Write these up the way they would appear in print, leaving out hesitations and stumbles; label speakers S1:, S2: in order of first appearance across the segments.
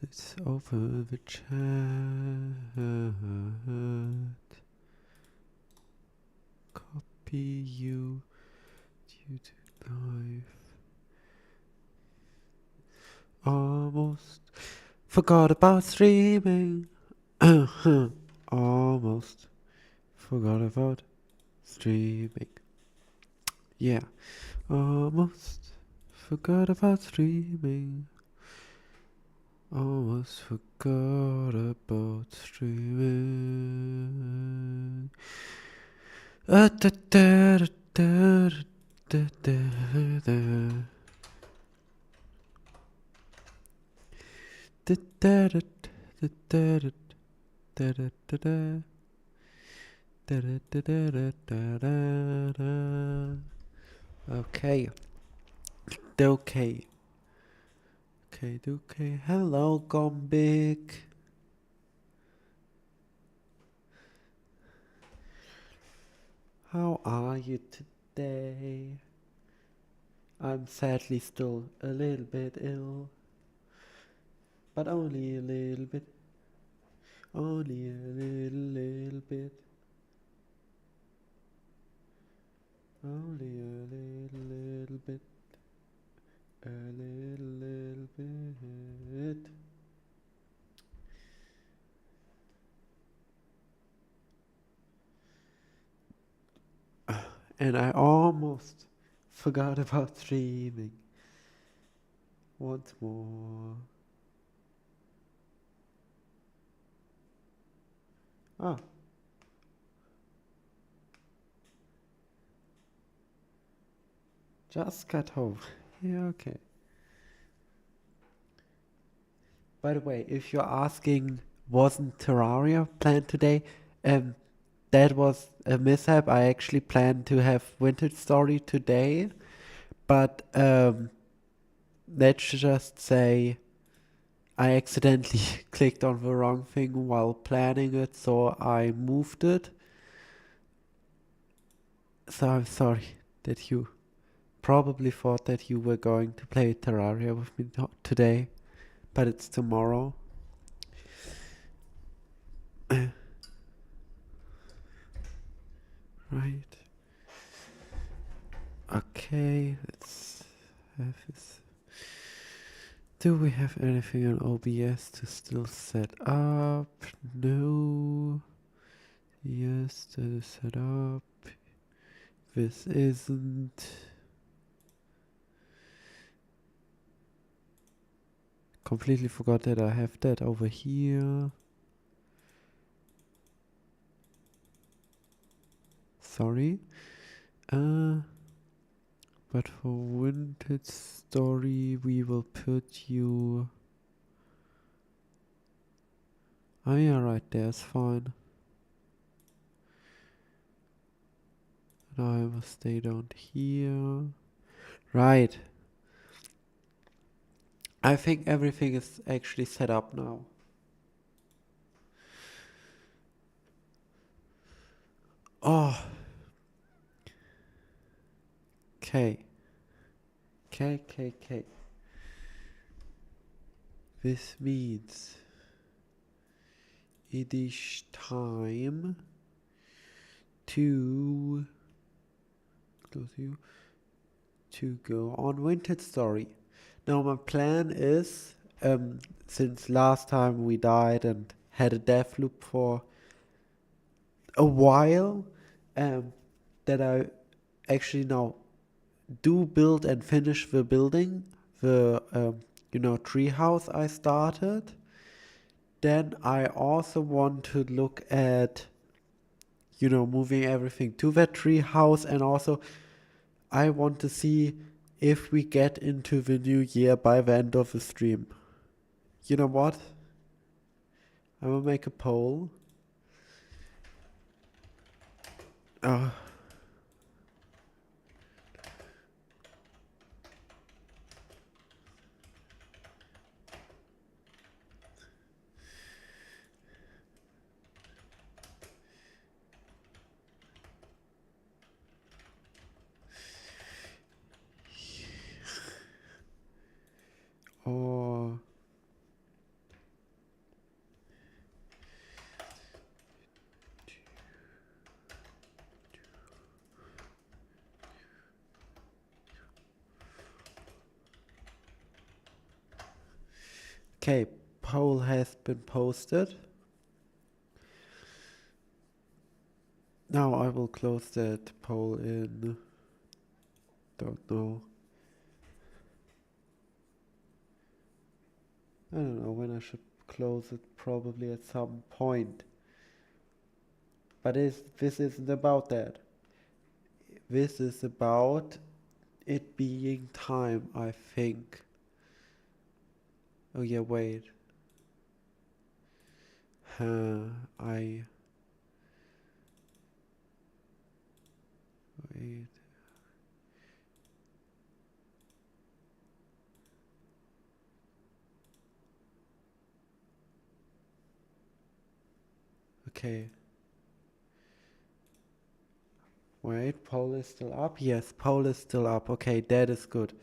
S1: It's over the chat. Copy you due to life. Almost forgot about streaming. Almost forgot about streaming. Yeah, almost forgot about streaming. Almost forgot about streaming. Da, da, da, da, da, da, da. Da, da, da, da, da, da, da, da, da, da. Da, da, da, da, da, da, da. Okay. Okay. Okay. Hello, Gombik. How are you today? I'm sadly still a little bit ill, but only a little bit. Only a little bit. Only a little bit. A little bit. And I almost forgot about streaming. Once more. Ah. Just got home. Yeah, okay. By the way, if you're asking, wasn't Terraria planned today? That was a mishap. I actually planned to have Vintage Story today, but let's just say I accidentally clicked on the wrong thing while planning it, so I moved it. So I'm sorry that you probably thought that you were going to play Terraria with me today, but it's tomorrow. Right. Okay, let's have this. Do we have anything on OBS to still set up? No. Yes, that is set up. This isn't. Completely forgot that I have that over here. Sorry. But for Vintage Story, we will put you. Oh yeah, right there's fine. And I will stay down here. Right. I think everything is actually set up now. Oh. Okay. Okay. This means it is time to close you to go on Vintage Story. Now my plan is, since last time we died and had a death loop for a while, that I actually now do build and finish the building, the treehouse I started. Then I also want to look at moving everything to that treehouse, and also I want to see if we get into the new year by the end of the stream. You know what? I will make a poll. Uh, or Okay, poll has been posted. Now I will close that poll in, don't know. I don't know when I should close it, probably at some point. But this isn't about that. This is about it being time, I think. Oh yeah, wait. I... Wait. Okay. Wait, poll is still up? Yes, poll is still up. Okay, that is good.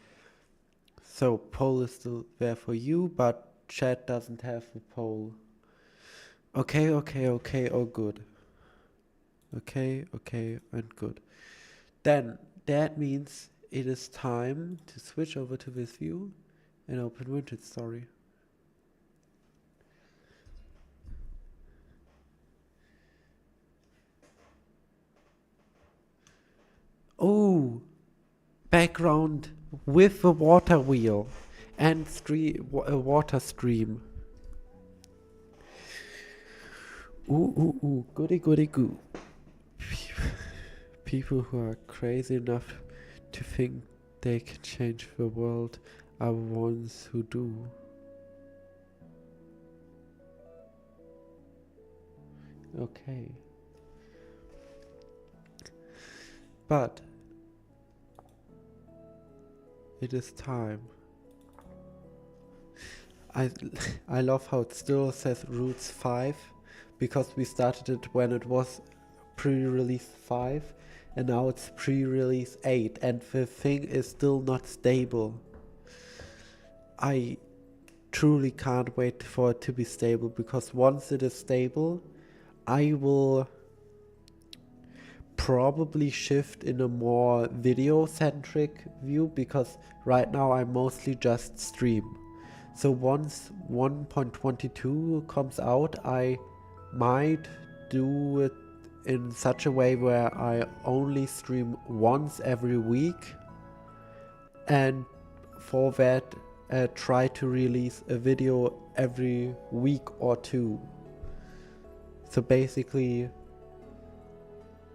S1: So, poll is still there for you, but chat doesn't have a poll. Okay, oh good. Okay, and good. Then, that means it is time to switch over to this view and open Vintage Story. Oh, background with a water wheel and a water stream. Ooh, goody goo. People who are crazy enough to think they can change the world are the ones who do. Okay. But it is time. I love how it still says Roots 5 because we started it when it was pre-release 5 and now it's pre-release 8 and the thing is still not stable. I truly can't wait for it to be stable because once it is stable I will probably shift in a more video centric view because right now I mostly just stream. So once 1.22 comes out, I might do it in such a way where I only stream once every week and for that try to release a video every week or two. So basically,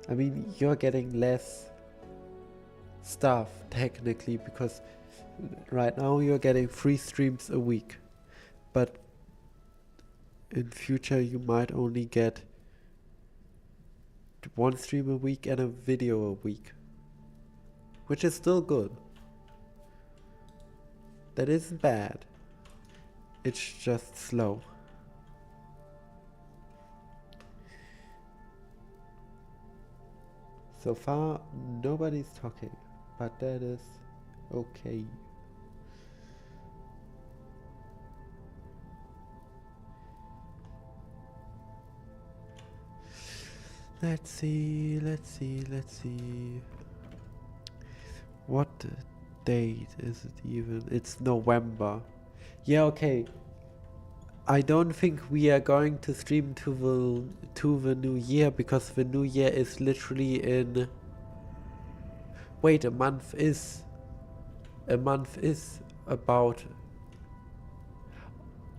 S1: I mean, you're getting less stuff technically because right now you're getting 3 streams a week, but in future you might only get 1 stream a week and a video a week, which is still good. That isn't bad, it's just slow. So far nobody's talking, but that is okay. Let's see. What date is it even? It's November. Yeah, okay. I don't think we are going to stream to the new year because the new year is literally in... Wait, a month is about...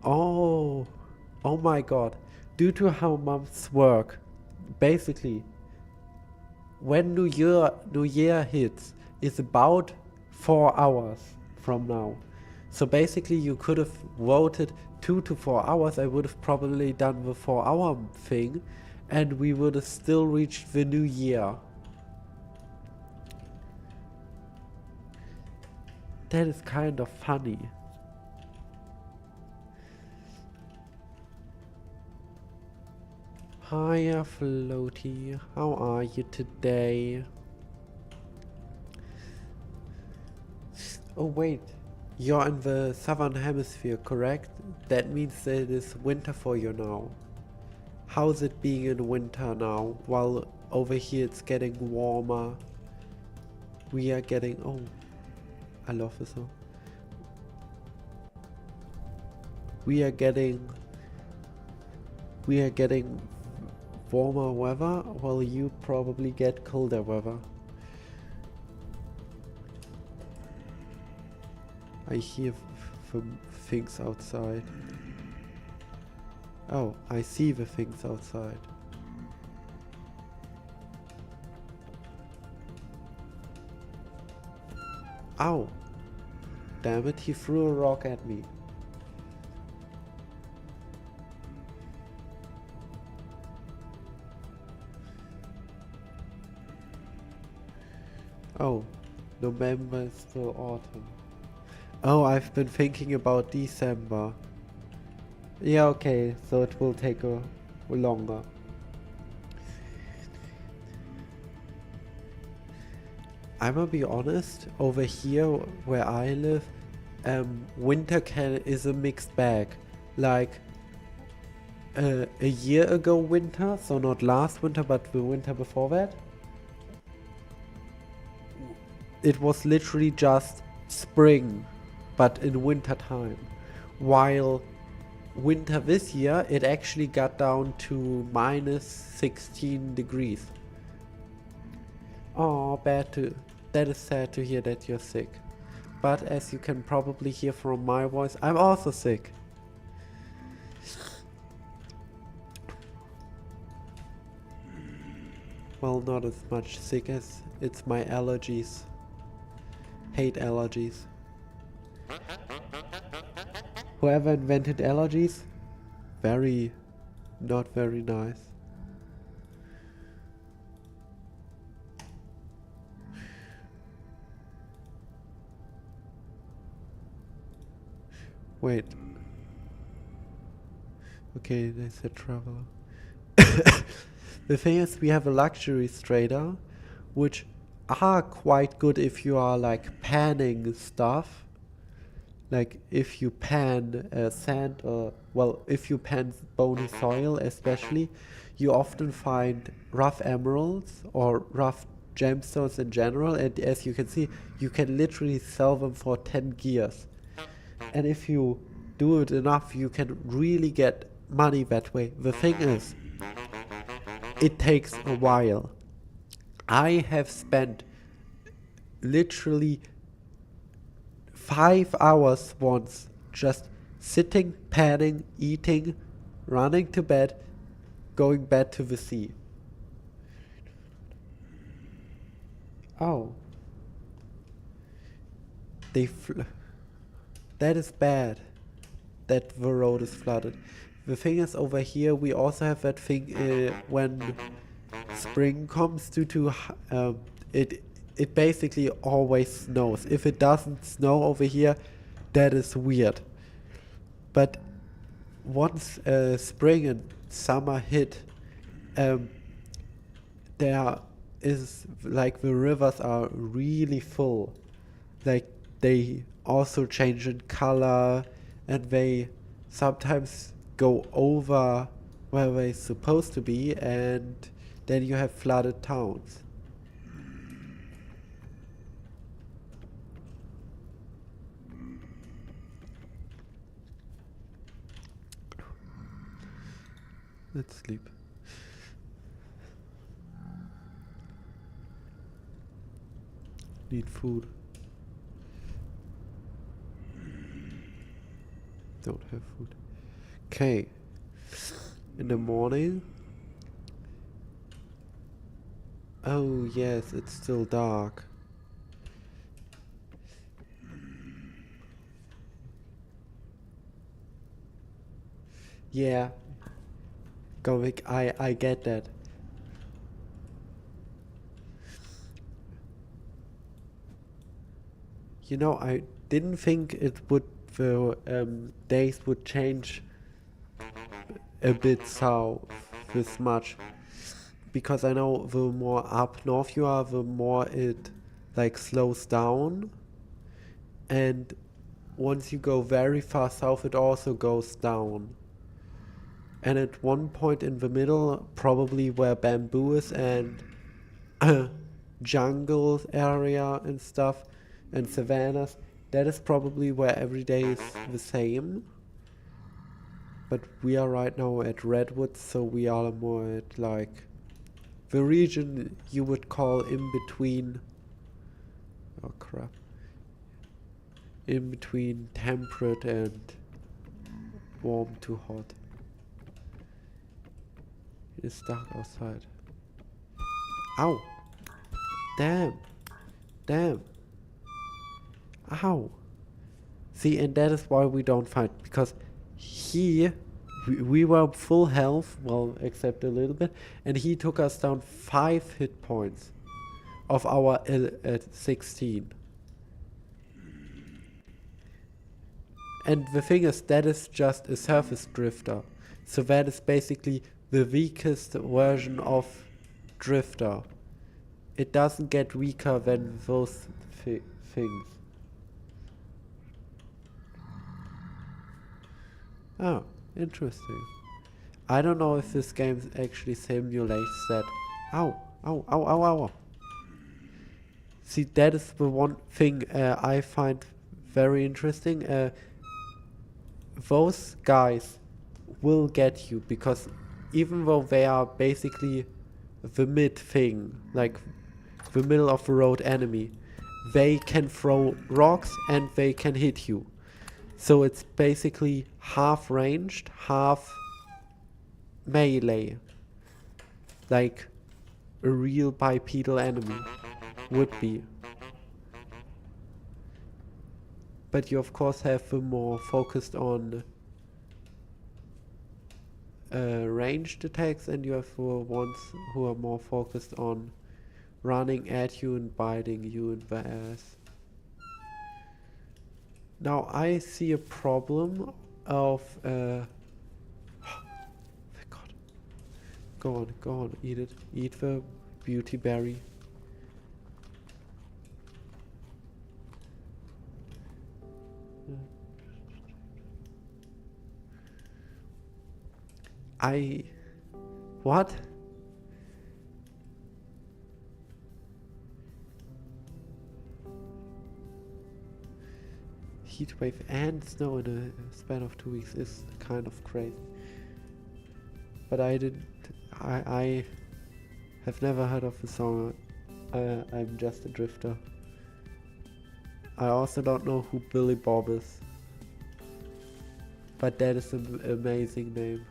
S1: Oh my god. Due to how months work, basically, when New Year hits is about 4 hours from now. So basically you could have voted 2 to 4 hours. I would have probably done the 4-hour thing and we would have still reached the new year. That is kind of funny. Hiya Floaty, how are you today? Oh wait, you're in the southern hemisphere, correct? That means that it is winter for you now. How's it being in winter now? While over here it's getting warmer. We are getting... Oh, I love this song. we are getting warmer weather, while you probably get colder weather. I hear things outside. Oh, I see the things outside. Ow! Damn it, he threw a rock at me. Oh, November is still autumn. Oh, I've been thinking about December. Yeah, okay, so it will take a longer. I'ma be honest, over here where I live, winter is a mixed bag. Like, a year ago winter, so not last winter, but the winter before that, it was literally just spring, but in winter time. While winter this year, it actually got down to minus 16 degrees. Oh, that is sad to hear that you're sick. But as you can probably hear from my voice, I'm also sick. Well, not as much sick as it's my allergies. Hate allergies. Whoever invented allergies, not very nice. Wait. Okay, they said traveler. The thing is, we have a luxury trader, which are quite good if you are like panning stuff. Like if you pan sand or, well, if you pan bony soil especially, you often find rough emeralds or rough gemstones in general, and as you can see, you can literally sell them for 10 gears. And if you do it enough, you can really get money that way. The thing is, it takes a while. I have spent literally 5 hours once just sitting, panning, eating, running to bed, going back to the sea. Oh. That is bad, that the road is flooded. The thing is, over here we also have that thing when spring comes due to it basically always snows. If it doesn't snow over here, that is weird. But once spring and summer hit, there is like the rivers are really full. Like they also change in color, and they sometimes go over where they're supposed to be, and then you have flooded towns. Let's sleep. Need food. Don't have food. Okay. In the morning. Oh yes, it's still dark. Yeah. Govik, I get that. You know, I didn't think the days would change a bit south this much, because I know the more up north you are, the more it like slows down, and once you go very far south, it also goes down. And at one point in the middle, probably where bamboo is and jungle area and stuff and savannas, that is probably where every day is the same. but we are right now at Redwood, so we are more at like the region you would call in between. Oh crap. In between temperate and warm to hot. It's dark outside. Ow! Damn! Damn! Ow! See, and that is why we don't fight, because we were full health, well, except a little bit, and he took us down 5 hit points of our 16. And the thing is, that is just a surface drifter. So that is basically the weakest version of drifter. It doesn't get weaker than those things. Oh, interesting. I don't know if this game actually simulates that. Ow, ow, ow, ow, ow. See, that is the one thing I find very interesting. Those guys will get you, because even though they are basically the mid thing, like the middle of the road enemy, they can throw rocks and they can hit you. So it's basically half ranged, half melee, like a real bipedal enemy would be. But you of course have the more focused on ranged attacks, and you have the ones who are more focused on running at you and biting you in the ass. Now I see a problem of thank God. Go on, eat it. Eat the beauty berry. What? Heat wave and snow in a span of 2 weeks is kind of crazy. But I have never heard of the song I'm Just a Drifter. I also don't know who Billy Bob is. But that is an amazing name.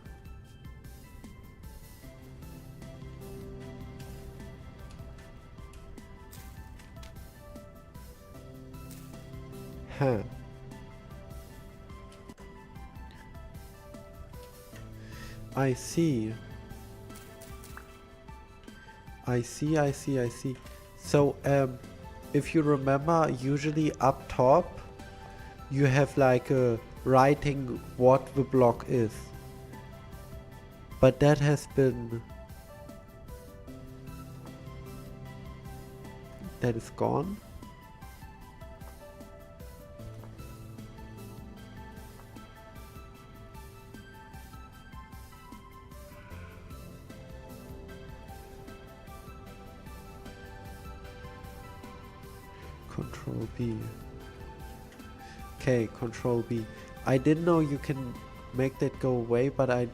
S1: Huh. I see. So, if you remember, usually up top, you have like a writing what the block is. But that has been... that is gone. Control B. Okay, Control B. I didn't know you can make that go away, but I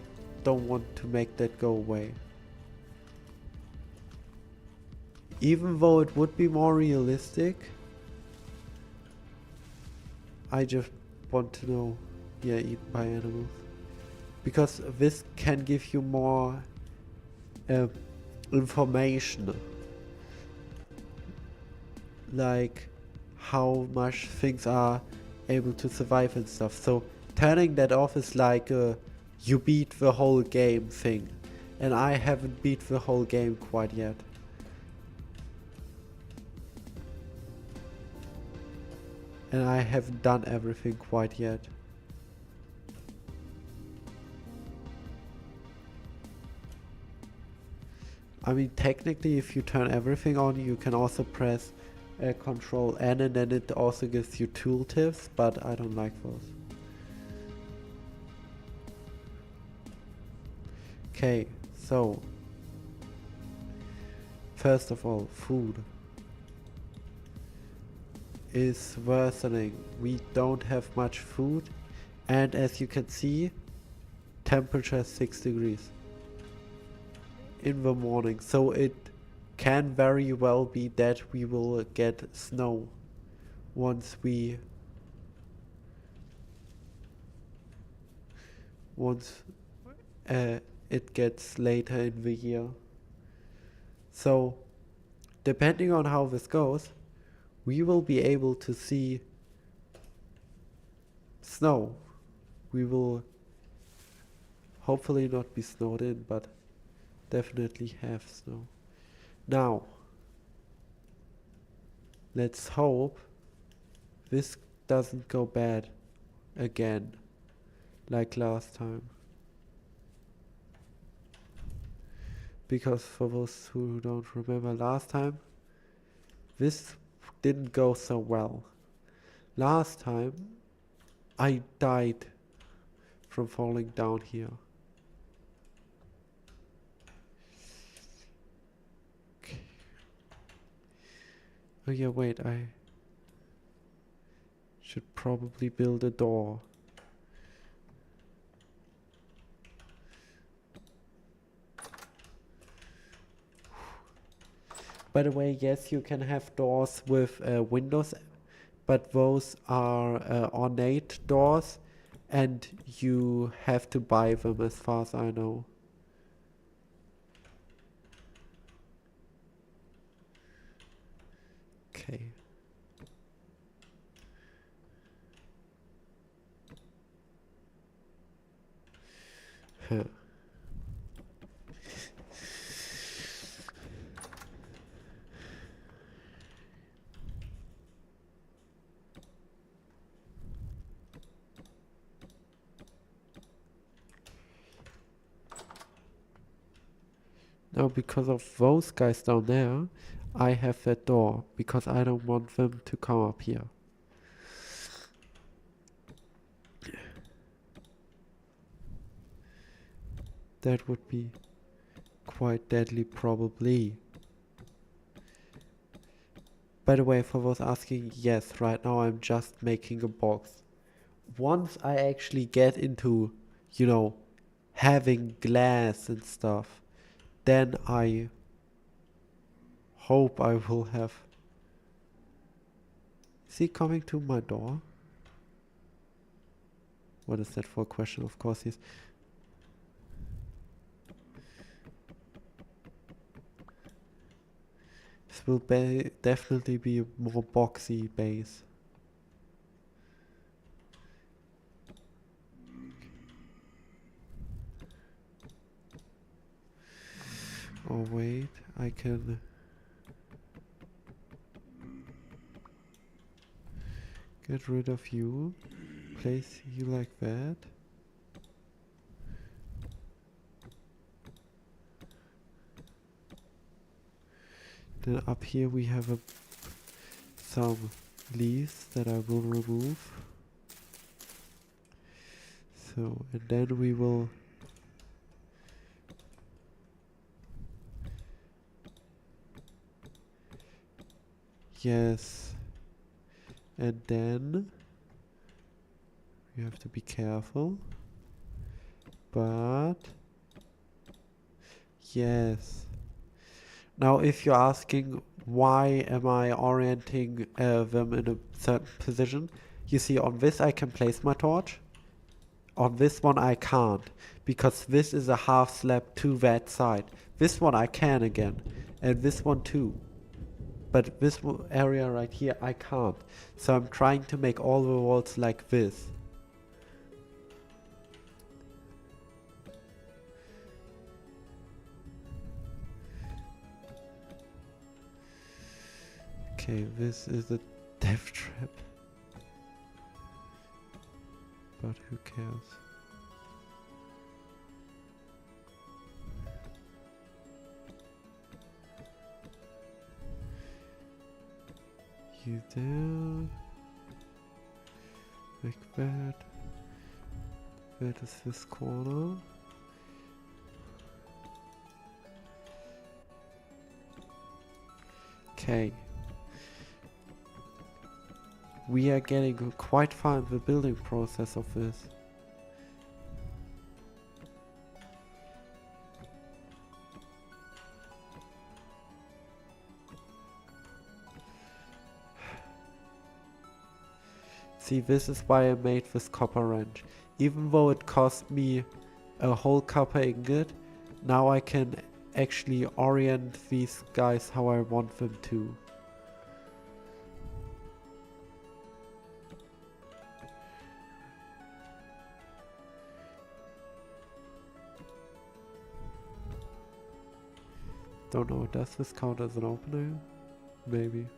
S1: don't want to make that go away. Even though it would be more realistic, I just want to know, yeah, eat by animals. Because this can give you more information. Like how much things are able to survive and stuff. So turning that off is like a you beat the whole game thing. And I haven't beat the whole game quite yet. And I haven't done everything quite yet. I mean, technically if you turn everything on, you can also press Control N, and then it also gives you tooltips, but I don't like those. Okay, so first of all, food is worsening. We don't have much food, and as you can see, temperature 6 degrees in the morning. So it can very well be that we will get snow once it gets later in the year. So depending on how this goes, we will be able to see snow. We will hopefully not be snowed in, but definitely have snow. Now, let's hope this doesn't go bad again, like last time. Because for those who don't remember last time, this didn't go so well. Last time, I died from falling down here. Okay. Oh yeah, wait, I should probably build a door. By the way, yes, you can have doors with windows, but those are ornate doors, and you have to buy them as far as I know. Okay. Huh. Now, because of those guys down there, I have that door, because I don't want them to come up here. That would be quite deadly, probably. By the way, for those asking, yes, right now I'm just making a box. Once I actually get into, you know, having glass and stuff, then I hope I will have... Is he coming to my door? What is that for a question? Of course he's... This will definitely be a more boxy base. Oh wait, I can... get rid of you. Place you like that. Then up here we have some leaves that I will remove. So, and then we will yes, and then you have to be careful, but yes. Now if you're asking why am I orienting them in a certain position, you see on this I can place my torch, on this one I can't, because this is a half slab to that side. This one I can again, and this one too. But this area right here I can't. So I'm trying to make all the walls like this. Okay, this is a death trap. But who cares? You there? Like that. That is this corner. Okay. We are getting quite far in the building process of this. See, this is why I made this copper wrench. Even though it cost me a whole copper ingot, now I can actually orient these guys how I want them to. Don't know, does this count as an opener? Maybe.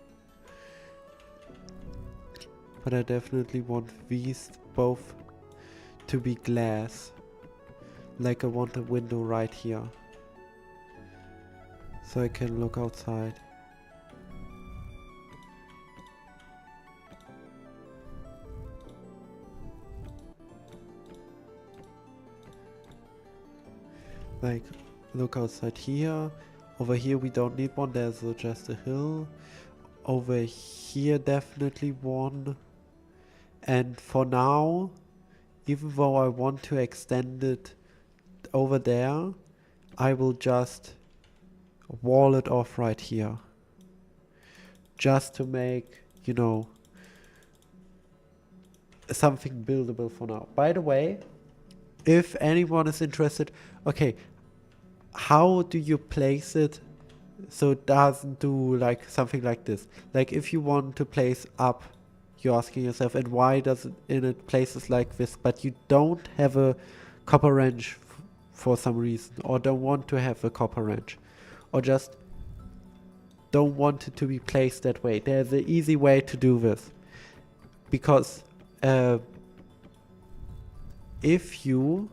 S1: But I definitely want these both to be glass. Like I want a window right here. So I can look outside. Like, look outside here. Over here we don't need one, there's just a hill. Over here definitely one. And for now, even though I want to extend it over there, I will just wall it off right here. Just to make, you know, something buildable for now. By the way, if anyone is interested, okay, how do you place it so it doesn't do like something like this? Like if you want to place up, you're asking yourself, and why does it in it places like this, but you don't have a copper wrench for some reason, or don't want to have a copper wrench, or just don't want it to be placed that way. There's an easy way to do this, because if you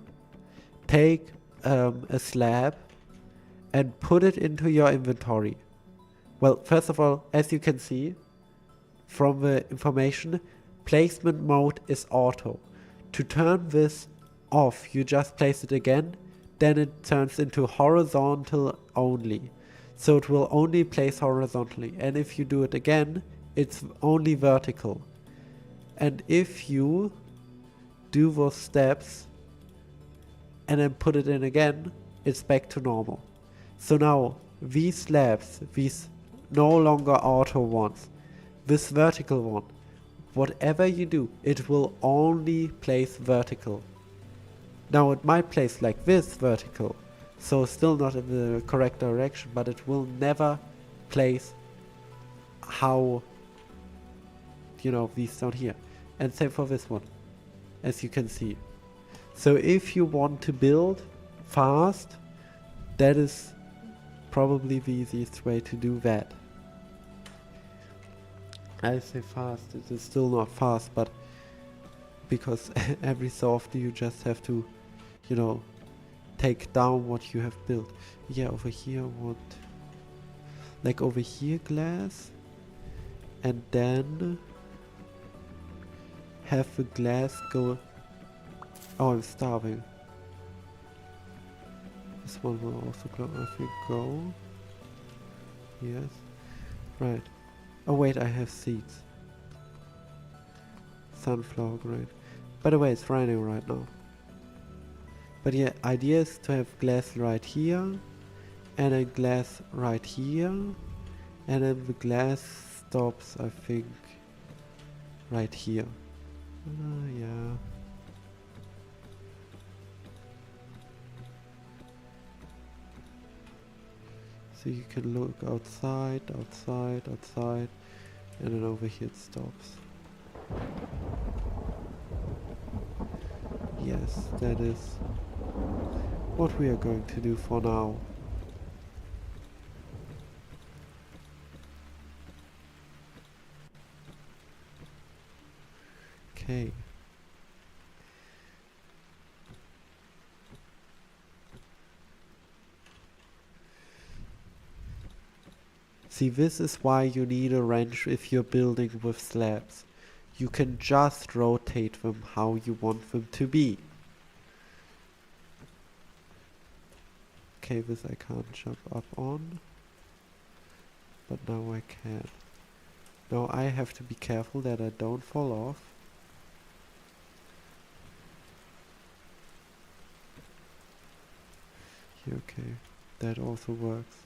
S1: take a slab and put it into your inventory, well, first of all, as you can see from the information, placement mode is auto. To turn this off, you just place it again, then it turns into horizontal only. So it will only place horizontally, and if you do it again, it's only vertical. And if you do those steps and then put it in again, it's back to normal. So now these slabs, these no longer auto ones, this vertical one, whatever you do, it will only place vertical. Now it might place like this vertical, so still not in the correct direction, but it will never place how, you know, these down here. And same for this one, as you can see. So if you want to build fast, that is probably the easiest way to do that. I say fast, it is still not fast, but because every so often you just have to, you know, take down what you have built. Yeah, over here what? Like over here glass, and then have the glass go. Oh, I'm starving. This one will also go, I think, go. Yes. Right. Oh wait, I have seeds. Sunflower grain. By the way, it's raining right now. But yeah, idea is to have glass right here, and then glass right here, and then the glass stops, I think, right here. Yeah. So you can look outside, outside, outside, and then over here it stops. Yes, that is what we are going to do for now. Okay. See, this is why you need a wrench if you're building with slabs. You can just rotate them how you want them to be. Okay, this I can't jump up on, but now I can. Now I have to be careful that I don't fall off. Okay, that also works.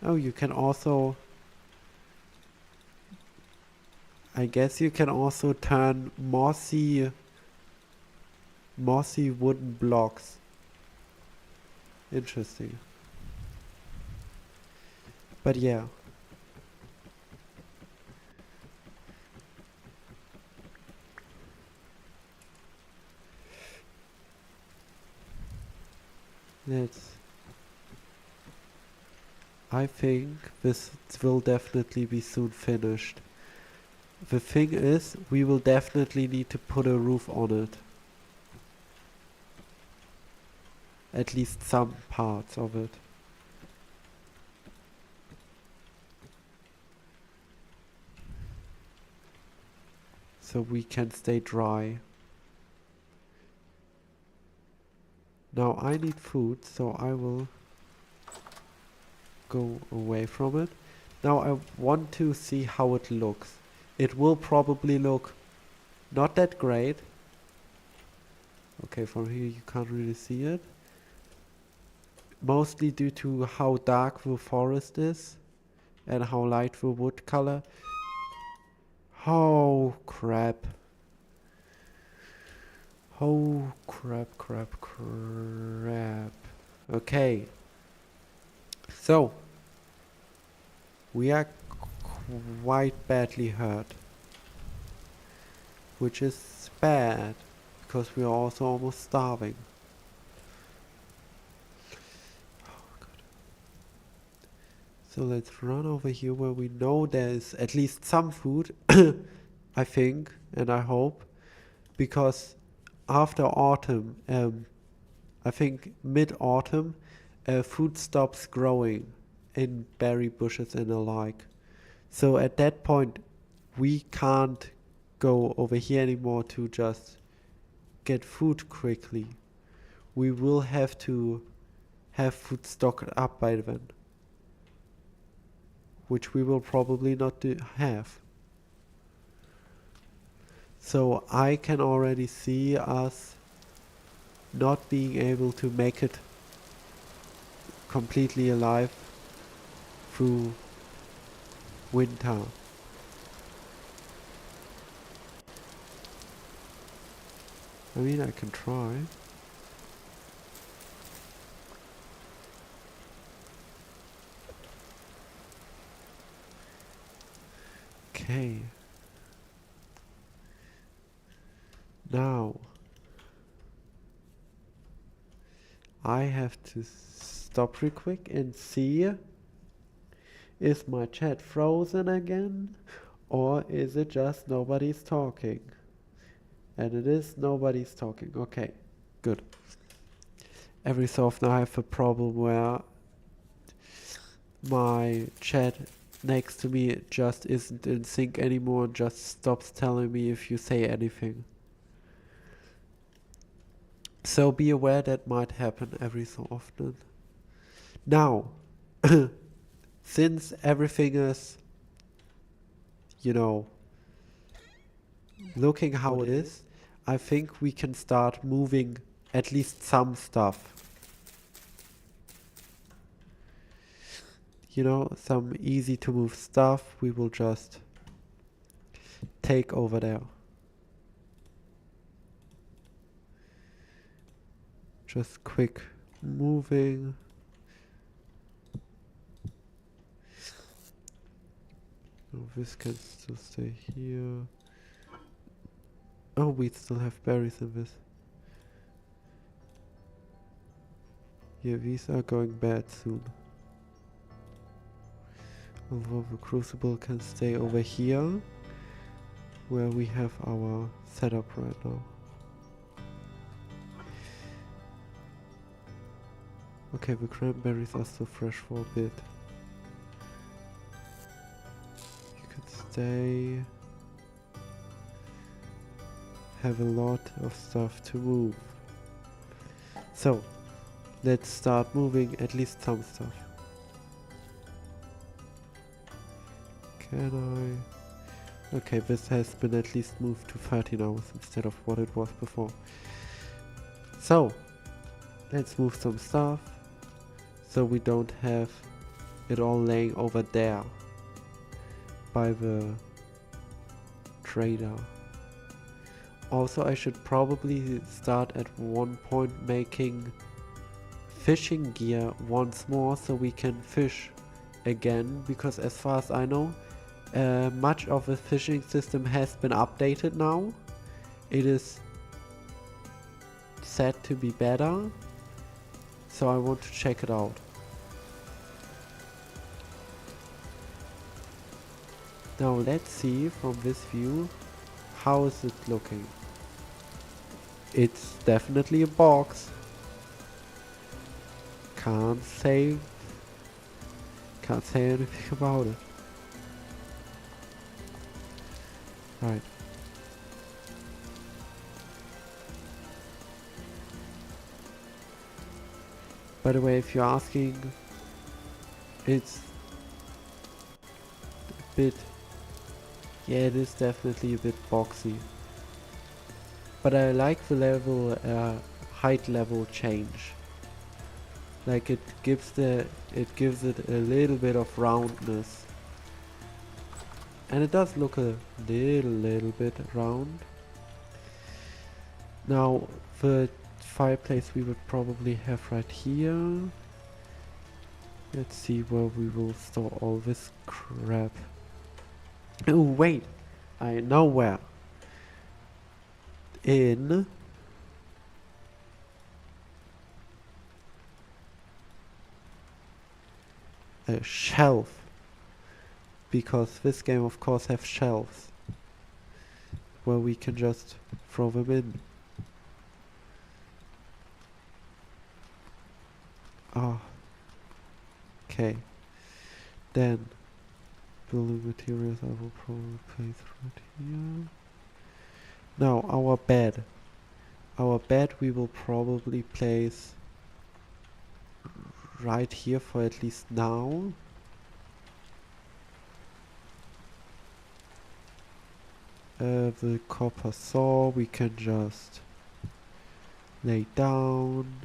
S1: Oh, you can also... I guess you can also turn mossy wooden blocks. Interesting. But yeah. I think this will definitely be soon finished. The thing is, we will definitely need to put a roof on it. At least some parts of it. So we can stay dry. Now I need food, so I will go away from it. Now I want to see how it looks. It will probably look not that great. Okay, from here you can't really see it. Mostly due to how dark the forest is and how light the wood color. Oh crap. Oh crap. Okay. So we are quite badly hurt. Which is bad because we are also almost starving. So let's run over here where we know there's at least some food, I think, and I hope, because after autumn, I think mid-autumn, food stops growing in berry bushes and alike. So at that point, we can't go over here anymore to just get food quickly. We will have to have food stocked up by then, which we will probably not have. So I can already see us not being able to make it completely alive through winter. I mean, I can try. Okay. Now I have to stop real quick and see, is my chat frozen again, or is it just nobody's talking? And it is nobody's talking. Okay, good. Every so often I have a problem where my chat next to me just isn't in sync anymore, just stops telling me if you say anything. So be aware that might happen every so often. Now, since everything is, looking how it is, I think we can start moving at least some stuff. Some easy to move stuff we will just take over there. Just quick moving. Oh, this can still stay here. Oh, we still have berries in this. Yeah, these are going bad soon. Although the crucible can stay over here, where we have our setup right now. Okay, the cranberries are still fresh for a bit. You could stay. Have a lot of stuff to move. So, let's start moving at least some stuff. Can I? Okay, this has been at least moved to 13 hours instead of what it was before. So, let's move some stuff so we don't have it all laying over there by the trader. Also, I should probably start at one point making fishing gear once more so we can fish again, because as far as I know, much of the fishing system has been updated now. It is said to be better, so I want to check it out. Now let's see from this view, how is it looking? It's definitely a box. Can't say anything about it. Right. By the way, if you're asking, it's a bit, yeah, it is definitely a bit boxy. But I like the level, height level change. Like it gives it a little bit of roundness. And it does look a little bit round. Now the fireplace we would probably have right here. Let's see where we will store all this crap. Oh wait, I know where. In a shelf. Because this game of course have shelves where we can just throw them in. Ah, okay. Then building materials I will probably place right here. Now our bed. Our bed we will probably place right here for at least now. The copper saw we can just lay down,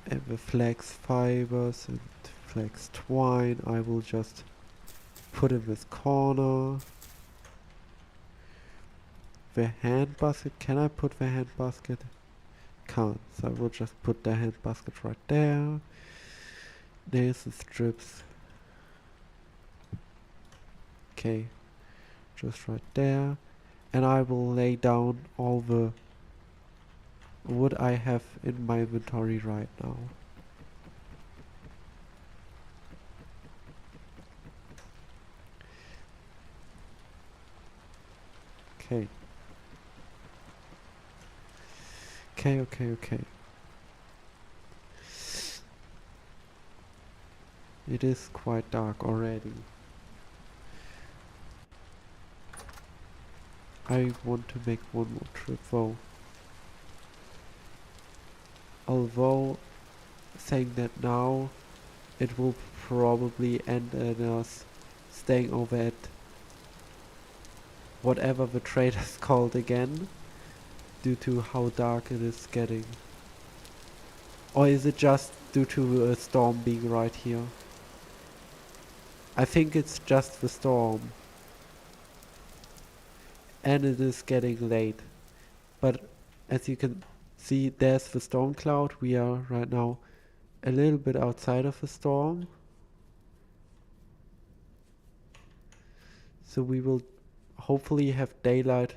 S1: and the flax fibers and flax twine I will just put in this corner. The hand basket, can I put the hand basket? Can't, so I will just put the hand basket right there. Nails and strips. Okay, just right there. And I will lay down all the wood I have in my inventory right now. Okay. Okay. It is quite dark already. I want to make one more trip though. Although, saying that now, it will probably end in us staying over at whatever the trader's called again, due to how dark it is getting. Or is it just due to a storm being right here? I think it's just the storm. And it is getting late. But as you can see, there's the storm cloud. We are right now a little bit outside of the storm. So we will hopefully have daylight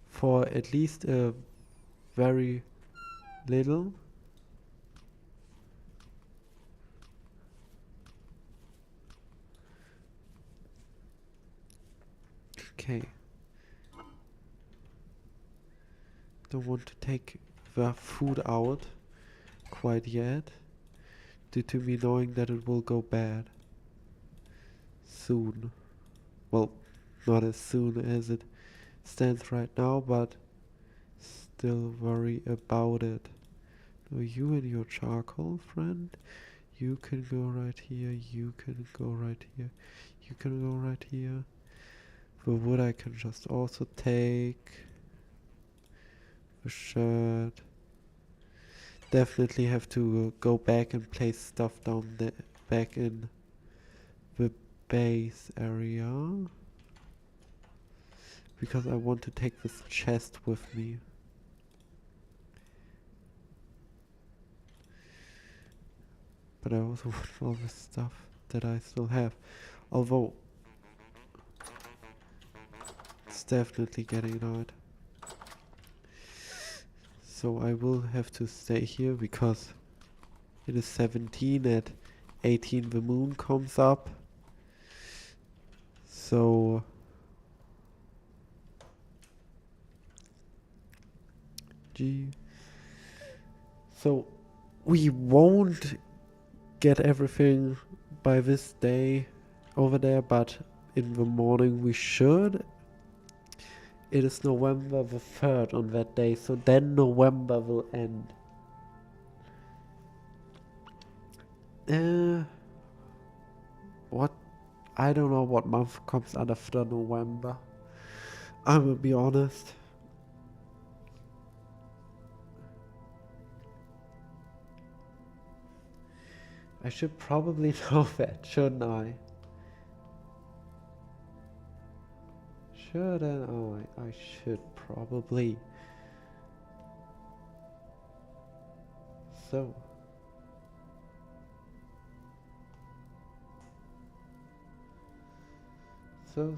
S1: for at least a very little. Okay. Don't want to take the food out quite yet, due to me knowing that it will go bad soon. Well, not as soon as it stands right now, but still worry about it. Now you and your charcoal friend, you can go right here, you can go right here, you can go right here. The wood I can just also take. The shirt. Definitely have to go back and place stuff down there, back in the base area. Because I want to take this chest with me. But I also want all the stuff that I still have. Although, it's definitely getting light. So I will have to stay here because it is 17. At 18 the moon comes up. So so we won't get everything by this day over there, but in the morning we should. It is November the 3rd on that day, so then November will end. What? I don't know what month comes after November. I will be honest. I should probably know that, shouldn't I? Shouldn't I? I should probably. So. So.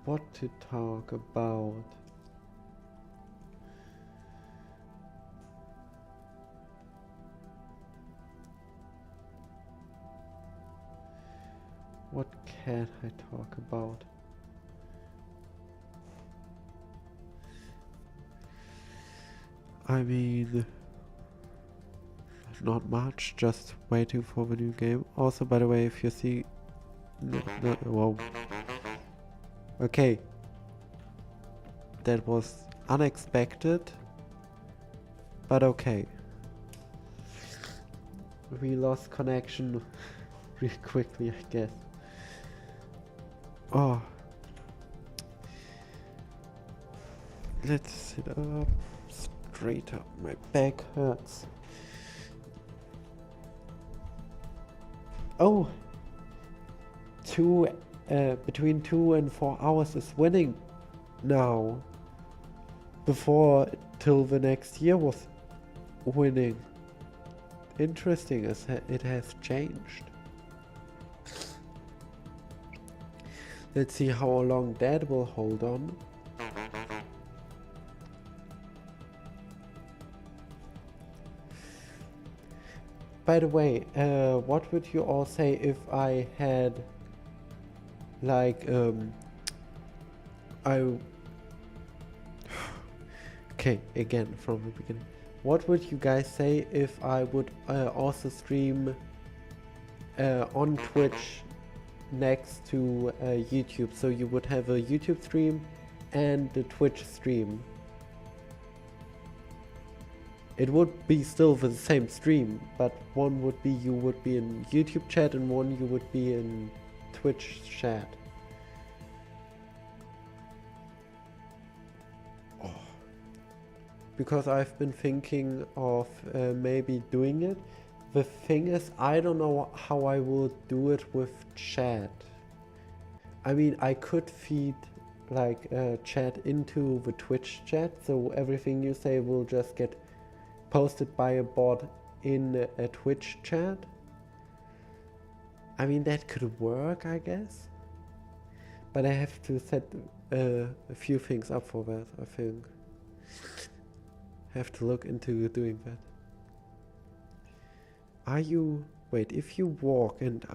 S1: What to talk about? What can I talk about? I mean, not much, just waiting for the new game. Also, by the way, if you see... whoa. Okay. That was unexpected, but okay. We lost connection really quickly, I guess. Oh. Let's sit up. Straight up. My back hurts. Oh. Between 2 and 4 hours is winning now. Before, till the next year was winning. Interesting, it has changed. Let's see how long that will hold on. By the way, what would you all say if I had, like, okay, again from the beginning. What would you guys say if I would also stream on Twitch next to YouTube? So you would have a YouTube stream and the Twitch stream. It would be still the same stream, but one would be you would be in YouTube chat and one you would be in Twitch chat. Oh. Because I've been thinking of maybe doing it. The thing is, I don't know how I will do it with chat. I mean, I could feed like chat into the Twitch chat, so everything you say will just get posted by a bot in a Twitch chat. I mean, that could work, I guess. But I have to set a few things up for that, I think. Have to look into doing that. Are you... Wait, if you walk and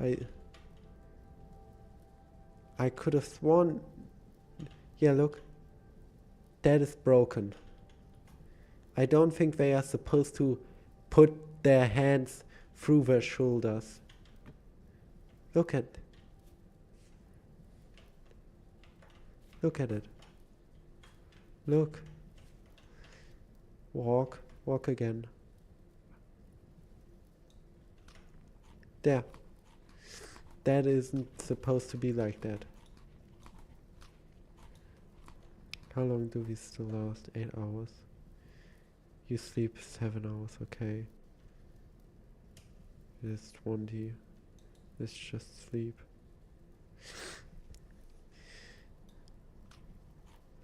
S1: I could have sworn... Yeah, look. That is broken. I don't think they are supposed to put their hands through their shoulders. Look at it. Look. Walk again. There. That isn't supposed to be like that. How long do we still last? 8 hours. You sleep 7 hours, okay. It's 20. Let's just sleep.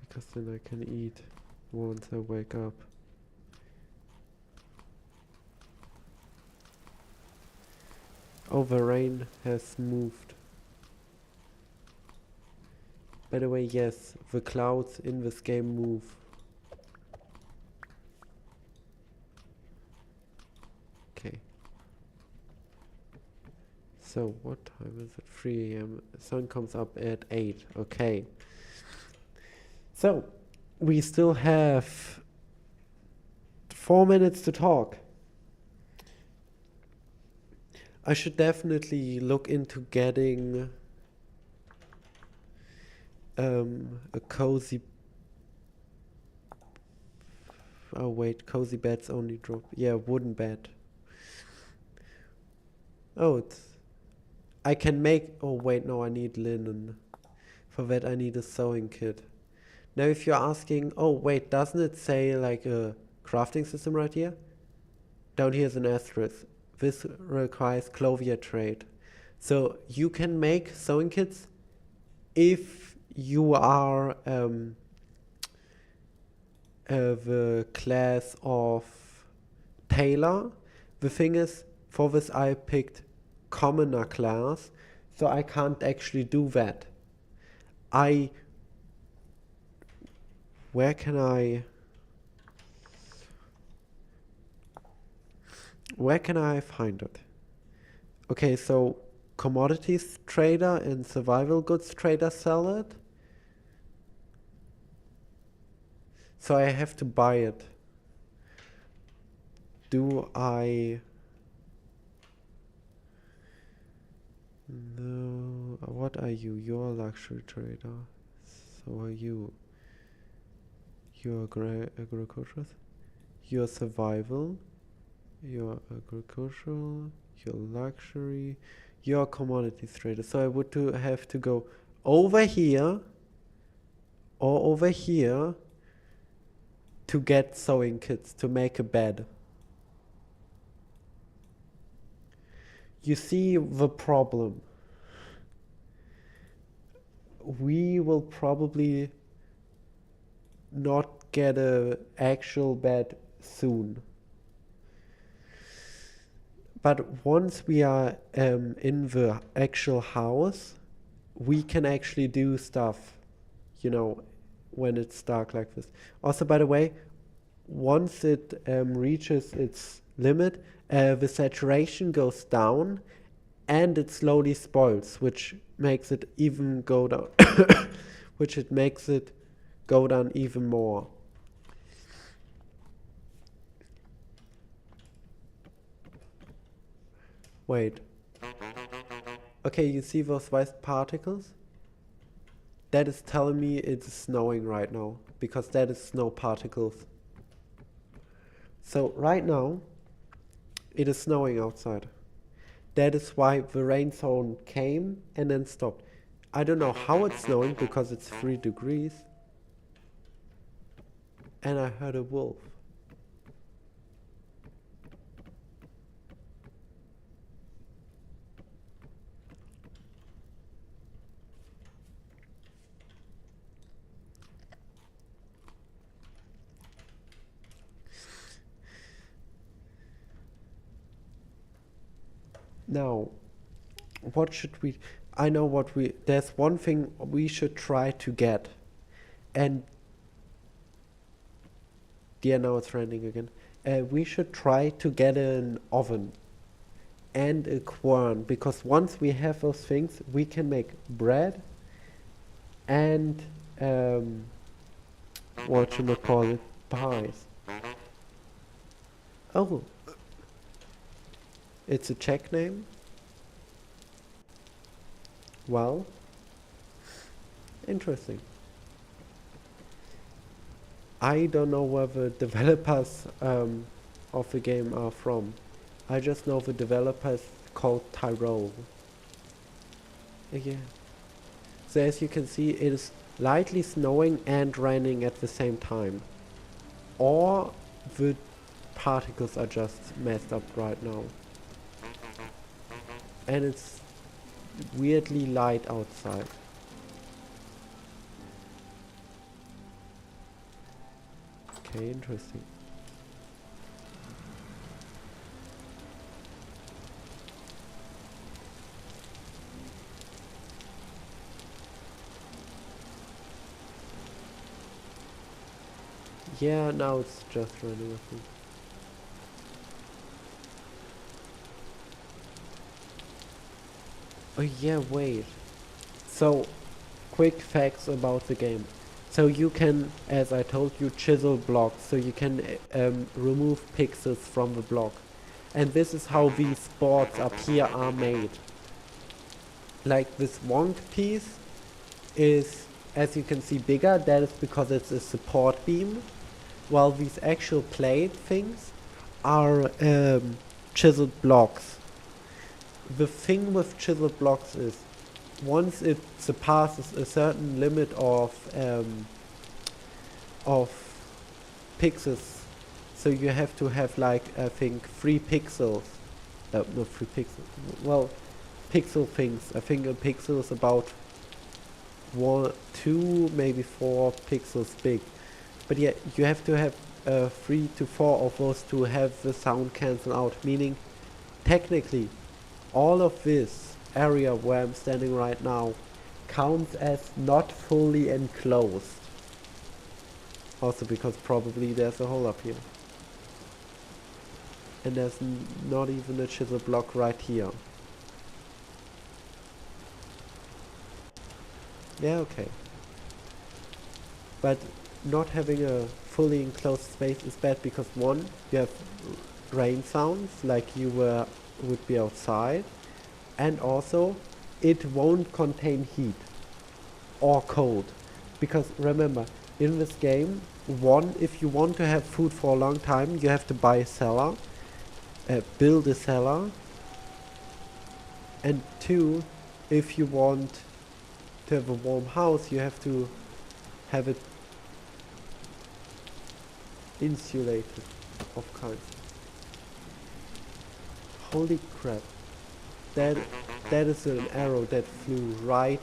S1: Because then I can eat once I wake up. Oh, the rain has moved. By the way, yes, the clouds in this game move. Okay. So, what time is it? 3 a.m. Sun comes up at 8. Okay. So, we still have 4 minutes to talk. I should definitely look into getting a cozy. Oh wait, cozy beds only drop. Yeah, wooden bed. Oh, it's. I can make. Oh wait, no, I need linen. For that, I need a sewing kit. Now, if you're asking, oh wait, doesn't it say like a crafting system right here? Down here is an asterisk. This requires clothier trade. So you can make sewing kits if you are the class of tailor. The thing is, for this I picked commoner class, so I can't actually do that. Where can I find it? Okay, so commodities trader and survival goods trader sell it. So I have to buy it. Do I? No. What are you? You're a luxury trader. So are you. You're agriculturist. You're survival. You're agricultural. You're luxury. You're a commodities trader. So I would have to go over here or over here to get sewing kits to make a bed. You see the problem. We will probably not get an actual bed soon. But once we are in the actual house, we can actually do stuff, when it's dark like this. Also, by the way, once it reaches its limit, the saturation goes down and it slowly spoils, which makes it even go down, even more. Wait. Okay, you see those white particles? That is telling me it's snowing right now, because that is snow particles. So right now, it is snowing outside. That is why the rain zone came and then stopped. I don't know how it's snowing because it's 3 degrees. And I heard a wolf. Now, what should we... I know what we... There's one thing we should try to get. And... Yeah, now it's raining again. We should try to get an oven. And a quern. Because once we have those things, we can make bread. And... whatchamacallit? Pies. Oh... It's a Czech name? Well, interesting. I don't know where the developers of the game are from. I just know the developer is called Tyrol. Yeah. So as you can see, it is lightly snowing and raining at the same time. Or the particles are just messed up right now. And it's weirdly light outside. Okay, interesting. Yeah, now it's just running, I think. Oh yeah, wait. So, quick facts about the game. So you can, as I told you, chisel blocks, so you can remove pixels from the block. And this is how these boards up here are made. Like this wonk piece is, as you can see, bigger. That is because it's a support beam. While these actual plate things are chiseled blocks. The thing with chiseled blocks is, once it surpasses a certain limit of pixels, so you have to have like I think 3 pixels, not 3 pixels. Well, pixel things. I think a pixel is about 2, maybe 4 pixels big. But yeah, you have to have 3 to 4 of those to have the sound cancel out. Meaning, technically, all of this area where I'm standing right now counts as not fully enclosed. Also because probably there's a hole up here. And there's not even a chisel block right here. Yeah, okay. But not having a fully enclosed space is bad because one, you have rain sounds like you would be outside, and also it won't contain heat or cold. Because remember, in this game, one, if you want to have food for a long time, you have to buy a cellar, build a cellar, and two, if you want to have a warm house, you have to have it insulated of kinds. Holy crap. That is an arrow that flew right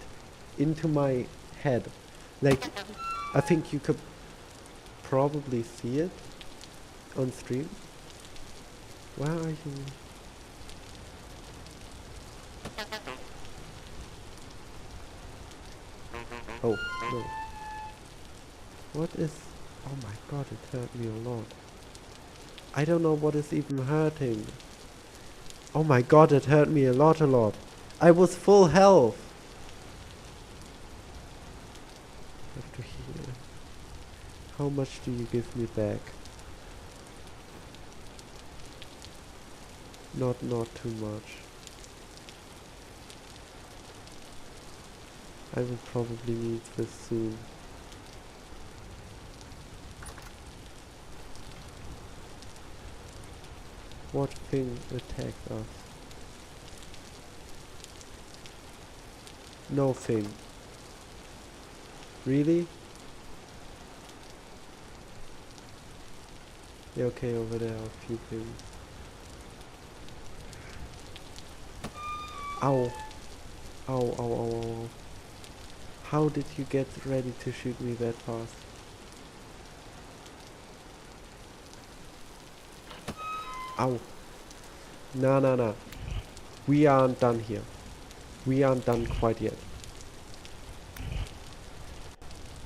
S1: into my head. Like, I think you could probably see it on stream. Where are you? Oh, no. What is... Oh my god, it hurt me a lot. I don't know what is even hurting. Oh my god, it hurt me a lot. I was full health. I have to heal. How much do you give me back? Not too much. I will probably need this soon. What thing attacked us? No thing. Really? Yeah, okay, over there are a few things. Ow. Ow, ow, ow, ow. How did you get ready to shoot me that fast? Ow. Nah. We aren't done here. We aren't done quite yet.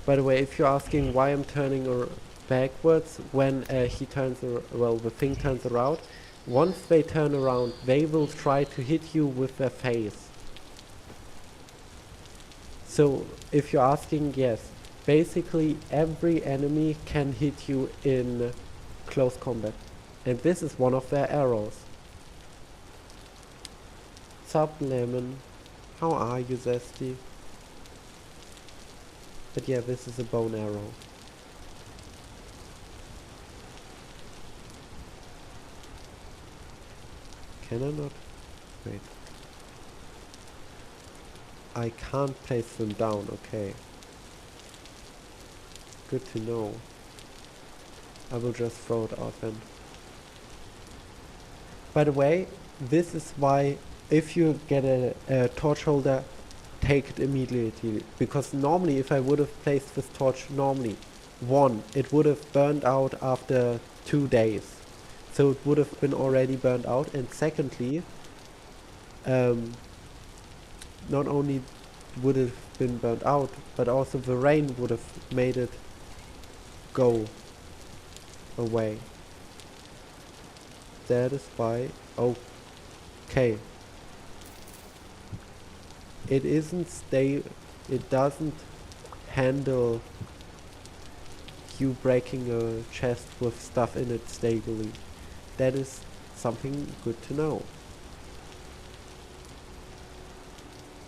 S1: By the way, if you're asking why I'm turning backwards when he turns, well, the thing turns around, once they turn around, they will try to hit you with their face. So, if you're asking, yes, basically every enemy can hit you in close combat. And this is one of their arrows. Sup, Lemon? How are you, Zesty? But yeah, this is a bone arrow. Can I not? Wait. I can't place them down, okay. Good to know. I will just throw it out then. By the way, this is why if you get a torch holder, take it immediately. Because normally if I would have placed this torch normally, one, it would have burned out after 2 days. So it would have been already burned out. And secondly, not only would it have been burnt out, but also the rain would have made it go away. That is why, okay. It it doesn't handle you breaking a chest with stuff in it stably. That is something good to know.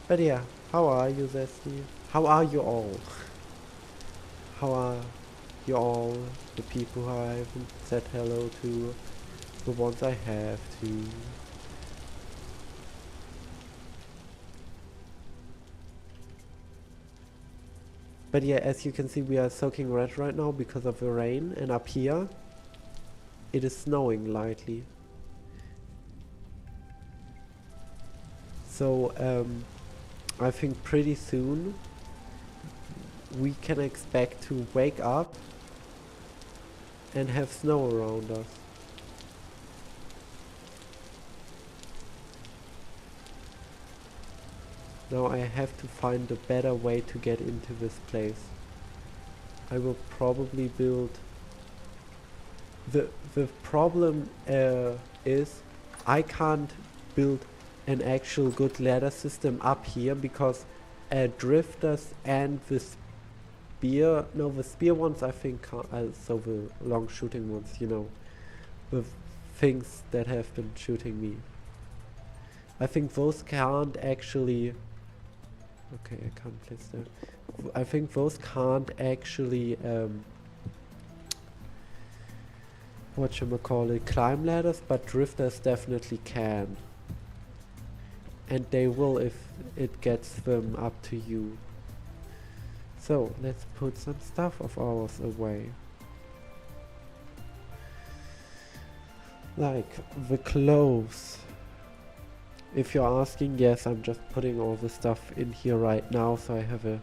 S1: But yeah, how are you, Zesty? How are you all? How are you all, the people who I haven't said hello to, the ones I have to? But yeah, as you can see, we are soaking wet right now because of the rain, and up here it is snowing lightly. So I think pretty soon we can expect to wake up and have snow around us. Now I have to find a better way to get into this place. I will probably build... The problem is I can't build an actual good ladder system up here because drifters and the spear ones I think can't, so the long shooting ones, you know, the things that have been shooting me. I think those can't actually... Okay, I can't place them. I think those can't actually whatchamacallit, climb ladders, but drifters definitely can. And they will if it gets them up to you. So, let's put some stuff of ours away. Like the clothes. If you're asking, yes, I'm just putting all the stuff in here right now, so I have a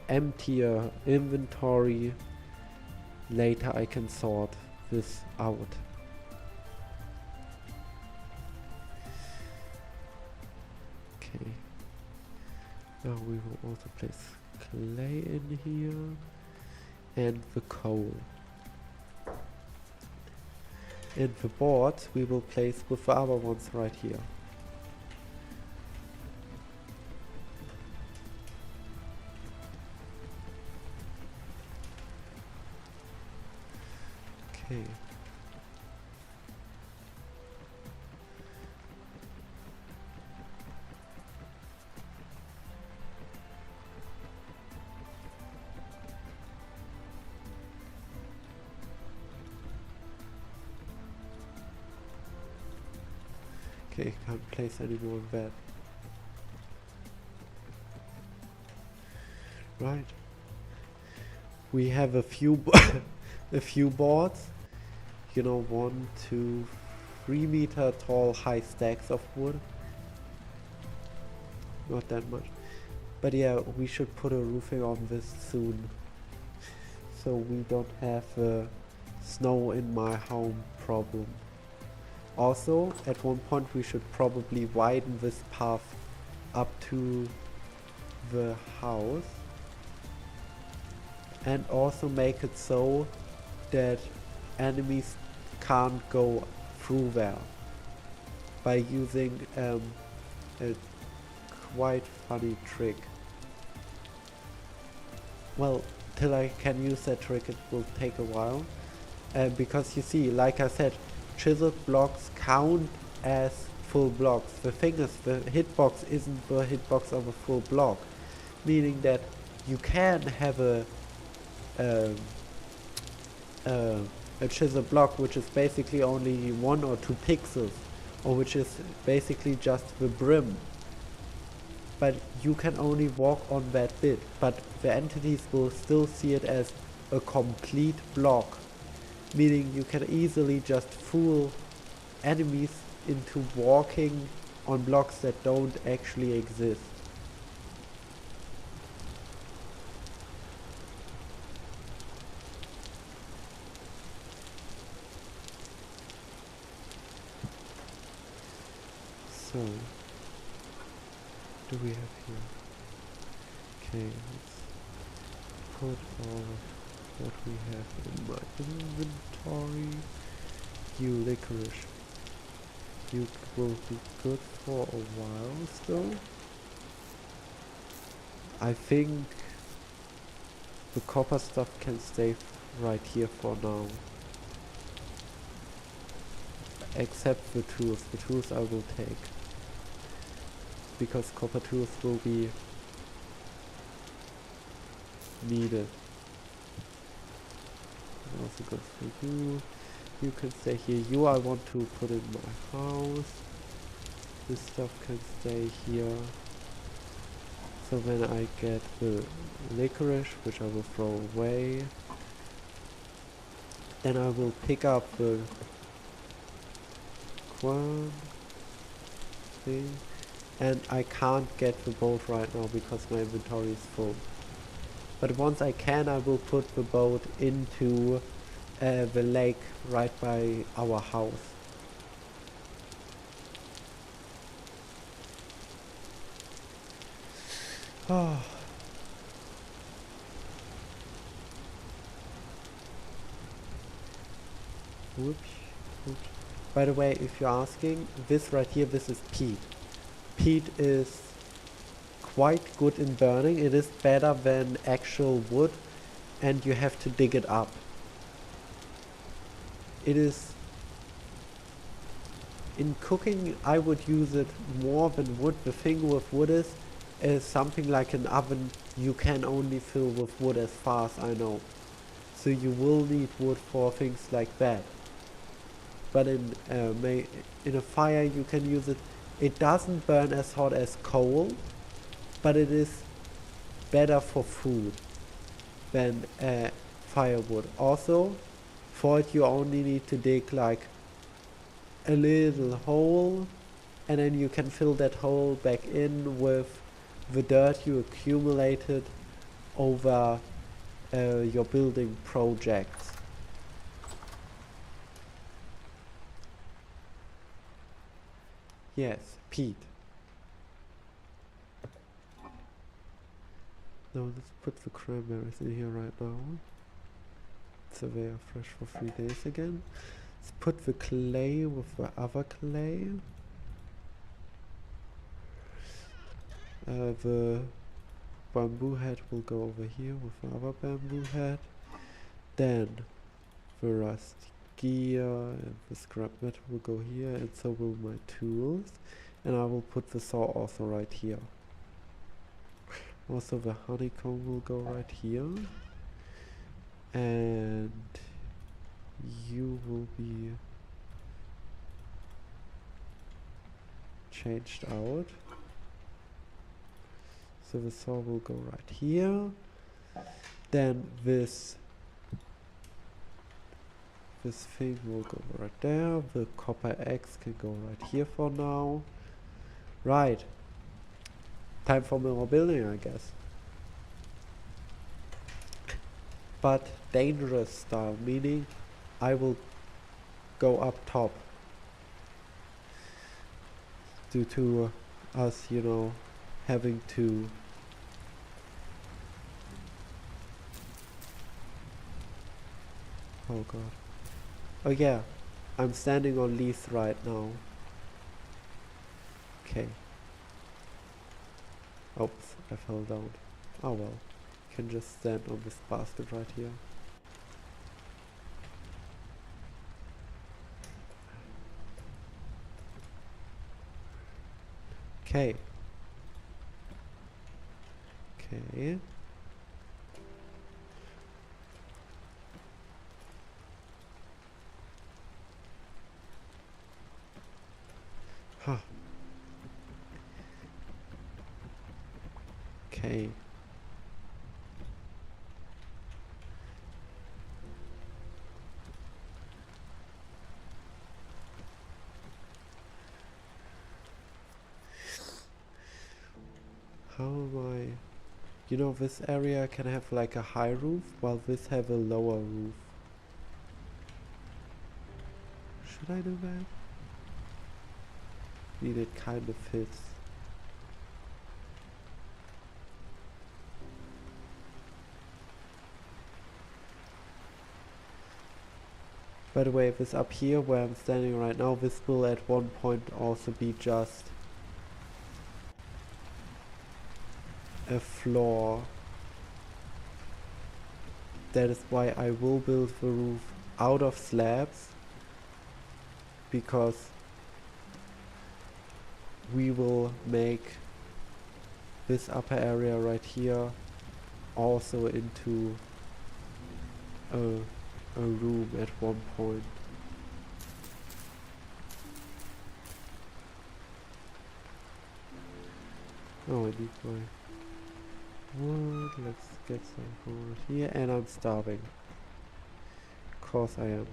S1: emptier inventory. Later I can sort this out. Okay. Now we will also place clay in here and the coal. And the boards we will place with the other ones right here. Okay. Okay, can't place any more of that. Right. We have a few a few boards. You know, 1, 2, 3 meter tall high stacks of wood. Not that much. But yeah, we should put a roofing on this soon. So we don't have a snow in my home problem. Also, at one point we should probably widen this path up to the house. And also make it so that enemies can't go through there. By using a quite funny trick. Well, till I can use that trick it will take a while. Because you see, like I said, chiseled blocks count as full blocks. The thing is, the hitbox isn't the hitbox of a full block. Meaning that you can have a chiseled block which is basically only 1 or 2 pixels, or which is basically just the brim. but you can only walk on that bit, but the entities will still see it as a complete block, meaning you can easily just fool enemies into walking on blocks that don't actually exist. So, what do we have here? Okay, let's put all of what we have in my inventory. You licorice. You will be good for a while still. I think the copper stuff can stay right here for now. Except the tools. The tools I will take. Because copper tools will be needed. It also goes for you. You can stay here. You I want to put in my house. This stuff can stay here. So when I get the licorice, which I will throw away, then I will pick up the quern thing. And I can't get the boat right now because my inventory is full. But once I can, I will put the boat into the lake right by our house. Oh. Whoops, whoops. By the way, if you're asking, this right here, this is peat. Peat is quite good in burning. It is better than actual wood, and you have to dig it up. It is... In cooking, I would use it more than wood. The thing with wood is something like an oven you can only fill with wood as far as I know. So you will need wood for things like that. But in a fire you can use it. It doesn't burn as hot as coal, but it is better for food than firewood. Also, for it you only need to dig like a little hole, and then you can fill that hole back in with the dirt you accumulated over your building projects. Yes, peat. Now let's put the cranberries in here right now. So they are fresh for 3 days again. Let's put the clay with the other clay. The bamboo head will go over here with the other bamboo head. Then the rusty gear and the scrap metal will go here, and so will my tools. And I will put the saw also right here. Also the honeycomb will go right here. And you will be changed out. So the saw will go right here. Then this thing will go right there. The copper axe can go right here for now. Right. Time for more building, I guess. But dangerous style, meaning I will go up top. Due to us, you know, having to oh god. Oh yeah, I'm standing on leaves right now. Okay. Oops, I fell down. Oh well, can just stand on this basket right here. Okay. Okay. Huh. Okay. How am I? You know, this area can have like a high roof, while this have a lower roof. Should I do that? I mean, it kind of fits. By the way, this up here where I'm standing right now, this will at one point also be just a floor. That is why I will build the roof out of slabs, because we will make this upper area right here also into a room at one point. Oh, I need my wood. Let's get some wood here, and I'm starving. Of course I am.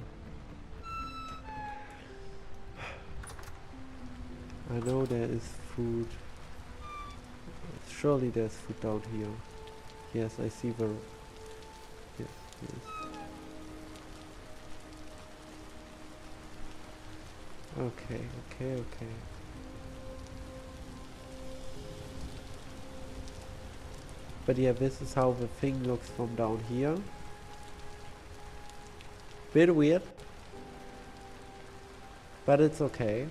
S1: I know there is food. Surely there's food down here. Yes, I see the... Yes, yes. Okay, okay, okay. But yeah, this is how the thing looks from down here. Bit weird, but it's okay.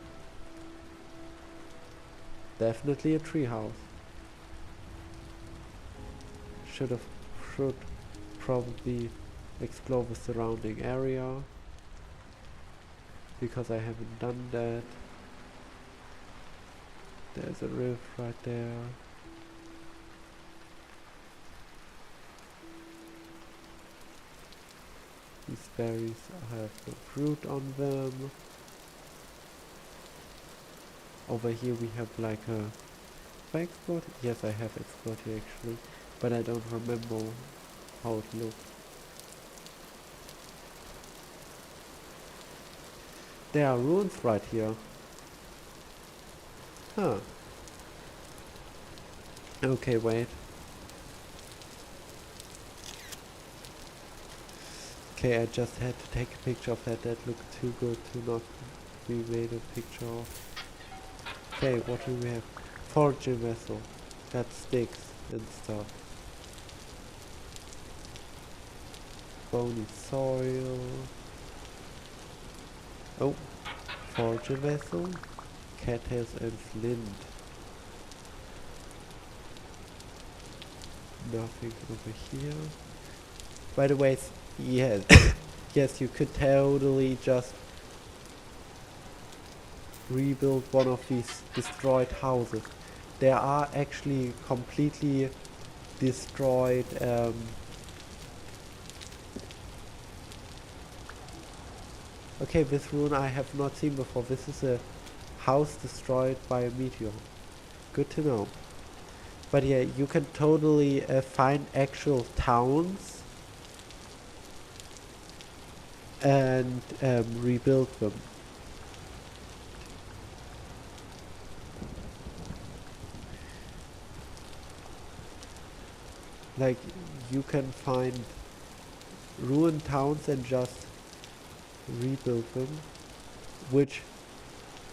S1: Definitely a treehouse. Should probably explore the surrounding area, because I haven't done that. There's a rift right there. These berries have no fruit on them. Over here we have like a... Have I explored? Yes, I have explored here actually, but I don't remember how it looked. There are ruins right here. Huh. Okay, wait. Okay, I just had to take a picture of that. That looked too good to not be made a picture of. Okay, what do we have? Foraging vessel. Got sticks and stuff. Bony soil. Oh, foraging vessel. Cattails and flint. Nothing over here. By the way, yes, yes, you could totally just rebuild one of these destroyed houses. There are actually completely destroyed okay, this ruin I have not seen before. This is a house destroyed by a meteor. Good to know. But yeah, you can totally find actual towns and rebuild them. Like, you can find ruined towns and just rebuild them, which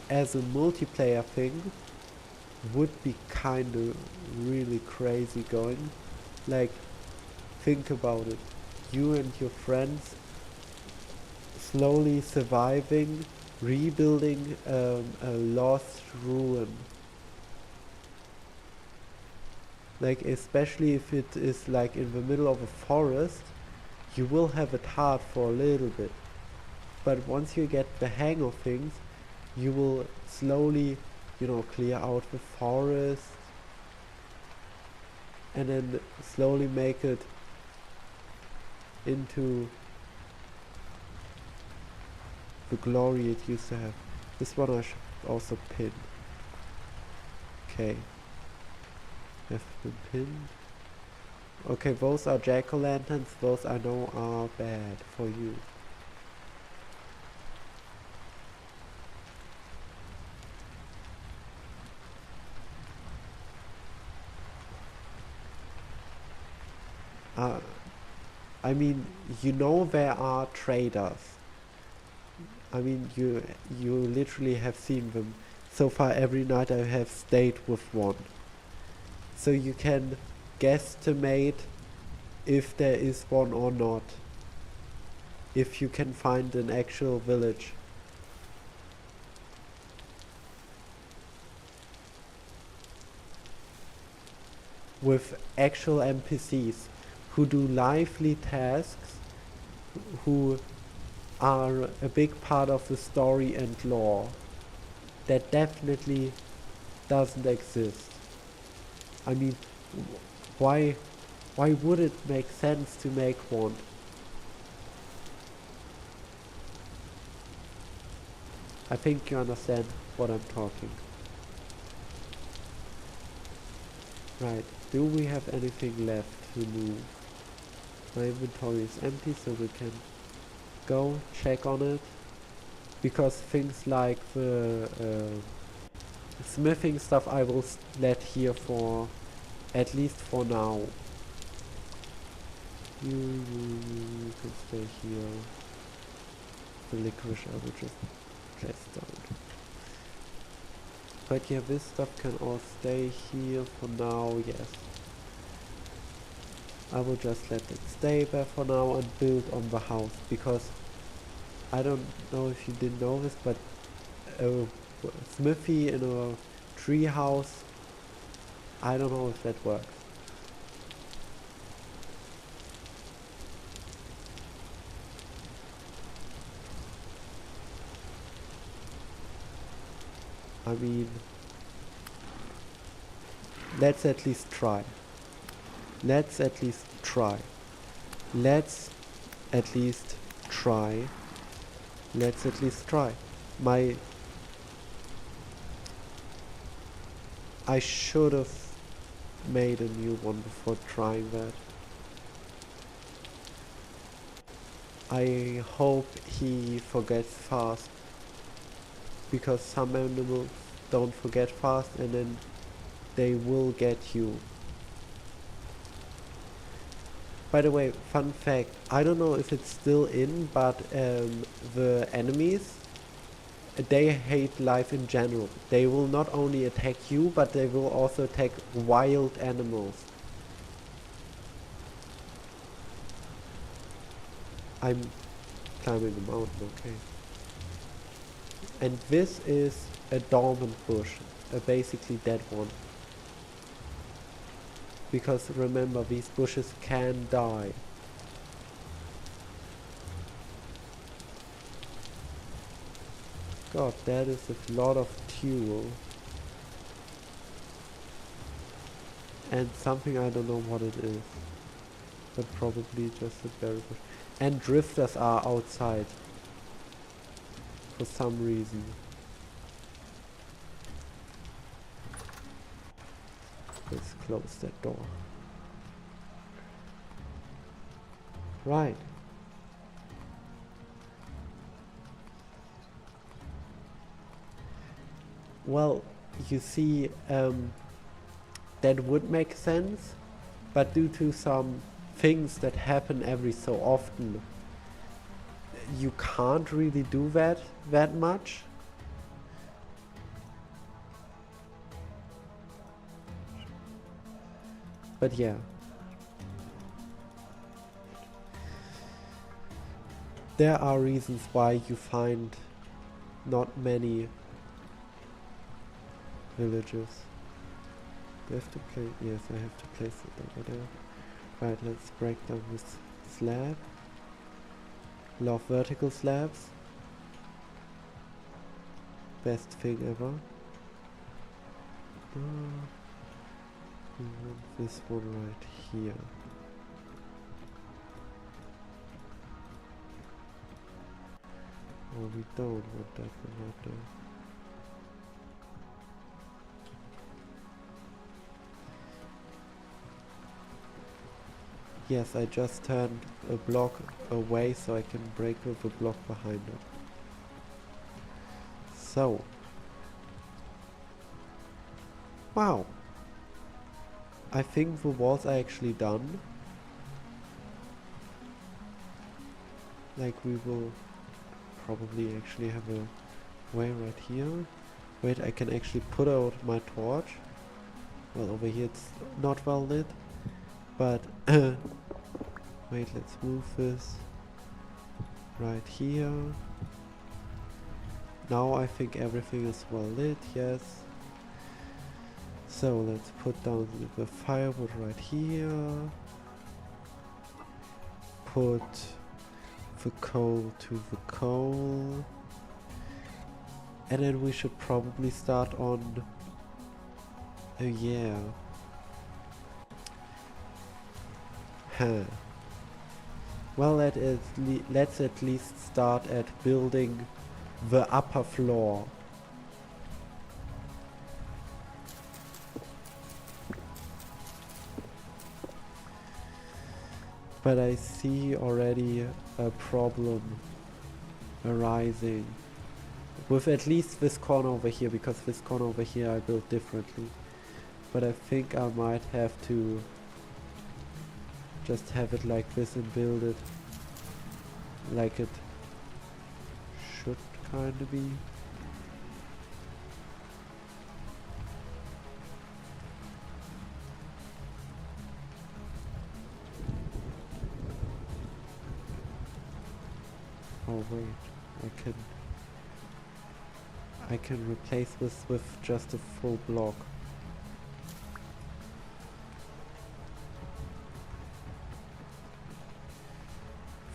S1: as a multiplayer thing would be kinda really crazy going. Like, think about it. You and your friends slowly surviving, rebuilding a lost ruin. Like, especially if it is like in the middle of a forest, you will have it hard for a little bit. But once you get the hang of things, you will slowly, you know, clear out the forest and then slowly make it into the glory it used to have. This one I should also pin. Okay. have been pinned. Okay, those are jack-o'-lanterns. Those I know are bad for you. I mean, you know there are traders. I mean, you literally have seen them. So far every night I have stayed with one. So you can guesstimate if there is one or not. If you can find an actual village. With actual NPCs who do lively tasks, who are a big part of the story and lore. That definitely doesn't exist. I mean, why would it make sense to make one? I think you understand what I'm talking. Right, do we have anything left to move? My inventory is empty, so we can go check on it. Because things like the smithing stuff I will let here for at least for now. You can stay here. The licorice I will just place down. But yeah, this stuff can all stay here for now, yes. I will just let it stay there for now and build on the house, because I don't know if you didn't know this, but a smithy in a tree house, I don't know if that works. I mean, let's at least try. Let's at least try. Let's at least try. Let's at least try. I should have made a new one before trying that. I hope he forgets fast, because some animals don't forget fast and then they will get you. By the way, fun fact, I don't know if it's still in, but the enemies, they hate life in general. They will not only attack you, but they will also attack wild animals. I'm climbing the mountain, okay. And this is a dormant bush, a basically dead one. Because remember, these bushes can die. God, that is a lot of fuel. And something I don't know what it is. But probably just a berry bush. And drifters are outside. For some reason. Let's close that door. Right. Well, you see, that would make sense, but due to some things that happen every so often, you can't really do that much. But yeah. There are reasons why you find not many villages. Do I have to place? Yes, I have to place it over there. Right, let's break down this slab. Love vertical slabs. Best thing ever. We want this one right here. Oh, we don't want that one right there. Yes, I just turned a block away so I can break with a block behind it. So. Wow. I think the walls are actually done. Like we will probably actually have a way right here. Wait, I can actually put out my torch. Well, over here it's not well lit. But, wait, let's move this right here. Now I think everything is well lit, yes. So let's put down the firewood right here. Put the coal to the coal. And then we should probably start on... Oh yeah. Huh. Well, let's at least start at building the upper floor. But I see already a problem arising with at least this corner over here, because this corner over here I built differently. But I think I might have to just have it like this and build it like it should kinda be. Oh wait, I can replace this with just a full block.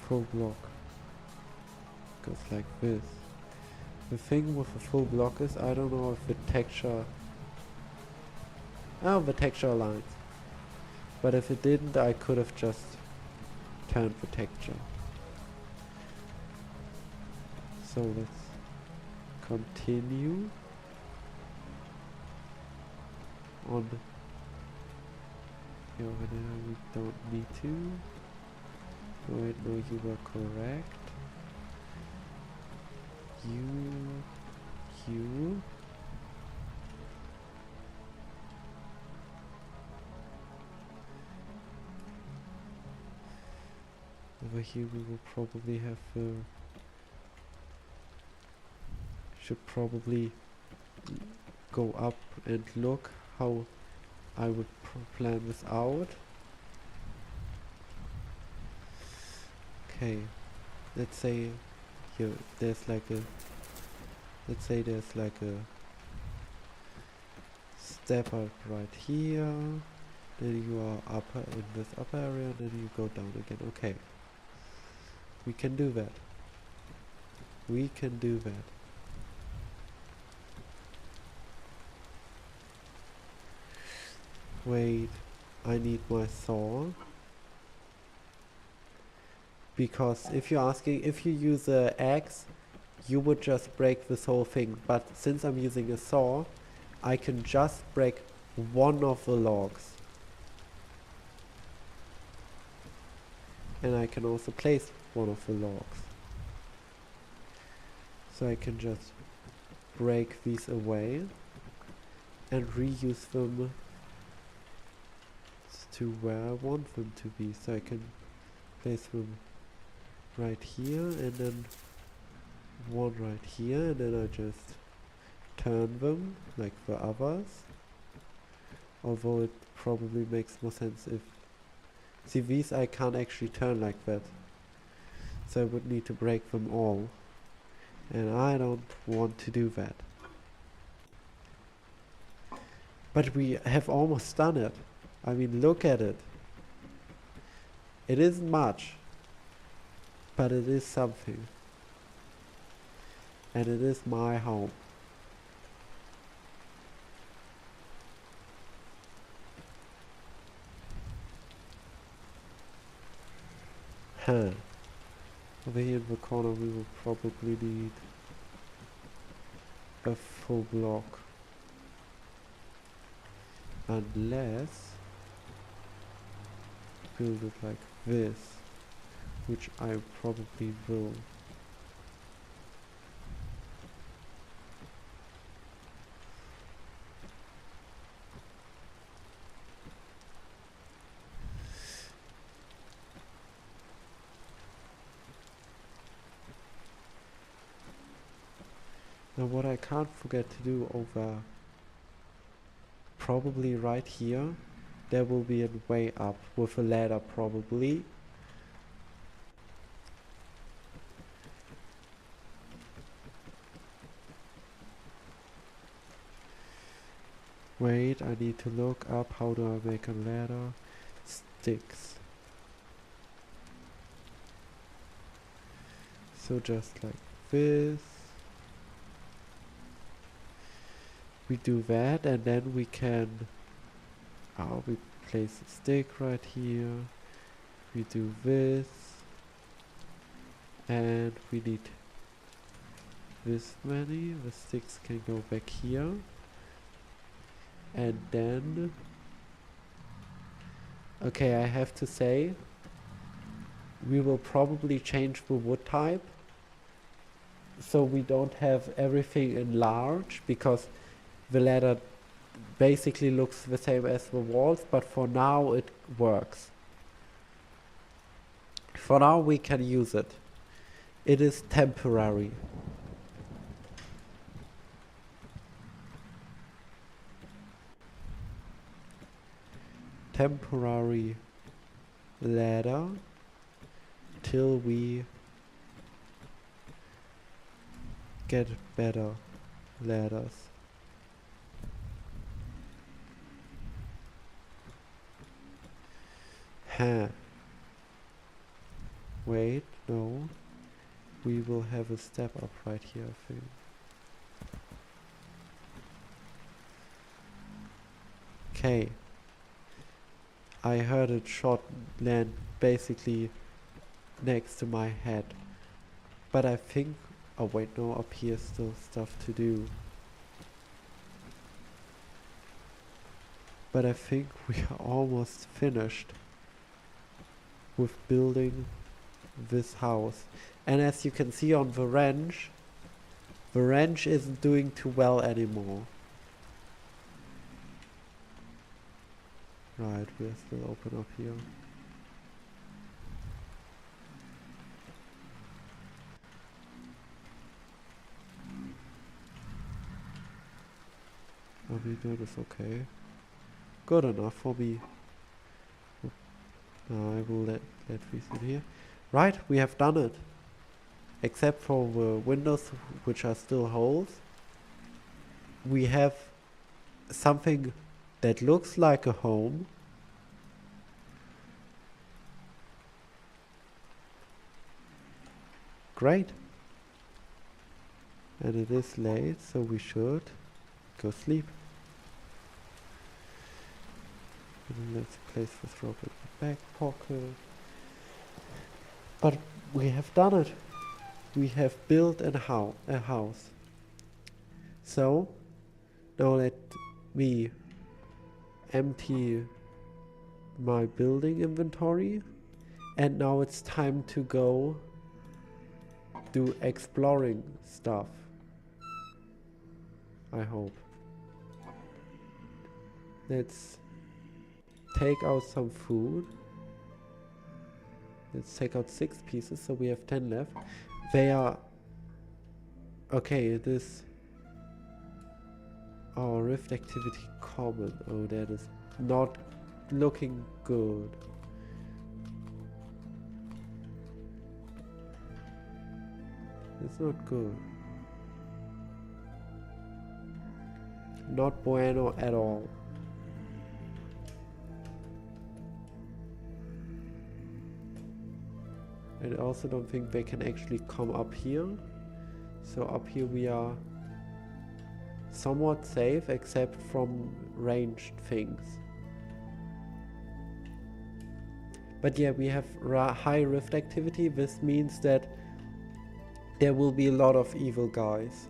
S1: Full block goes like this. The thing with a full block is I don't know if the texture... Oh, the texture aligns. But if it didn't, I could have just turned the texture. So let's continue on here over there. We don't need to. Wait, no, you were correct. You. Over here we will probably have should probably go up and look how I would plan this out. Okay, let's say here there's like a step up right here, then you are upper in this upper area, then you go down again. Okay, we can do that. We can do that. Wait, I need my saw. Because if you're asking, if you use an axe, you would just break this whole thing. But since I'm using a saw, I can just break one of the logs. And I can also place one of the logs. So I can just break these away and reuse them to where I want them to be. So I can place them right here and then one right here, and then I just turn them like the others. Although it probably makes more sense if... See, these I can't actually turn like that. So I would need to break them all. And I don't want to do that. But we have almost done it. I mean, look at it. It isn't much. But it is something. And it is my home. Huh. Over here in the corner we will probably need a full block. Unless build it like this, which I probably will. Now what I can't forget to do over probably right here, there will be a way up with a ladder probably. Wait, I need to look up how do I make a ladder. Sticks. So just like this. We do that and then we can we place a stick right here. We do this and we need this many. The sticks can go back here. And then okay, I have to say we will probably change the wood type so we don't have everything in large, because the ladder basically looks the same as the walls, but for now it works. For now we can use it. It is temporary. Temporary ladder till we get better ladders. Huh. Wait, no. We will have a step up right here, I think. Okay. I heard a shot land basically next to my head. But I think... oh wait, no, up here still stuff to do. But I think we are almost finished with building this house. And as you can see on the wrench isn't doing too well anymore. Right, we're still open up here. Are we doing this okay? Good enough for me. I will let this in here. Right, we have done it. Except for the windows, which are still holes. We have something that looks like a home. Great. And it is late, so we should go sleep. And let's place this rope in the back pocket. But we have done it. We have built a house. So now let me empty my building inventory, and now it's time to go do exploring stuff. I hope. Let's take out some food. Let's take out 6 pieces, so we have 10 left. They are... okay, it is... oh, rift activity common. Oh, that is not looking good. It's not good. Not bueno at all. And I also don't think they can actually come up here. So up here we are somewhat safe, except from ranged things. But yeah, we have high rift activity. This means that there will be a lot of evil guys.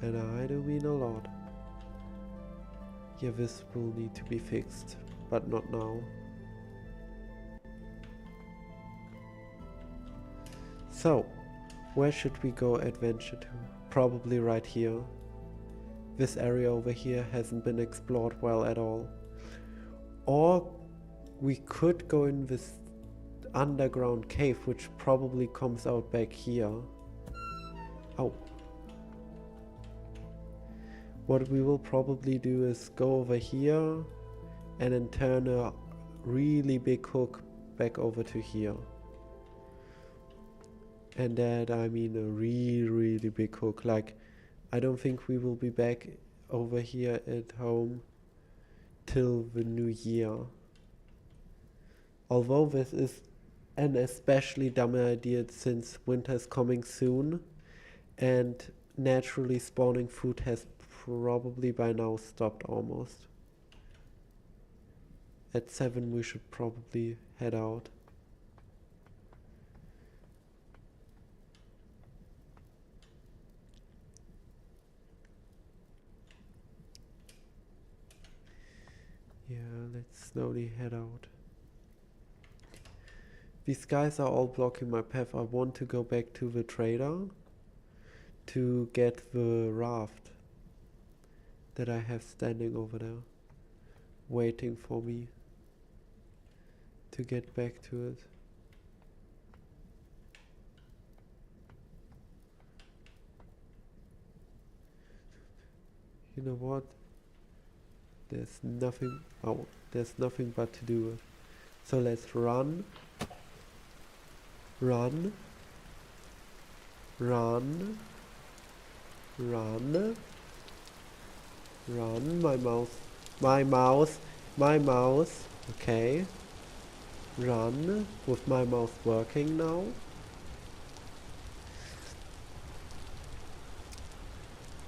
S1: And I do mean a lot. Yeah, this will need to be fixed, but not now. So, where should we go adventure to? Probably right here. This area over here hasn't been explored well at all. Or we could go in this underground cave, which probably comes out back here. Oh. What we will probably do is go over here and then turn a really big hook back over to here. And that I mean a really big hook. Like, I don't think we will be back over here at home till the new year. Although this is an especially dumb idea since winter's coming soon and naturally spawning food has probably by now stopped almost. At 7 we should probably head out. Yeah, let's slowly head out. These guys are all blocking my path. I want to go back to the trader to get the raft that I have standing over there, waiting for me to get back to it. You know what? There's nothing but to do. So let's run. Run. Run. Run. Run. My mouse. My mouse. My mouse. Okay. Run. With my mouse working now.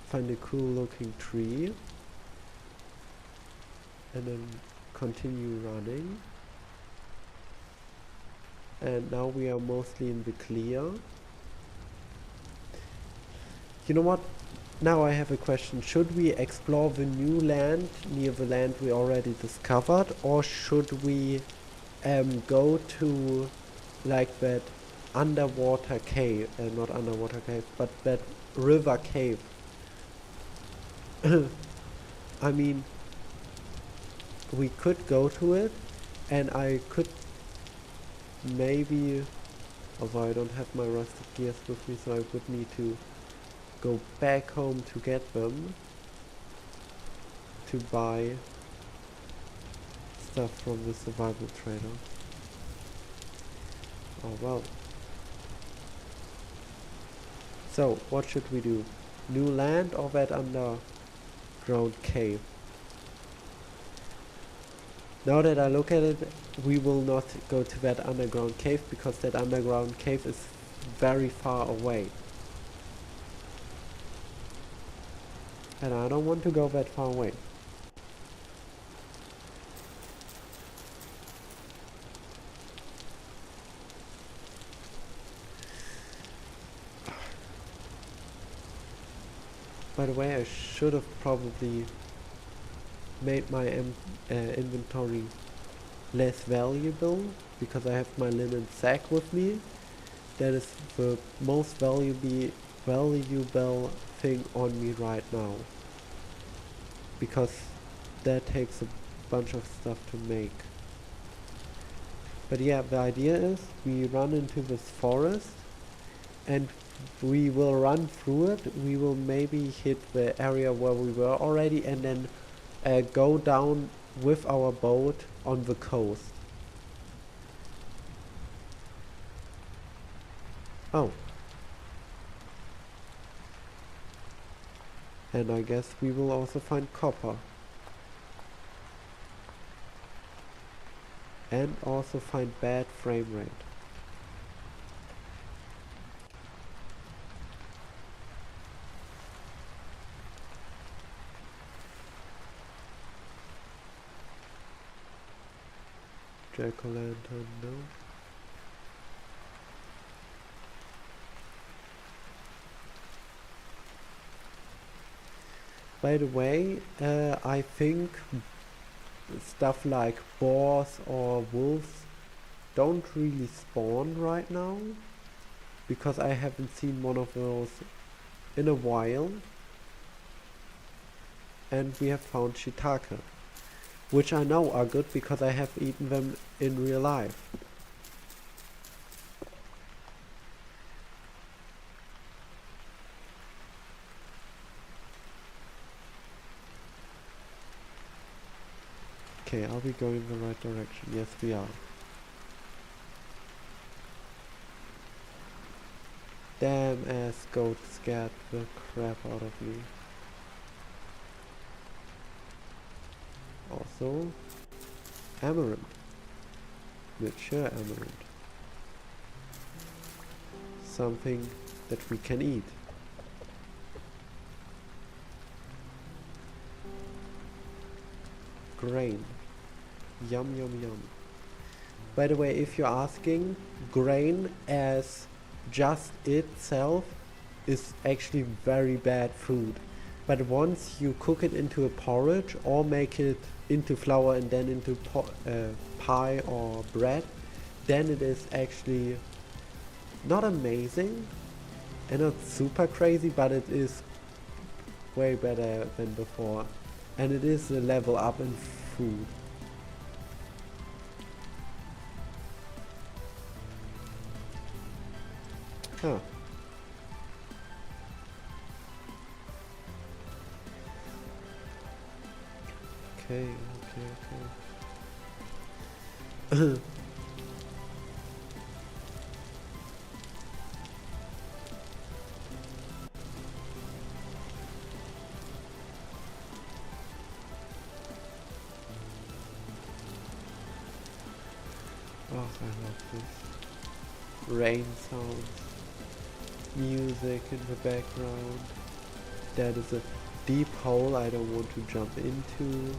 S1: Find a cool looking tree. And then continue running. And now we are mostly in the clear. You know what? Now I have a question. Should we explore the new land near the land we already discovered, or should we go to like that underwater cave, not underwater cave, but that river cave? I mean, we could go to it, and I could maybe, although I don't have my rusted gears with me, so I would need to go back home to get them, to buy stuff from the survival trader. Oh well. So, what should we do? New land or that underground cave? Now that I look at it, we will not go to that underground cave because that underground cave is very far away. And I don't want to go that far away. By the way, I should have probably made my inventory less valuable because I have my linen sack with me. That is the most valuable thing on me right now, because that takes a bunch of stuff to make. But yeah, the idea is we run into this forest and we will run through it. We will maybe hit the area where we were already and then go down with our boat on the coast. Oh. And I guess we will also find copper. And also find bad frame rate. Jack-o'-lantern, no. By the way, I think stuff like boars or wolves don't really spawn right now, because I haven't seen one of those in a while. And we have found shiitake, which I know are good because I have eaten them in real life. Okay, are we going in the right direction? Yes, we are. Damn ass goat scared the crap out of me. Also, amaranth. Mature amaranth. Something that we can eat. Grain. Yum yum yum. By the way, if you're asking, grain as just itself is actually very bad food. But once you cook it into a porridge or make it into flour and then into pie or bread, then it is actually not amazing and not super crazy, but it is way better than before. And it is a level up in food. Huh. Okay. Oh, I love this. Rain sounds. Music in the background. That is a deep hole I don't want to jump into.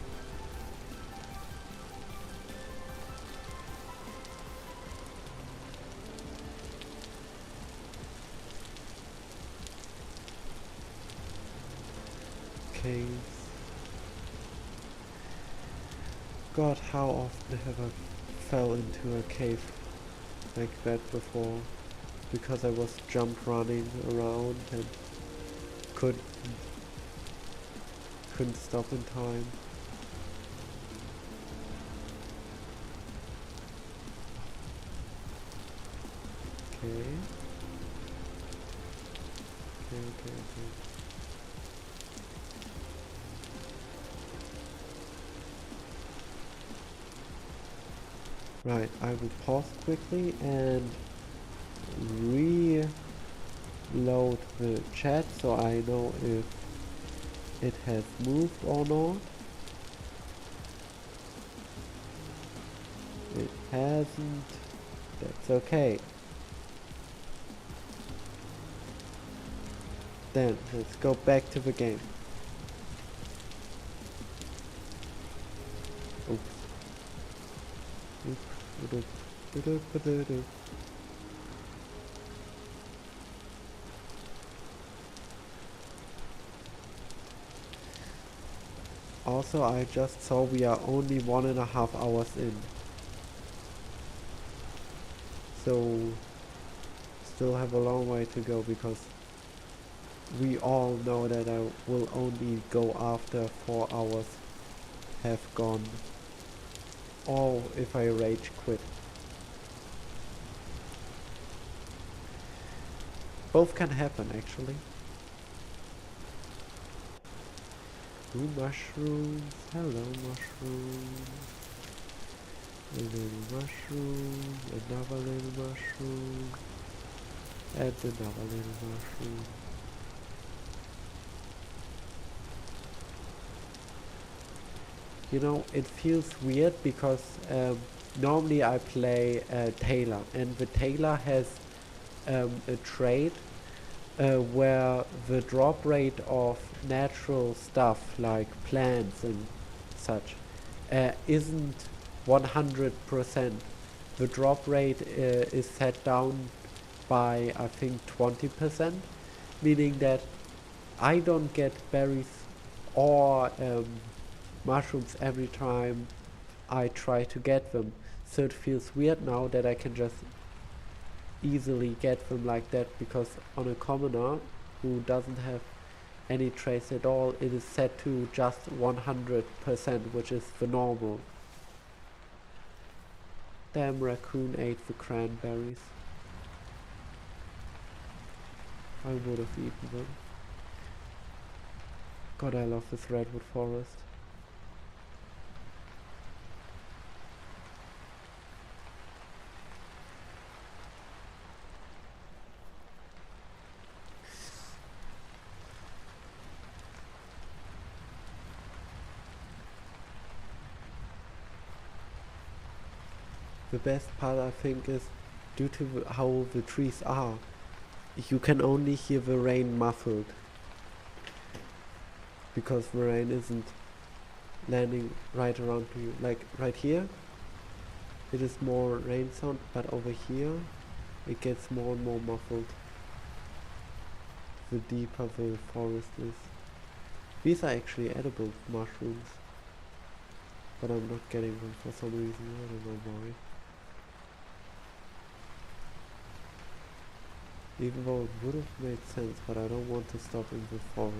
S1: Caves. God, how often have I fell into a cave like that before? Because I was jump running around and couldn't stop in time. Okay. Right, I will pause quickly and reload the chat so I know if it has moved or not. It hasn't. That's okay. Then let's go back to the game. Oops. Also, I just saw we are only 1.5 hours in. So, still have a long way to go because we all know that I will only go after 4 hours have gone. Or if I rage quit. Both can happen actually. Ooh, mushrooms. Hello, mushrooms. A little mushroom. Another little mushroom. And another little mushroom. You know, it feels weird because normally I play Taylor, and the Taylor has a trait where the drop rate of natural stuff like plants and such isn't 100%. The drop rate is set down by I think 20%, meaning that I don't get berries or mushrooms every time I try to get them. So it feels weird now that I can just easily get them like that, because on a commoner who doesn't have any trace at all, it is set to just 100%, which is the normal. Damn, raccoon ate the cranberries. I would have eaten them. God, I love this redwood forest. The best part, I think, is due to how the trees are, you can only hear the rain muffled, because the rain isn't landing right around you. Like right here, it is more rain sound, but over here, it gets more and more muffled the deeper the forest is. These are actually edible mushrooms, but I'm not getting them for some reason. I don't know why. Even though it would have made sense, but I don't want to stop in the forest.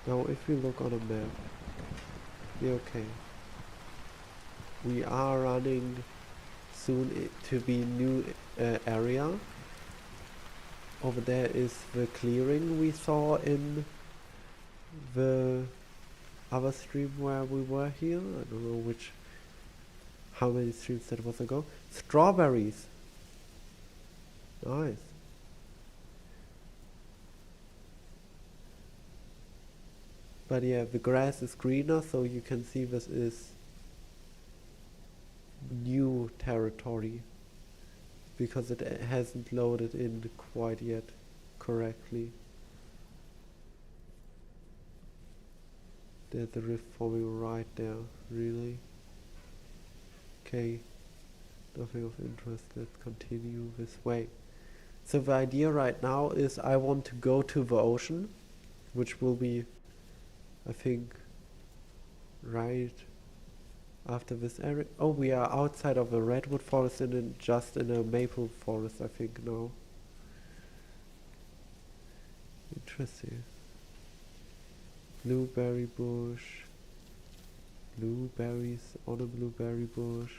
S1: Now if we look on a map, we're okay. We are running soon to the new area. Over there is the clearing we saw in the other stream where we were here. I don't know how many streams that was ago. Strawberries. Nice. But yeah, the grass is greener, so you can see this is new territory, because it hasn't loaded in quite yet correctly. There's a rift forming right there, really. Okay, nothing of interest, let's continue this way. So the idea right now is I want to go to the ocean, which will be, I think, right after this area. Oh, we are outside of a redwood forest and just in a maple forest, I think, now. Interesting. Blueberry bush. Blueberries on a blueberry bush.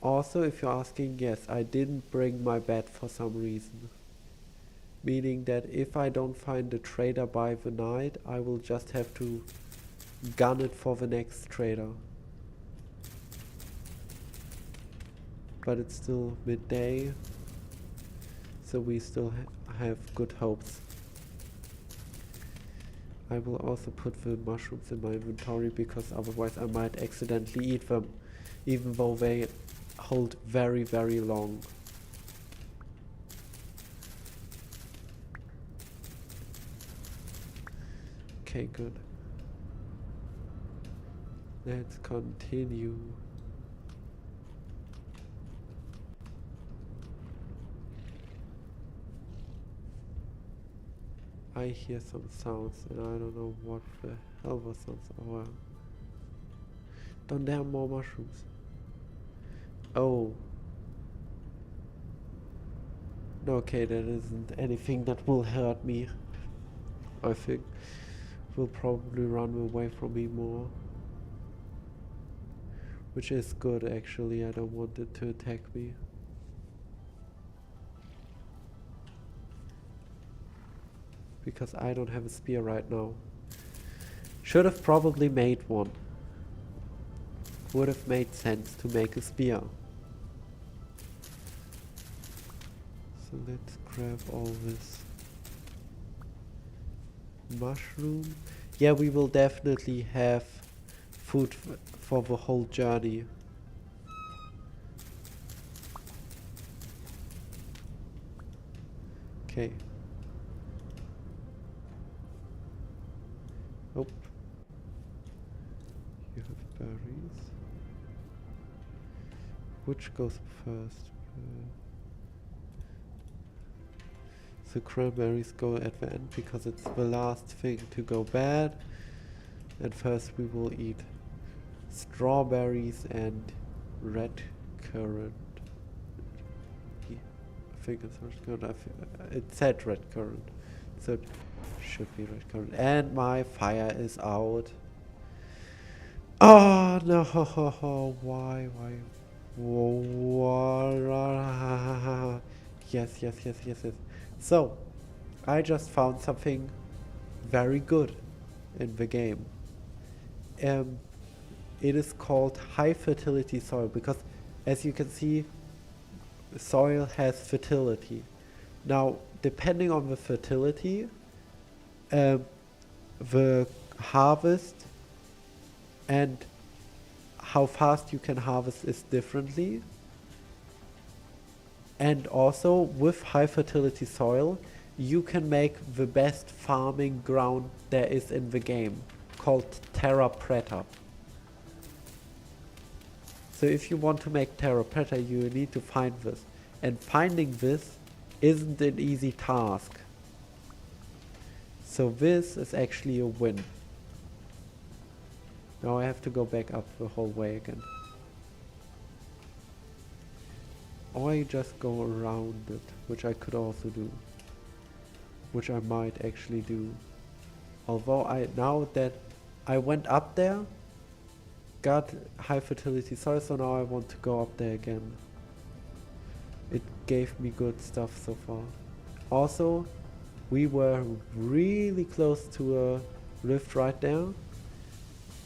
S1: Also, if you're asking, yes, I didn't bring my bed for some reason. Meaning that if I don't find a trader by the night, I will just have to gun it for the next trader. But it's still midday, so we still have good hopes. I will also put the mushrooms in my inventory, because otherwise I might accidentally eat them, even though they hold very, very long. Okay, good. Let's continue. I hear some sounds and I don't know what the hell those sounds are. Don't there more mushrooms? Oh. Okay, that isn't anything that will hurt me. I think will probably run away from me more. Which is good, actually. I don't want it to attack me. Because I don't have a spear right now. Should have probably made one. Would have made sense to make a spear. So let's grab all this mushroom. Yeah, we will definitely have food for the whole journey. Okay. Oh. You have berries. which goes first? The cranberries go at the end because it's the last thing to go bad. And first we will eat strawberries and red currant. I think it's red currant. It said red currant, so it should be red currant. And my fire is out. Oh no! Why? Whoa. Yes. So, I just found something very good in the game. It is called high fertility soil because, as you can see, soil has fertility. Now, depending on the fertility, the harvest and how fast you can harvest is differently. And also, with high fertility soil, you can make the best farming ground there is in the game, called Terra Preta. So if you want to make Terra Preta, you need to find this. And finding this isn't an easy task. So this is actually a win. Now I have to go back up the whole way again. Or I just go around it, which I could also do. Which I might actually do. Although now that I went up there, got high fertility soil, so now I want to go up there again. It gave me good stuff so far. Also, we were really close to a rift right there,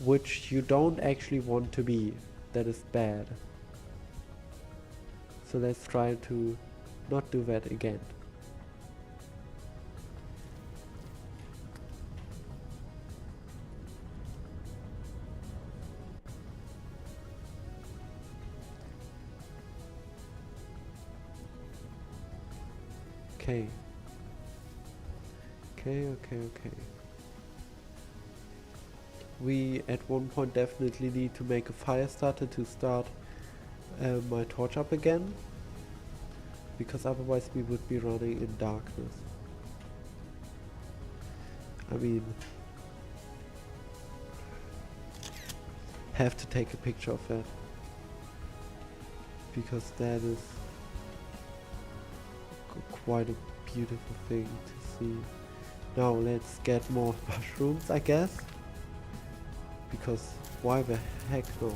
S1: which you don't actually want to be. That is bad. So let's try to not do that again. Okay. We at one point definitely need to make a fire starter to start my torch up again, because otherwise we would be running in darkness. I mean, have to take a picture of that, because that is quite a beautiful thing to see. Now let's get more mushrooms, I guess, because why the heck not,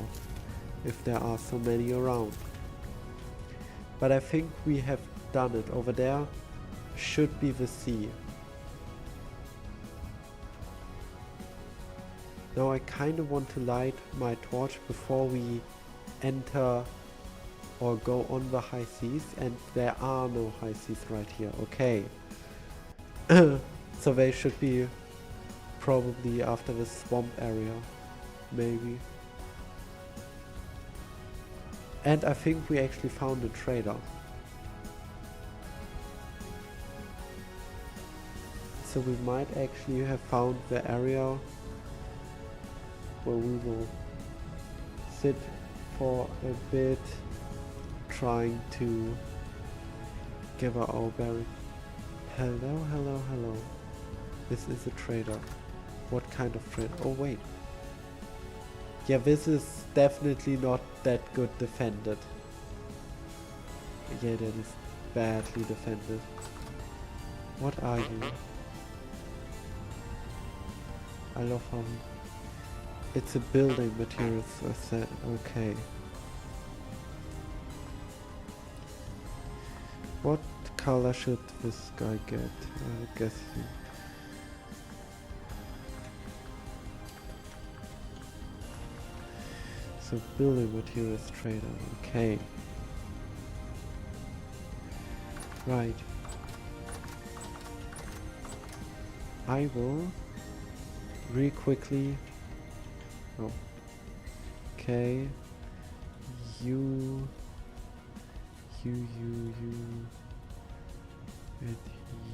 S1: if there are so many around. But I think we have done it. Over there should be the sea. Now I kind of want to light my torch before we enter or go on the high seas, and there are no high seas right here. Okay. So they should be probably after the swamp area, maybe. And I think we actually found a trader. So we might actually have found the area where we will sit for a bit, trying to gather our berries. Hello. This is a trader. What kind of trader? Oh wait. Yeah, this is definitely not that good defended. Yeah, that is badly defended. What are you? I love how it's a building materials. Okay. What color should this guy get? I guess he... So building materials trader, okay. Right. I will really quickly... Oh. Okay. You... And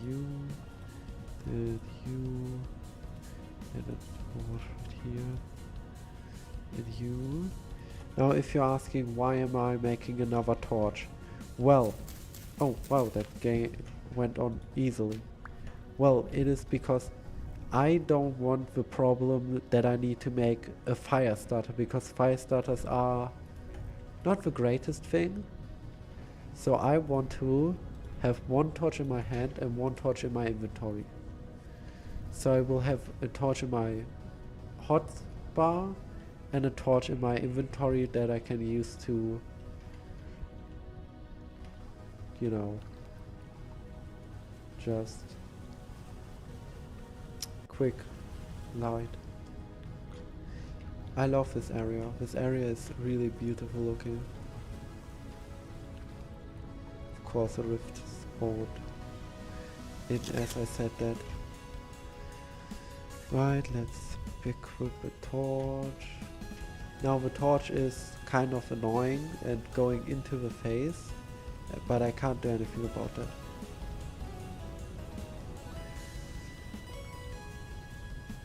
S1: you... And you... And a port right here. And you... Now if you're asking why am I making another torch, well, oh wow, that game went on easily. Well, it is because I don't want the problem that I need to make a fire starter, because fire starters are not the greatest thing. So I want to have one torch in my hand and one torch in my inventory. So I will have a torch in my hotbar and a torch in my inventory that I can use to, you know, just quick light. I love this area. This area is really beautiful looking. Of course a rift spawned in as I said that. Right, let's equip a torch. Now the torch is kind of annoying and going into the face, but I can't do anything about that.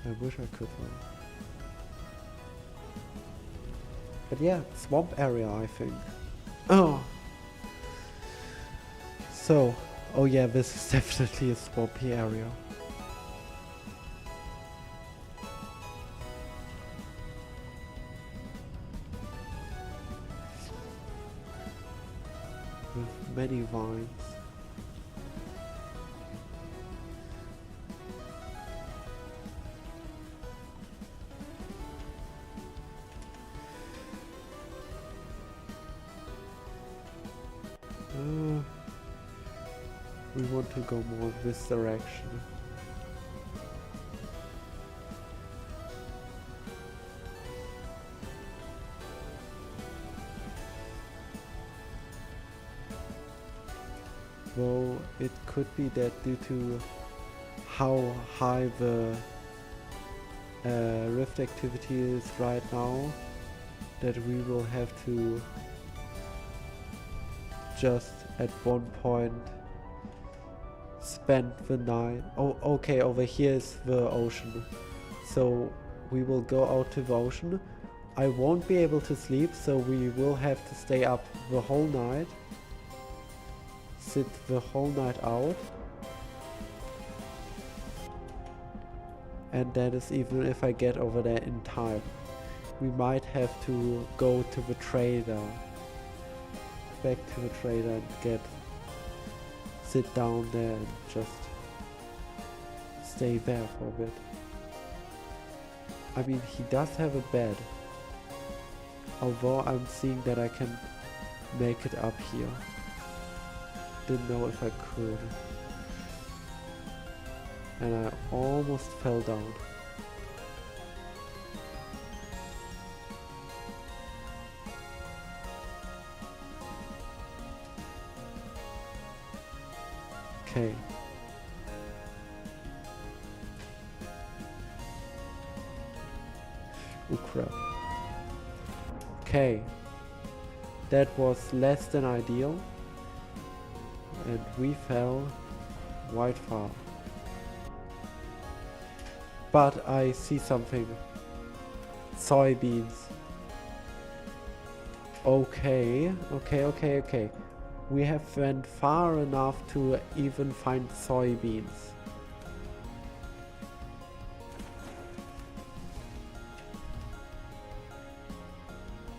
S1: I wish I could though. But yeah, swamp area I think. Oh. So, oh yeah, this is definitely a swampy area. With many vines. We want to go more this direction. Though it could be that due to how high the rift activity is right now, that we will have to just at one point spend the night. Oh, okay, over here is the ocean. So we will go out to the ocean. I won't be able to sleep, so we will have to stay up the whole night. Sit the whole night out. And that is even if I get over there in time. We might have to go to the trader. Back to the trader and sit down there and just stay there for a bit. I mean, he does have a bed. Although I'm seeing that I can make it up here. Didn't know if I could. And I almost fell down. Okay. Oh crap. Okay. That was less than ideal. And we fell quite far. But I see something. Soybeans. Okay. We have went far enough to even find soybeans.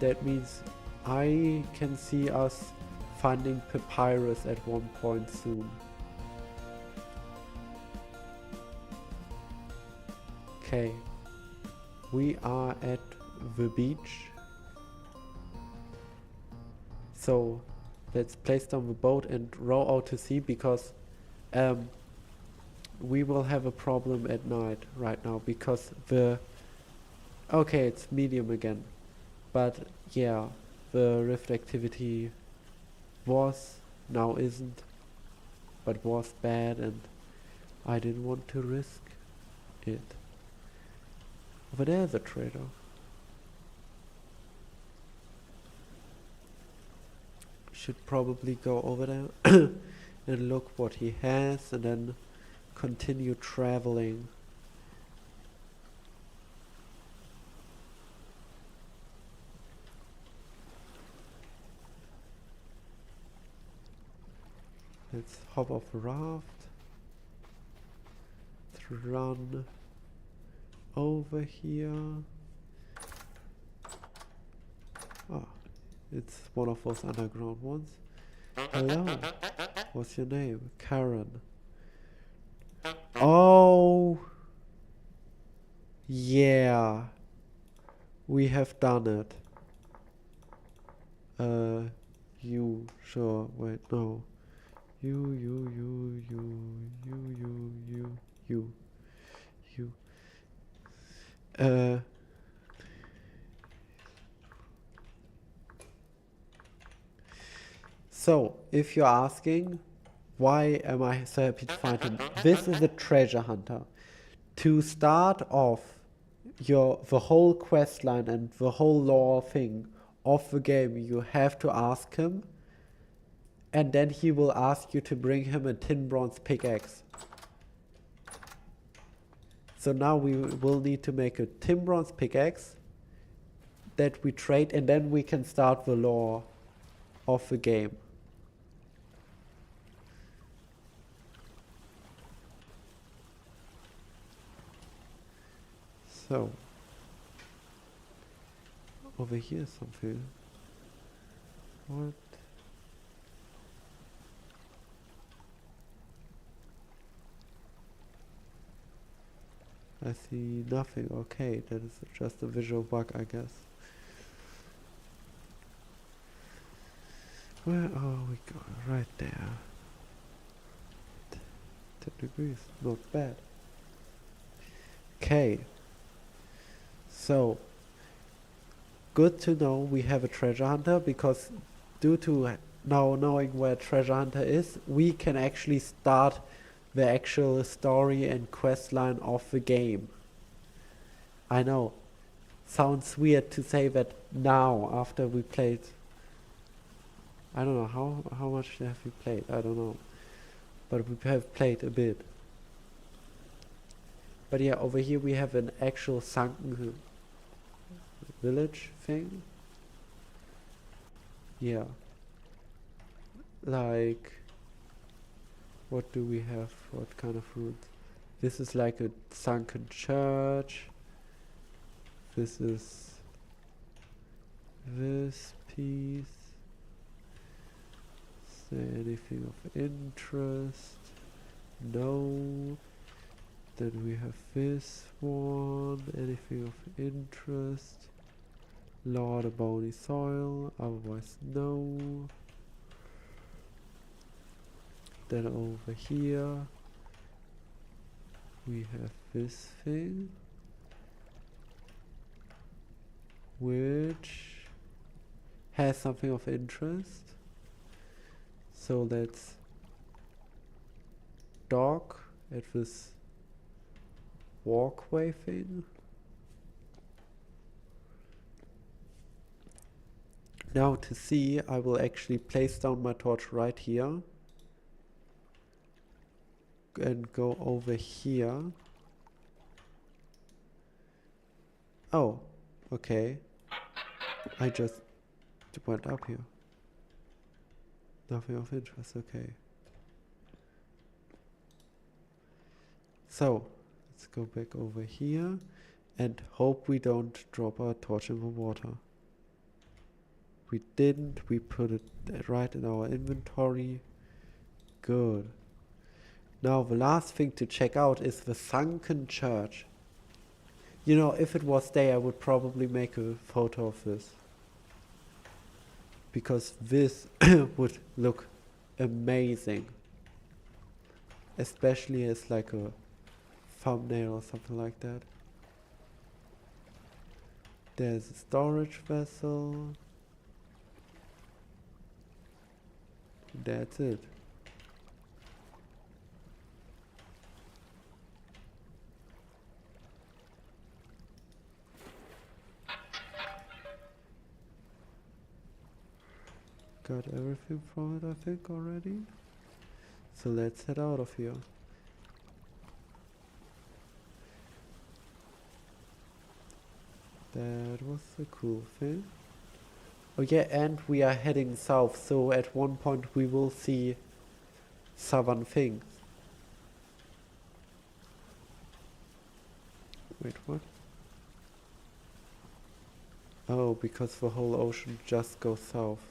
S1: That means I can see us finding papyrus at one point soon. Okay, we are at the beach. So let's place down the boat and row out to sea, because we will have a problem at night right now, because okay, it's medium again, but yeah, the rift activity was, now isn't, but was bad, and I didn't want to risk it. Over there's a trader. Should probably go over there and look what he has, and then continue traveling. Let's hop off a raft. Let's run over here. Ah, it's one of those underground ones. Hello, what's your name? Karen. Oh, yeah, we have done it. You, sure, wait, no. You. Uh, so, if you're asking, why am I so happy to find him? This is a treasure hunter. To start off the whole quest line and the whole lore thing of the game, you have to ask him, and then he will ask you to bring him a tin bronze pickaxe. So now we will need to make a tin bronze pickaxe that we trade, and then we can start the lore of the game. So, over here is something. What? I see nothing. Okay, that is just a visual bug, I guess. Where are we going? Right there. 10 degrees, not bad. Okay. So, good to know we have a treasure hunter, because due to now knowing where treasure hunter is, we can actually start the actual story and quest line of the game. I know, sounds weird to say that now after we played. I don't know how much have we played. I don't know, but we have played a bit. But yeah, over here we have an actual sunken village thing. Yeah. Like, what do we have? What kind of ruins? This is like a sunken church. This is this piece. Is there anything of interest? No. Then we have this one. Anything of interest? Lord of bony soil. Otherwise, no. Then over here we have this thing, which has something of interest. So let's dock at this walkway thing. Now to see, I will actually place down my torch right here and go over here. Oh, okay. I just went up here. Nothing of interest, okay. So, let's go back over here and hope we don't drop our torch in the water. We didn't, we put it right in our inventory. Good. Now the last thing to check out is the sunken church. You know, if it was day, I would probably make a photo of this, because this would look amazing, especially as like a thumbnail or something like that. There's a storage vessel. That's it. Got everything from it, I think, already. So let's head out of here. That was a cool thing. Oh yeah, and we are heading south, so at one point we will see southern things. Wait, what? Oh, because the whole ocean just goes south.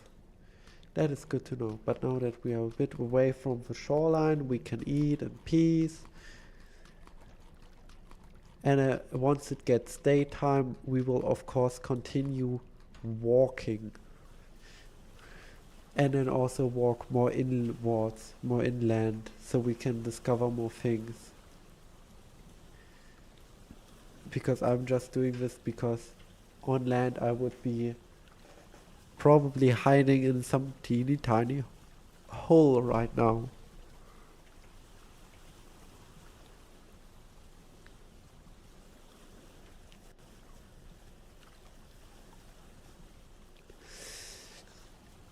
S1: That is good to know. But now that we are a bit away from the shoreline, we can eat in peace. And once it gets daytime, we will of course continue walking. And then also walk more inwards, more inland, so we can discover more things. Because I'm just doing this because on land I would be probably hiding in some teeny tiny hole right now.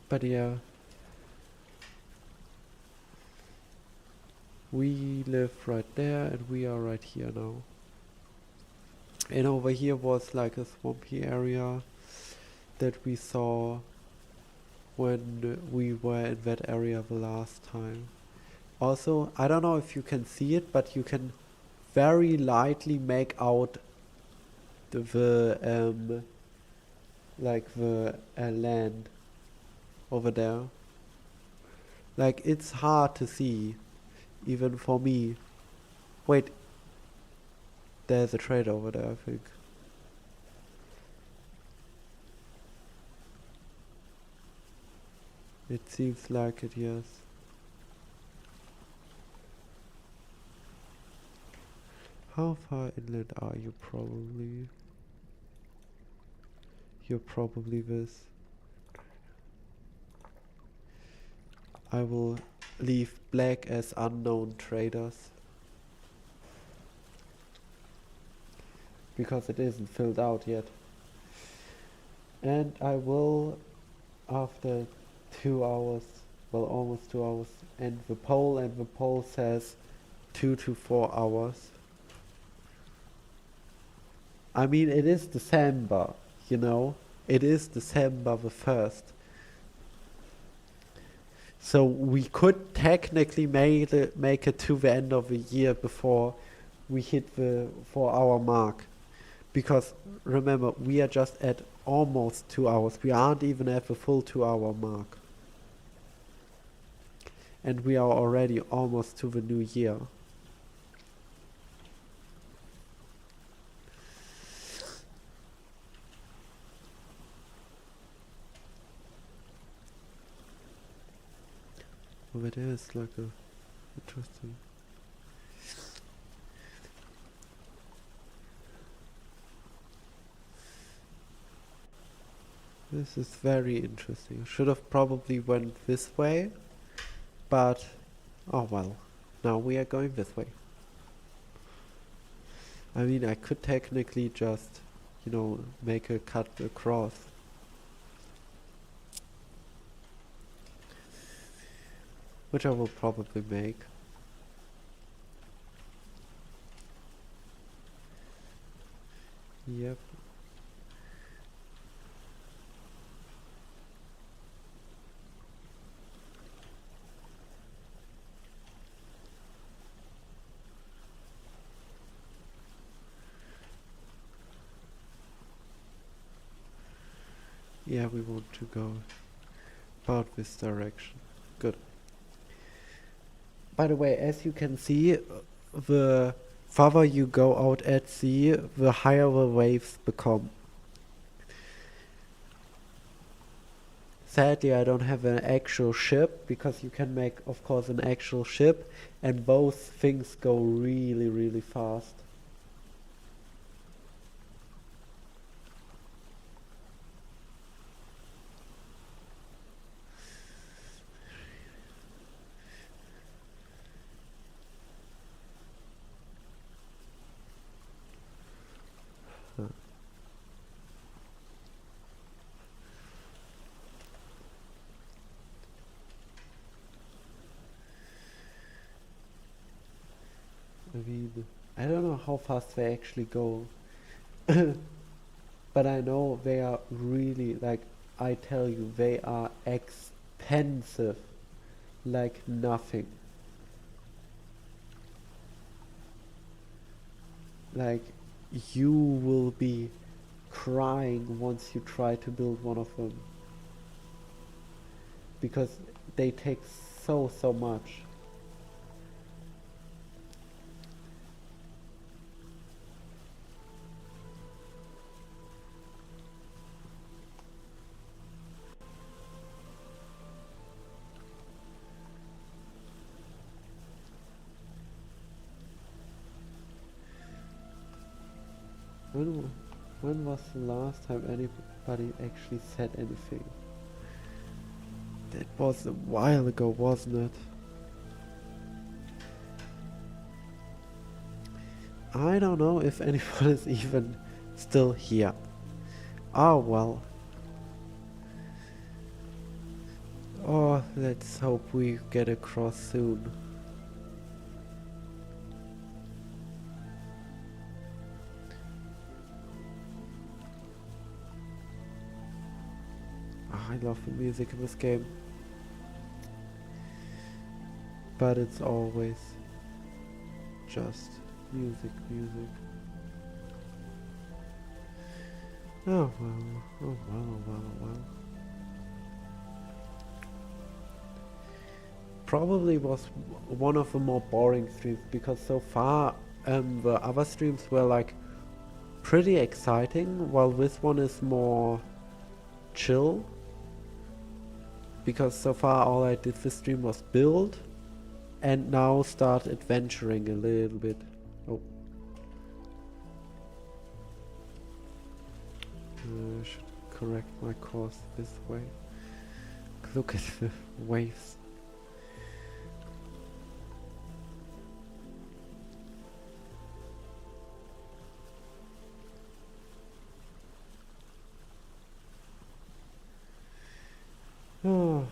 S1: But yeah, we live right there and we are right here now. And over here was like a swampy area that we saw when we were in that area the last time. Also, I don't know if you can see it, but you can very lightly make out the like the land over there. Like it's hard to see, even for me. Wait, there's a trade over there, I think. It seems like it, yes. How far inland are you probably? You're probably this. I will leave black as unknown traders. Because it isn't filled out yet. And I will, after 2 hours, well almost 2 hours, end the poll, and the poll says 2 to 4 hours. I mean, it is December, you know? It is December the 1st. So we could technically make it to the end of the year before we hit the 4-hour mark. Because remember, we are just at almost 2 hours. We aren't even at the full 2-hour mark. And we are already almost to the new year. Over there is like a interesting. This is very interesting. Should have probably went this way, but oh well. Now we are going this way. I mean, I could technically just, you know, make a cut across. Which I will probably make. Yep. Yeah, we want to go about this direction. Good. By the way, as you can see, the farther you go out at sea, the higher the waves become. Sadly, I don't have an actual ship, because you can make, of course, an actual ship, and both things go really, really fast. I mean, I don't know how fast they actually go. But I know they are really, like, I tell you, they are expensive like nothing. like, you will be crying once you try to build one of them. Because they take so much. When was the last time anybody actually said anything? That was a while ago, wasn't it? I don't know if anyone is even still here. Oh well. Oh, let's hope we get across soon. I love the music in this game. But it's always just music. Oh well. Probably was one of the more boring streams because so far the other streams were like pretty exciting, while this one is more chill. Because so far all I did this stream was build and now start adventuring a little bit. Oh. I should correct my course this way. Look at the waves. Oh.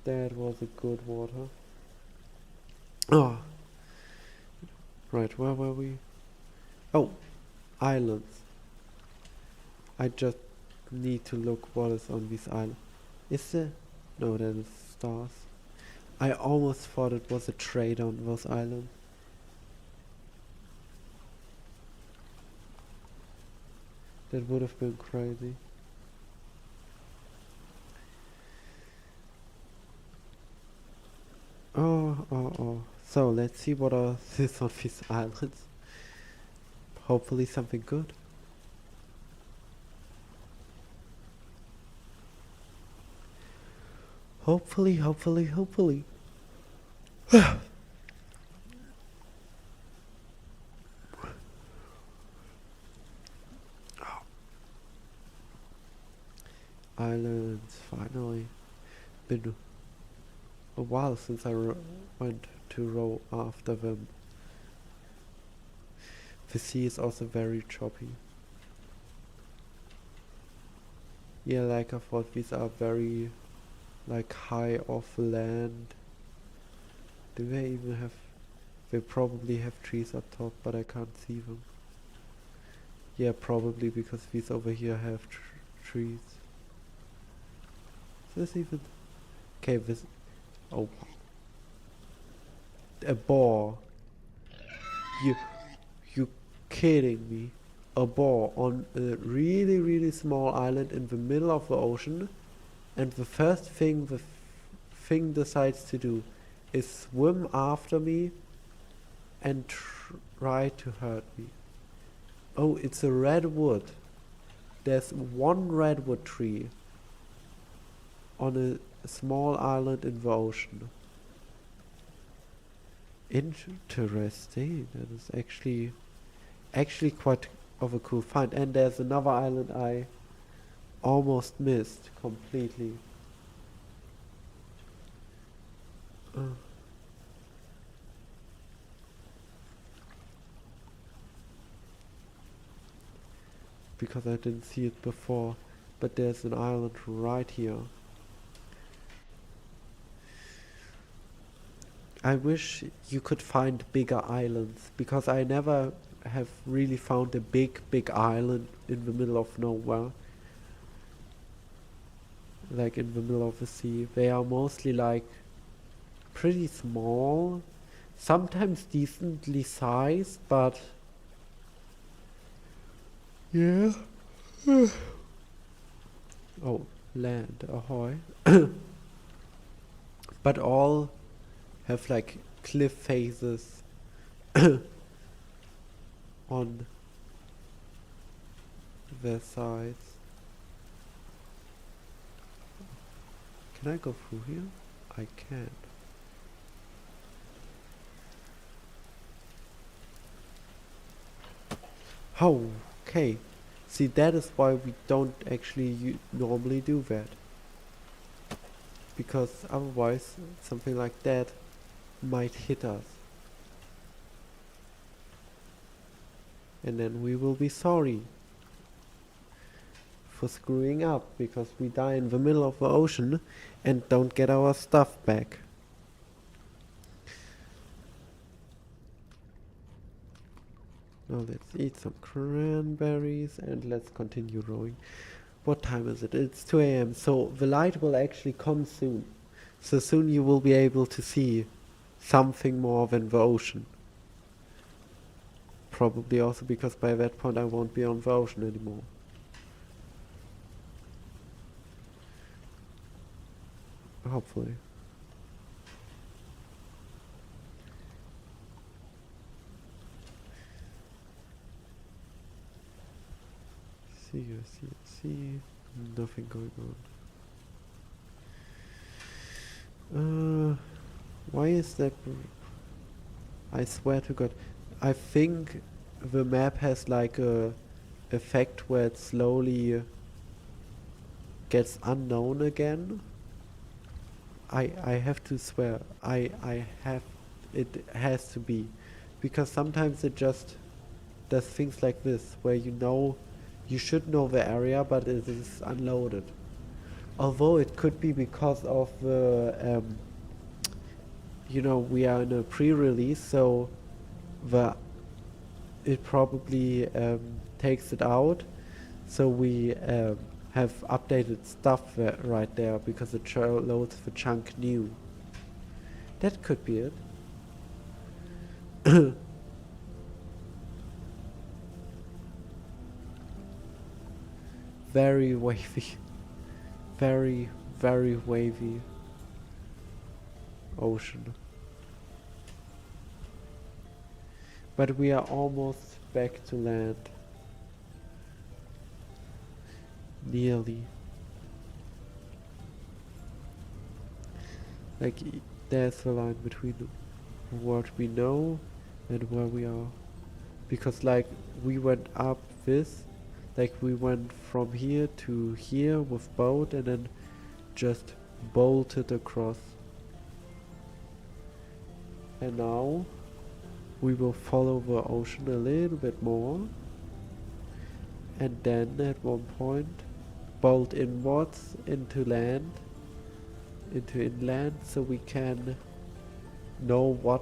S1: That was a good water. Oh. Right, where were we? Oh, islands. I just need to look what is on this island. Is there? No, that is stars. I almost thought it was a trade on those islands. That would have been crazy. Oh. So let's see what is on these islands. Hopefully something good. Hopefully. Islands, finally. Been a while since I went to row after them. The sea is also very choppy. Yeah, like I thought these are very like high off land. Do they even have... They probably have trees up top, but I can't see them. Yeah, probably because these over here have trees. Is this even... Okay, this... Oh. A boar. You kidding me? A boar on a really small island in the middle of the ocean, and the first thing the thing decides to do is swim after me and try to hurt me. Oh, it's a redwood. There's one redwood tree on a small island in the ocean. Interesting. That is actually quite of a cool find. And there's another island I almost missed completely. Because I didn't see it before. But there's an island right here. I wish you could find bigger islands, because I never have really found a big island in the middle of nowhere. Like in the middle of the sea. They are mostly like pretty small, sometimes decently sized, but yeah. Oh, land, ahoy. But all have like cliff faces on their sides. Can I go through here? I can. Oh, okay. See, that is why we don't actually normally do that. Because otherwise, something like that might hit us. And then we will be sorry for screwing up, because we die in the middle of the ocean and don't get our stuff back. Now let's eat some cranberries and let's continue rowing. What time is it? It's 2 a.m. So the light will actually come soon. So soon you will be able to see something more than the ocean. Probably also because by that point I won't be on the ocean anymore. Hopefully. See. Nothing going on. Why is that? I swear to God. I think the map has like a effect where it slowly gets unknown again. I have to swear. It has to be. Because sometimes it just does things like this, where you should know the area, but it is unloaded. Although it could be because of the, we are in a pre-release, so it probably takes it out. So we have updated stuff right there, because it loads the chunk new. That could be it. Very wavy. Very, very wavy ocean. But we are almost back to land. Nearly. Like, there's the line between what we know and where we are. Because like, we went up this, like we went from here to here with boat and then just bolted across. And now we will follow the ocean a little bit more, and then at one point bolt inwards into inland, so we can know what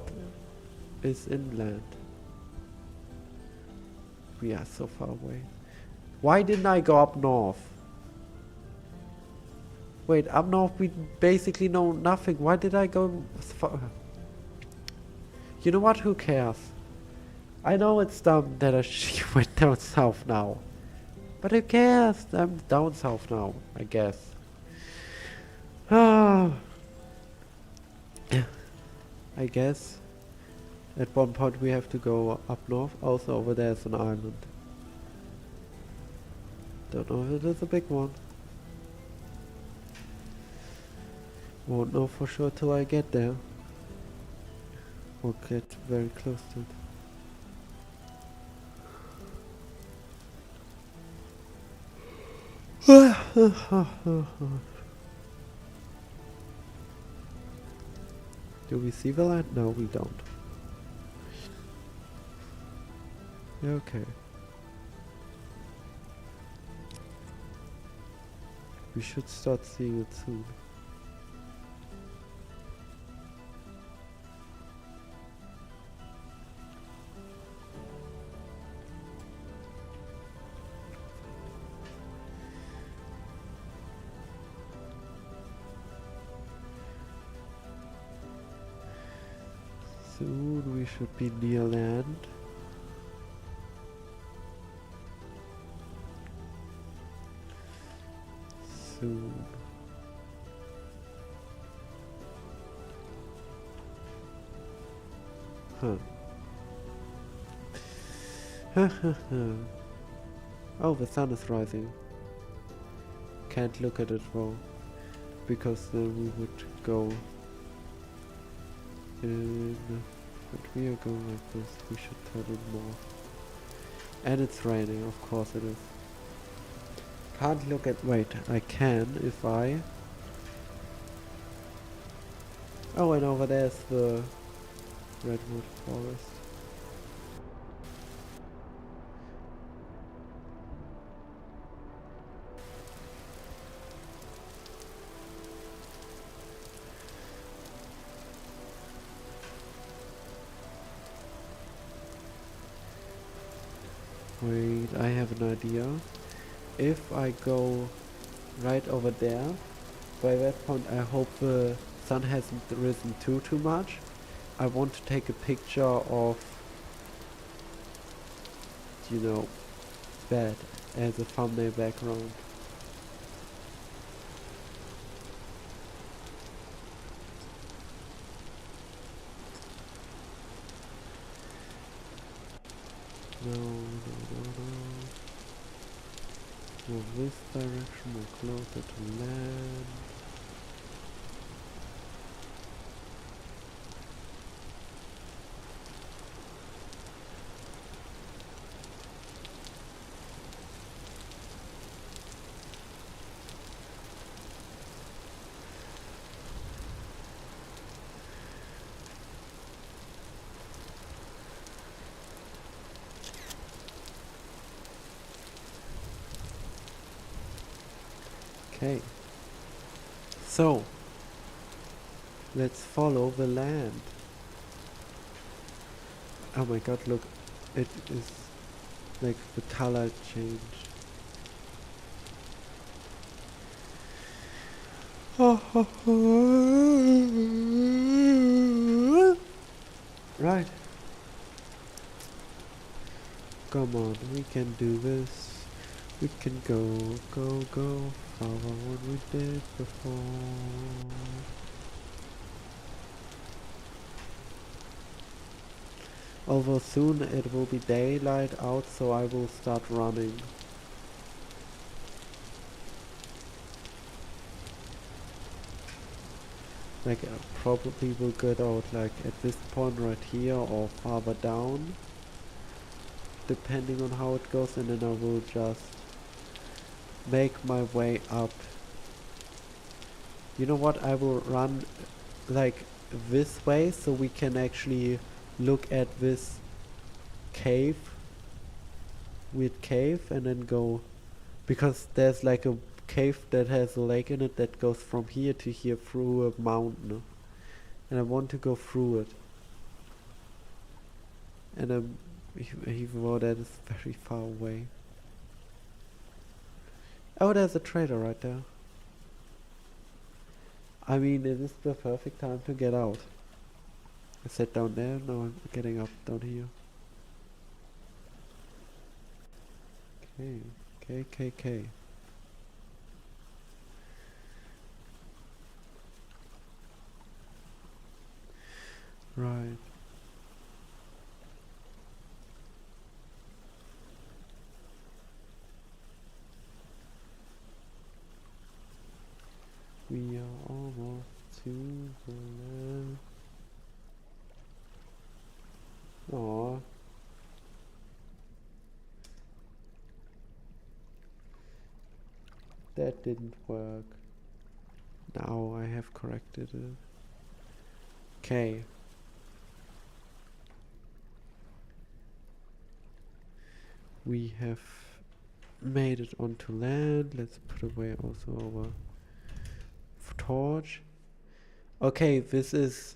S1: is inland. We are so far away. Why didn't I go up north? Wait, up north we basically know nothing. Why did I go far? You know what? Who cares? I know it's dumb that I went down south now. But who cares? I'm down south now, I guess. I guess at one point we have to go up north. Also over there is an island. Don't know if it is a big one. Won't know for sure till I get there. Or get very close to it. Do we see the land? No, we don't. Okay. We should start seeing it soon. Soon we should be near land. Soon. Huh. Oh, the sun is rising. Can't look at it though, because then we would go in. But we are going like this. We should turn it more. And it's raining, of course it is. Can't look at. Wait, I can if I. Oh, and over there's the redwood forest. Wait, I have an idea. If I go right over there, by that point I hope the sun hasn't risen too much. I want to take a picture of, you know, that as a thumbnail background. No. Move this direction, more closer to land. Okay. So, let's follow the land. Oh my god, look. It is like the color change. Right. Come on, we can do this. We can go farther what we did before. Although soon it will be daylight out, so I will start running. Like I probably will get out like at this point right here or farther down, depending on how it goes, and then I will just make my way up. You know what, I will run like this way so we can actually look at this cave, weird cave, and then go, because there's like a cave that has a lake in it that goes from here to here through a mountain, and I want to go through it. And even though that is very far away. Oh, there's a trader right there. I mean, it is the perfect time to get out. I sat down there, now I'm getting up down here. Okay. Right. We are almost to the land. Aww. That didn't work. Now I have corrected it. Okay. We have made it onto land. Let's put away also our torch. Okay, this is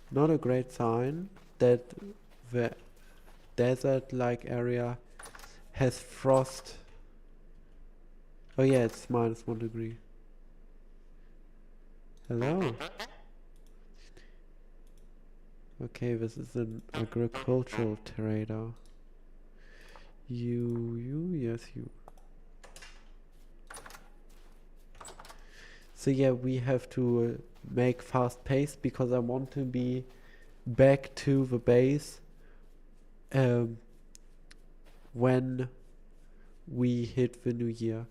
S1: not a great sign that the desert-like area has frost. Oh yeah, it's -1 degree. Hello. Okay, this is an agricultural trader. Yes, you. So yeah, we have to make fast pace because I want to be back to the base when we hit the new year.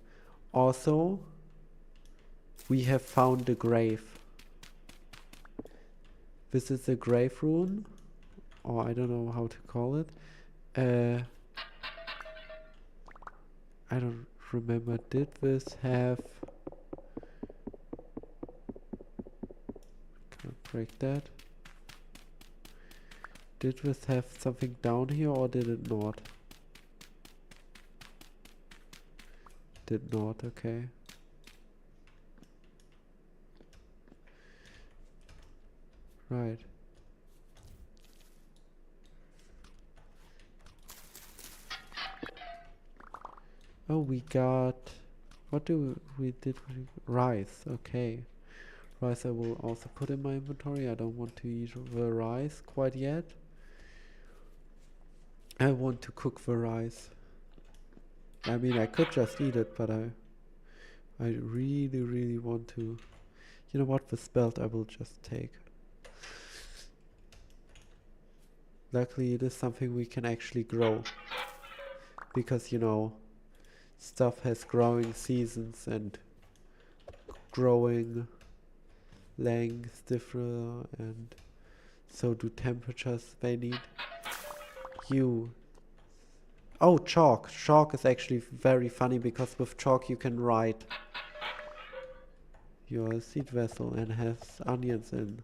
S1: Also, we have found a grave. This is a grave ruin, or I don't know how to call it. I don't remember. Did this have... Can't break that. Did this have something down here or did it not? Did not, okay. Right. Oh, we got... What do we did? Rice, okay. Rice I will also put in my inventory. I don't want to eat the rice quite yet. I want to cook the rice. I mean, I could just eat it, but I really want to... You know what? The spelt I will just take. Luckily, it is something we can actually grow. Because, you know, stuff has growing seasons and growing lengths differ, and so do temperatures they need. Oh, chalk. Chalk is actually very funny because with chalk you can write your seed vessel and has onions in.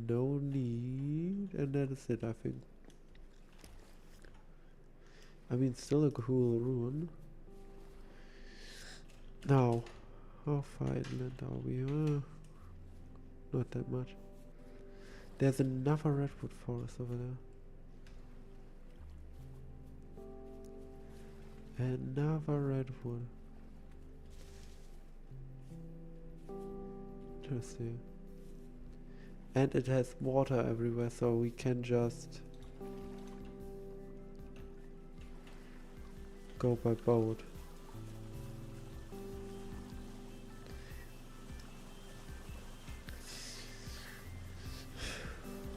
S1: No need, and that is it, I think. I mean, still a cool ruin. Now, how far inland are we? Not that much. There's another redwood forest over there. Another redwood. Interesting. And it has water everywhere, so we can just go by boat.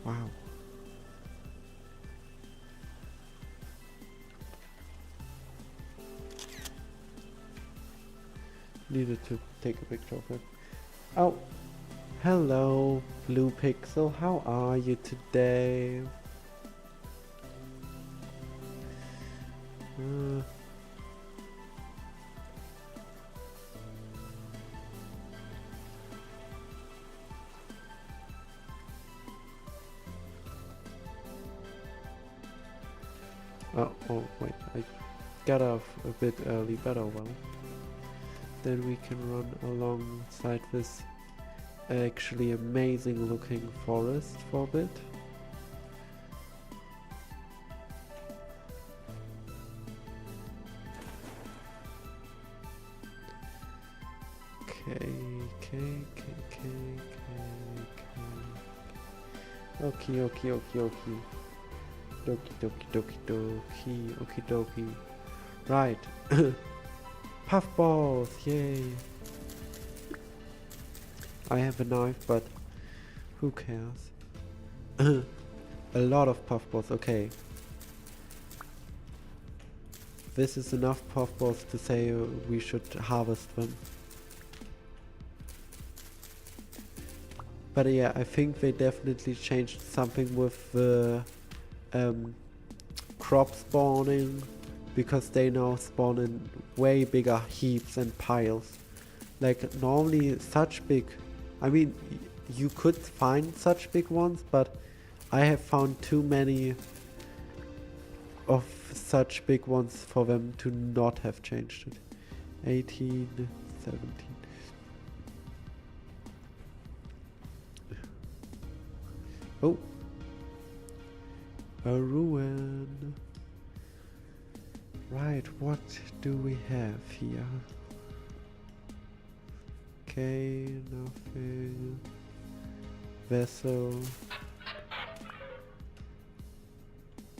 S1: Wow. Needed to take a picture of it. Oh, hello, Blue Pixel. How are you today? Oh, wait, I got off a bit early, but oh well. Then we can run alongside this actually amazing looking forest for a bit. Okay. Okie dokie. Right. Puffballs, yay. I have a knife, but who cares? A lot of puffballs, okay. This is enough puffballs to say we should harvest them. But yeah, I think they definitely changed something with the crop spawning, because they now spawn in way bigger heaps and piles. Like normally such big, I mean you could find such big ones, but I have found too many of such big ones for them to not have changed it. 18, 17. Oh, a ruin. Right, what do we have here? Okay, nothing. Vessel.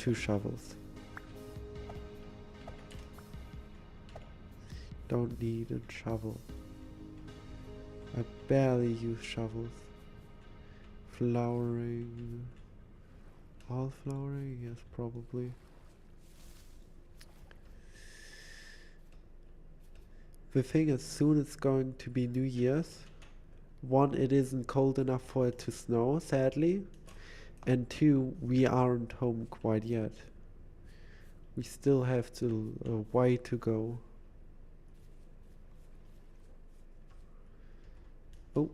S1: 2 shovels. Don't need a shovel. I barely use shovels. Flowering. All flowering? Yes, probably. The thing is, soon it's going to be New Year's. 1, it isn't cold enough for it to snow, sadly. And 2, we aren't home quite yet. We still have a way to go. Oh.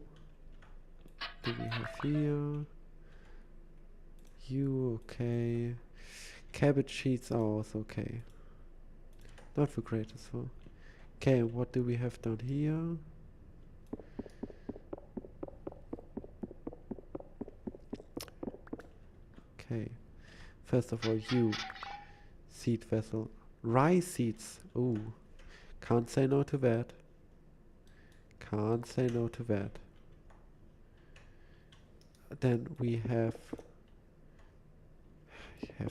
S1: Do we have here? You okay? Cabbage sheets are also okay. Not the greatest one. Okay, what do we have down here? Okay. First of all, you. Seed vessel. Rye seeds. Ooh. Can't say no to that. Can't say no to that. Then we have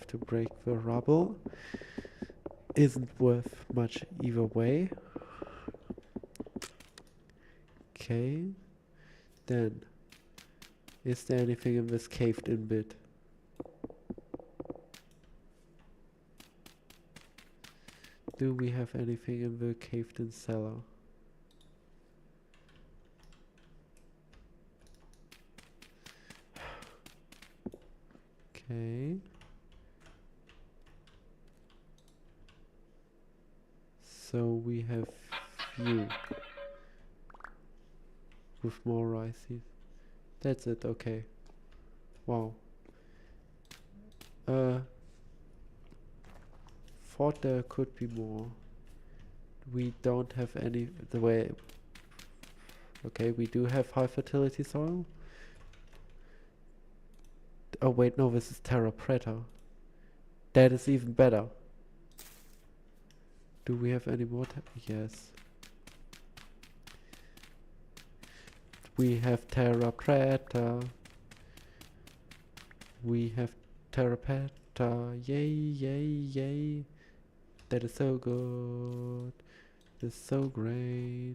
S1: to break the rubble. Isn't worth much either way. Okay. Then, is there anything in this caved in bit? Do we have anything in the caved in cellar? Okay. So we have you with more rice seeds. That's it, okay. Wow. Thought there could be more. We don't have any the way. Okay, we do have high fertility soil. Oh wait, no, this is terra preta. That is even better. Do we have any more? Yes. We have terra preta. We have terra preta. Yay, yay, yay. That is so good. That's so great.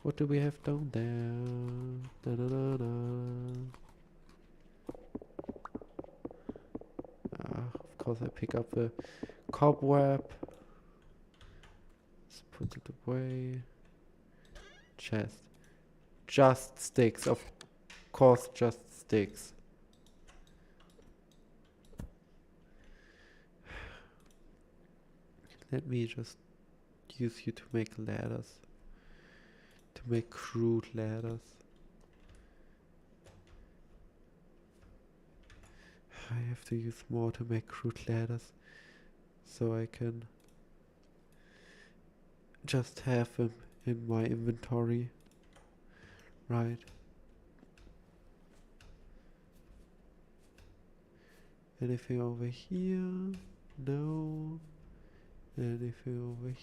S1: What do we have down there? Da, da, da, da. Of course I pick up the cobweb. Let's put it away. Chest. Just sticks. Of course, just sticks. Let me just use you to make ladders. To make crude ladders. I have to use more to make crude ladders. So I can just have them in my inventory. Right. Anything over here? No. Anything over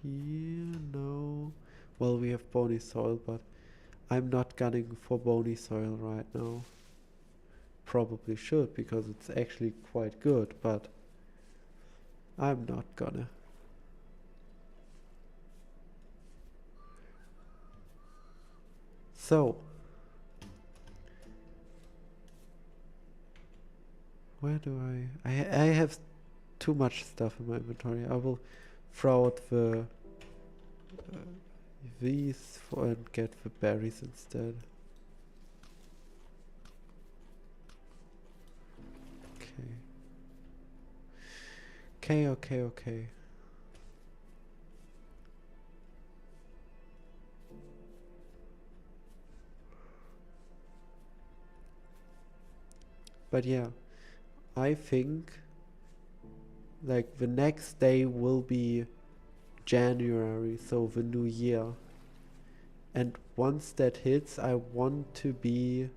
S1: here? No. Well, we have bony soil, but I'm not gunning for bony soil right now. Probably should, because it's actually quite good, but I'm not gonna. So, where do I have too much stuff in my inventory. I will throw out the these and get the berries instead. Okay. But yeah, I think like the next day will be January, so the new year. And once that hits, I want to be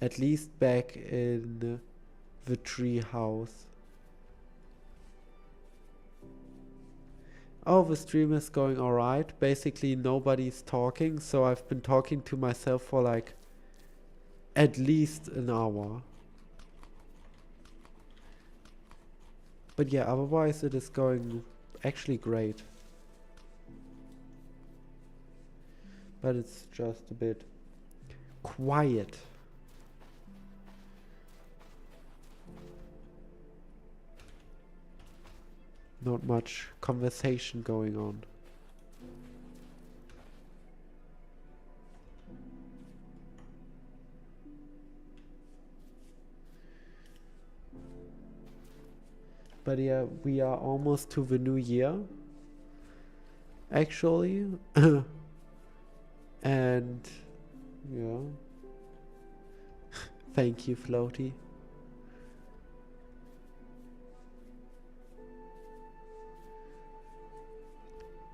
S1: at least back in the tree house. Oh, the stream is going alright. Basically nobody's talking, so I've been talking to myself for like at least an hour. But yeah, otherwise it is going actually great. But it's just a bit quiet. Not much conversation going on. But yeah, we are almost to the new year, actually. And yeah, thank you, Floaty.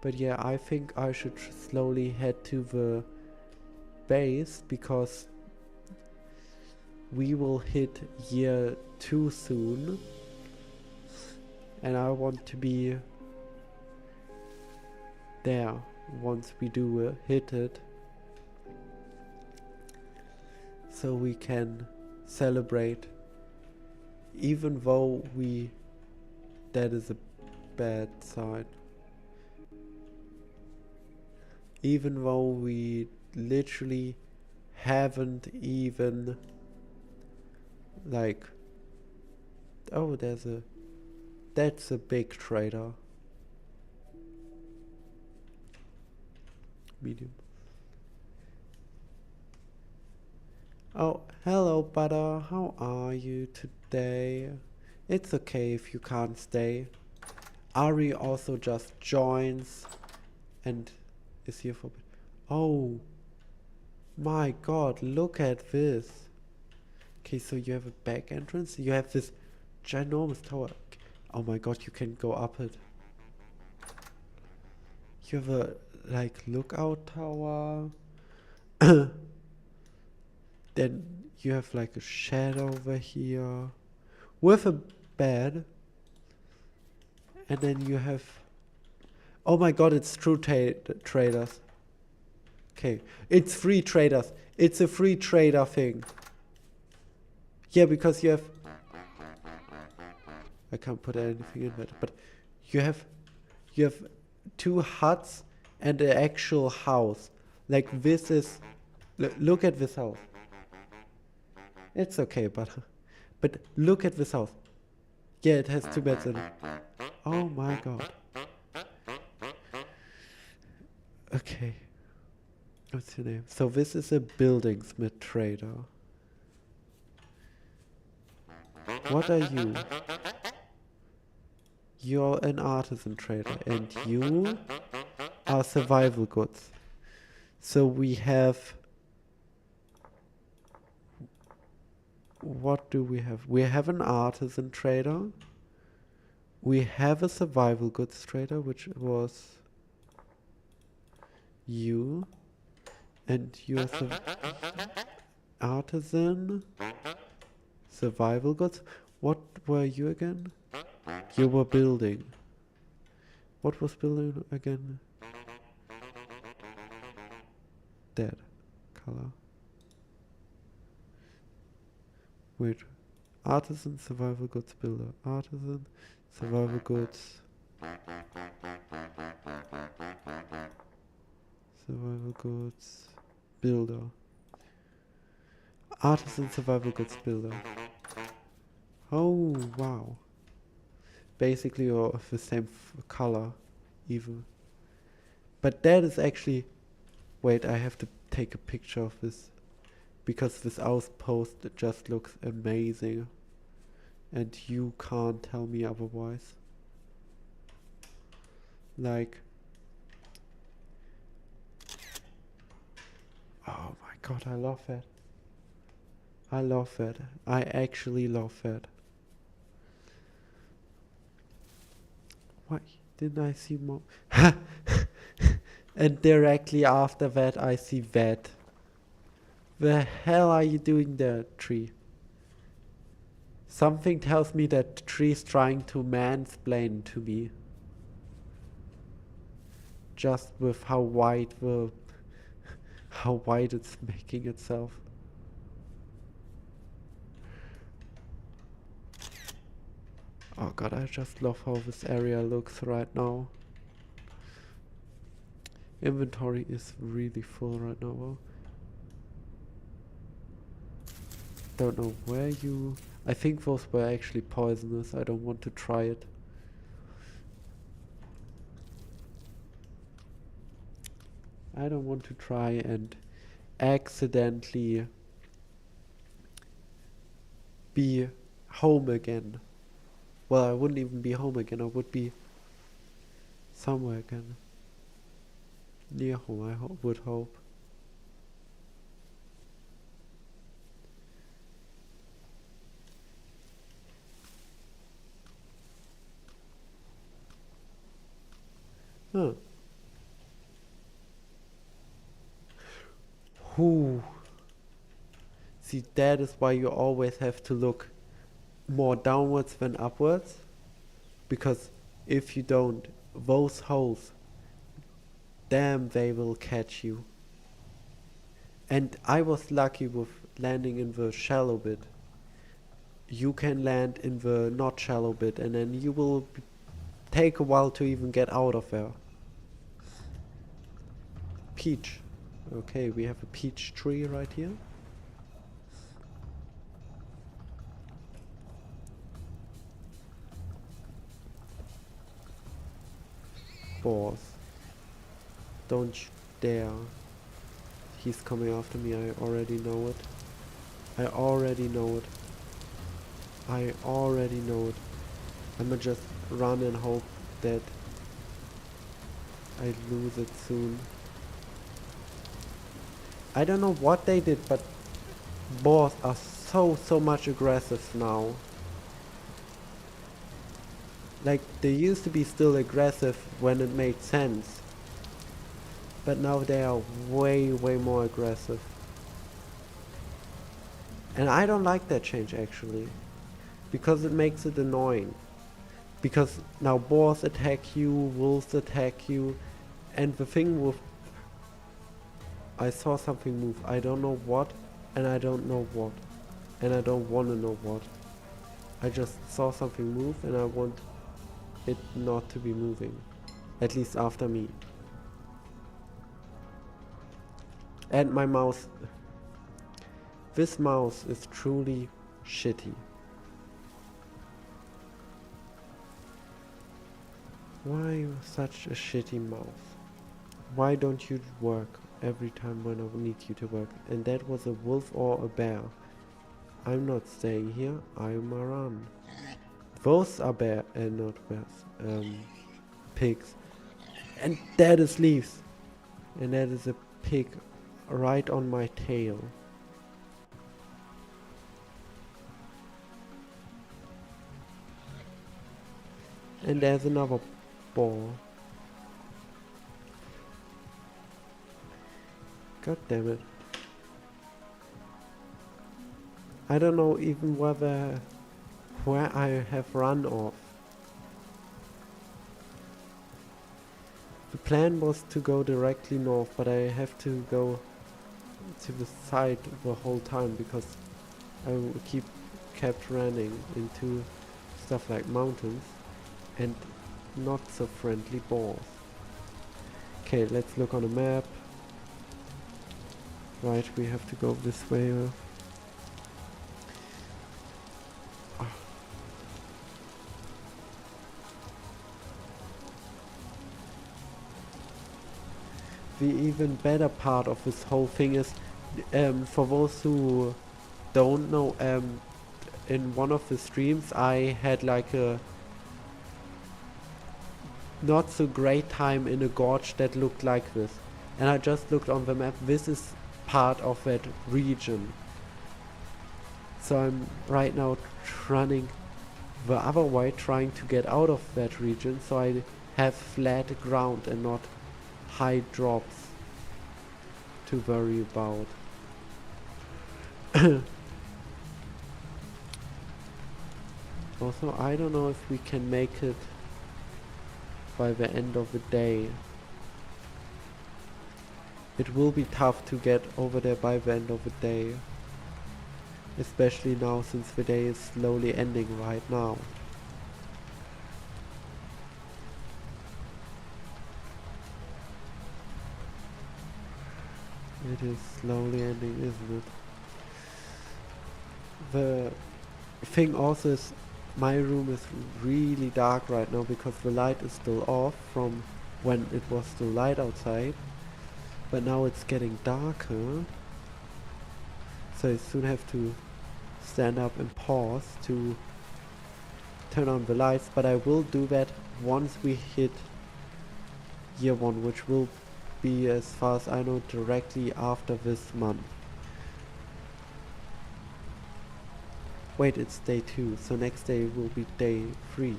S1: But yeah, I think I should slowly head to the base because we will hit year 2 soon. And I want to be there once we do hit it. So we can celebrate. Even though that is a bad sign. Even though we literally haven't even like, oh, that's a big trader. Medium. Oh, hello, butter. How are you today? It's okay if you can't stay. Ari also just joins and is here for a bit. Oh my god, look at this. Okay, so you have a back entrance. You have this ginormous tower. Oh my god, you can go up it. You have a like lookout tower. Then you have like a shed over here with a bed. And then you have, oh my god, it's true traders. Okay, it's free traders. It's a free trader thing. Yeah, because you have, I can't put anything in that, but you have 2 huts and an actual house. Like this is, look at this house. It's okay, but look at this house. Yeah, it has 2 beds in it. Oh my god. Okay. What's your name? So this is a buildingsmith trader. What are you? You're an artisan trader and you are survival goods. So we have, what do we have? We have an artisan trader. We have a survival goods trader, which was you. And you are artisan, survival goods. What were you again? You were building. What was building again? Dead color. Wait. Artisan, survival goods, builder. Artisan, survival goods. Survival goods, builder. Artisan, survival goods, builder. Oh, wow. Basically, you're of the same color, even. But that is actually... Wait, I have to take a picture of this. Because this outpost just looks amazing. And you can't tell me otherwise. Like... Oh my god, I love that. I love that. I actually love that. Why didn't I see more? And directly after that I see that. The hell are you doing there, tree? Something tells me that the tree is trying to mansplain to me. Just with how wide it's making itself. Oh god, I just love how this area looks right now. Inventory is really full right now. Well, don't know where you... I think those were actually poisonous. I don't want to try it. I don't want to try and accidentally be home again. Well, I wouldn't even be home again. I would be somewhere again. Near home, I would hope. Huh. Whew. See, that is why you always have to look more downwards than upwards. Because if you don't, those holes, damn, they will catch you. And I was lucky with landing in the shallow bit. You can land in the not shallow bit, and then you will take a while to even get out of there. Peach. Okay, we have a peach tree right here. Boss. Don't you dare. He's coming after me, I already know it. I already know it. I already know it. I'ma just run and hope that I lose it soon. I don't know what they did, but boars are so much aggressive now. Like, they used to be still aggressive when it made sense. But now they are way more aggressive. And I don't like that change actually. Because it makes it annoying. Because now boars attack you, wolves attack you. And the thing with... I saw something move. I don't know what, and I don't know what. And I don't want to know what. I just saw something move and I want it not to be moving. At least after me. And my mouse. This mouse is truly shitty. Why such a shitty mouse? Why don't you work every time when I need you to work? And that was a wolf or a bear. I'm not staying here, I'm a run. Those are bear and not bears. Pigs. And that is leaves. And that is a pig right on my tail. And there's another ball. God damn it. I don't know even where I have run off. The plan was to go directly north, but I have to go to the side the whole time because I kept running into stuff like mountains and not so friendly balls. Okay, let's look on a map. Right, we have to go this way. The even better part of this whole thing is, for those who don't know, in one of the streams I had like a not so great time in a gorge that looked like this. And I just looked on the map, this is part of that region. So I'm right now running the other way, trying to get out of that region so I have flat ground and not high drops to worry about. Also, I don't know if we can make it by the end of the day. It will be tough to get over there by the end of the day. Especially now since the day is slowly ending right now. It is slowly ending, isn't it? The thing also is my room is really dark right now because the light is still off from when it was still light outside. But now it's getting darker. So I soon have to stand up and pause to turn on the lights. But I will do that once we hit year 1, which will be, as far as I know, directly after this month. Wait, it's day 2, so next day will be day 3.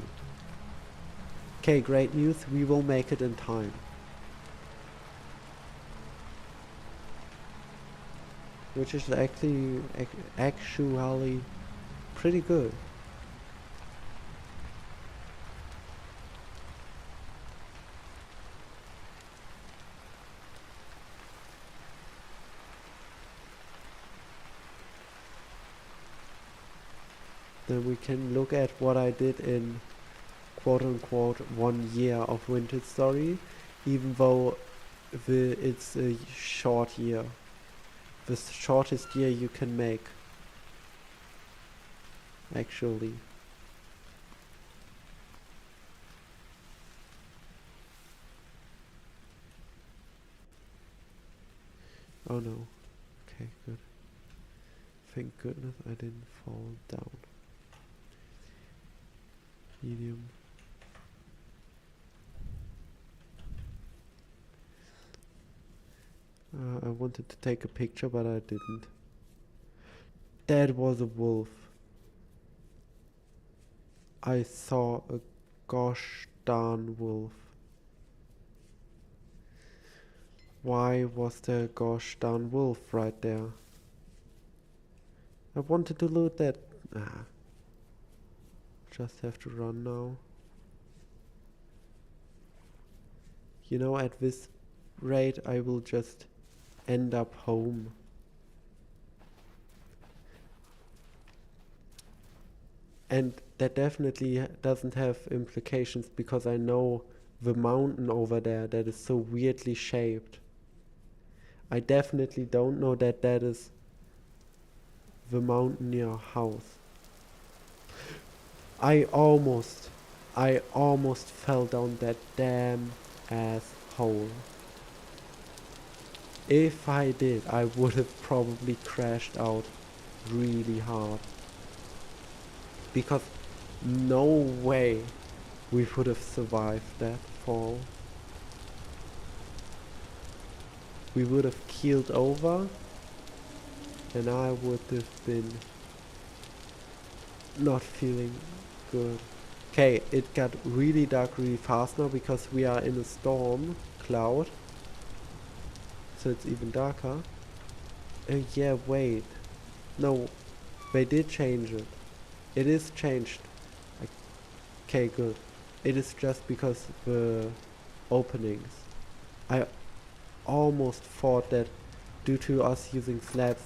S1: Okay, great news, we will make it in time. Which is actually pretty good. Then we can look at what I did in quote-unquote 1 year of Vintage Story, even though it's a short year. The shortest year you can make, actually. Oh no. Okay, good. Thank goodness I didn't fall down. Medium. I wanted to take a picture, but I didn't. That was a wolf. I saw a gosh darn wolf. Why was there a gosh darn wolf right there? I wanted to loot that. Just have to run now. You know, at this rate I will just end up home. And that definitely doesn't have implications because I know the mountain over there that is so weirdly shaped. I definitely don't know that that is the mountain near our house. I almost fell down that damn ass hole. If I did, I would have probably crashed out really hard. Because no way we would have survived that fall. We would have keeled over and I would have been not feeling good. Okay, it got really dark really fast now because we are in a storm cloud. So it's even darker. Yeah, wait. No, they did change it. It is changed. Okay, good. It is just because the openings. I almost thought that due to us using slabs,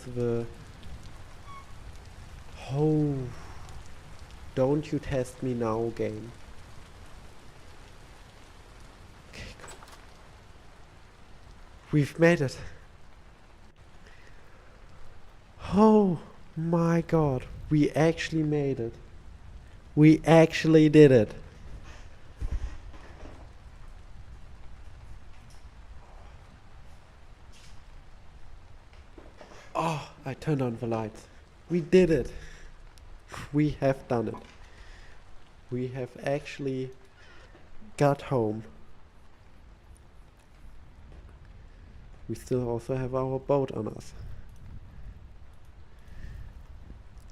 S1: oh, don't you test me now, game. Okay, good. We've made it. Oh my god, we actually made it. We actually did it. Oh, I turned on the lights. We did it. We have done it. We have actually got home. We still also have our boat on us.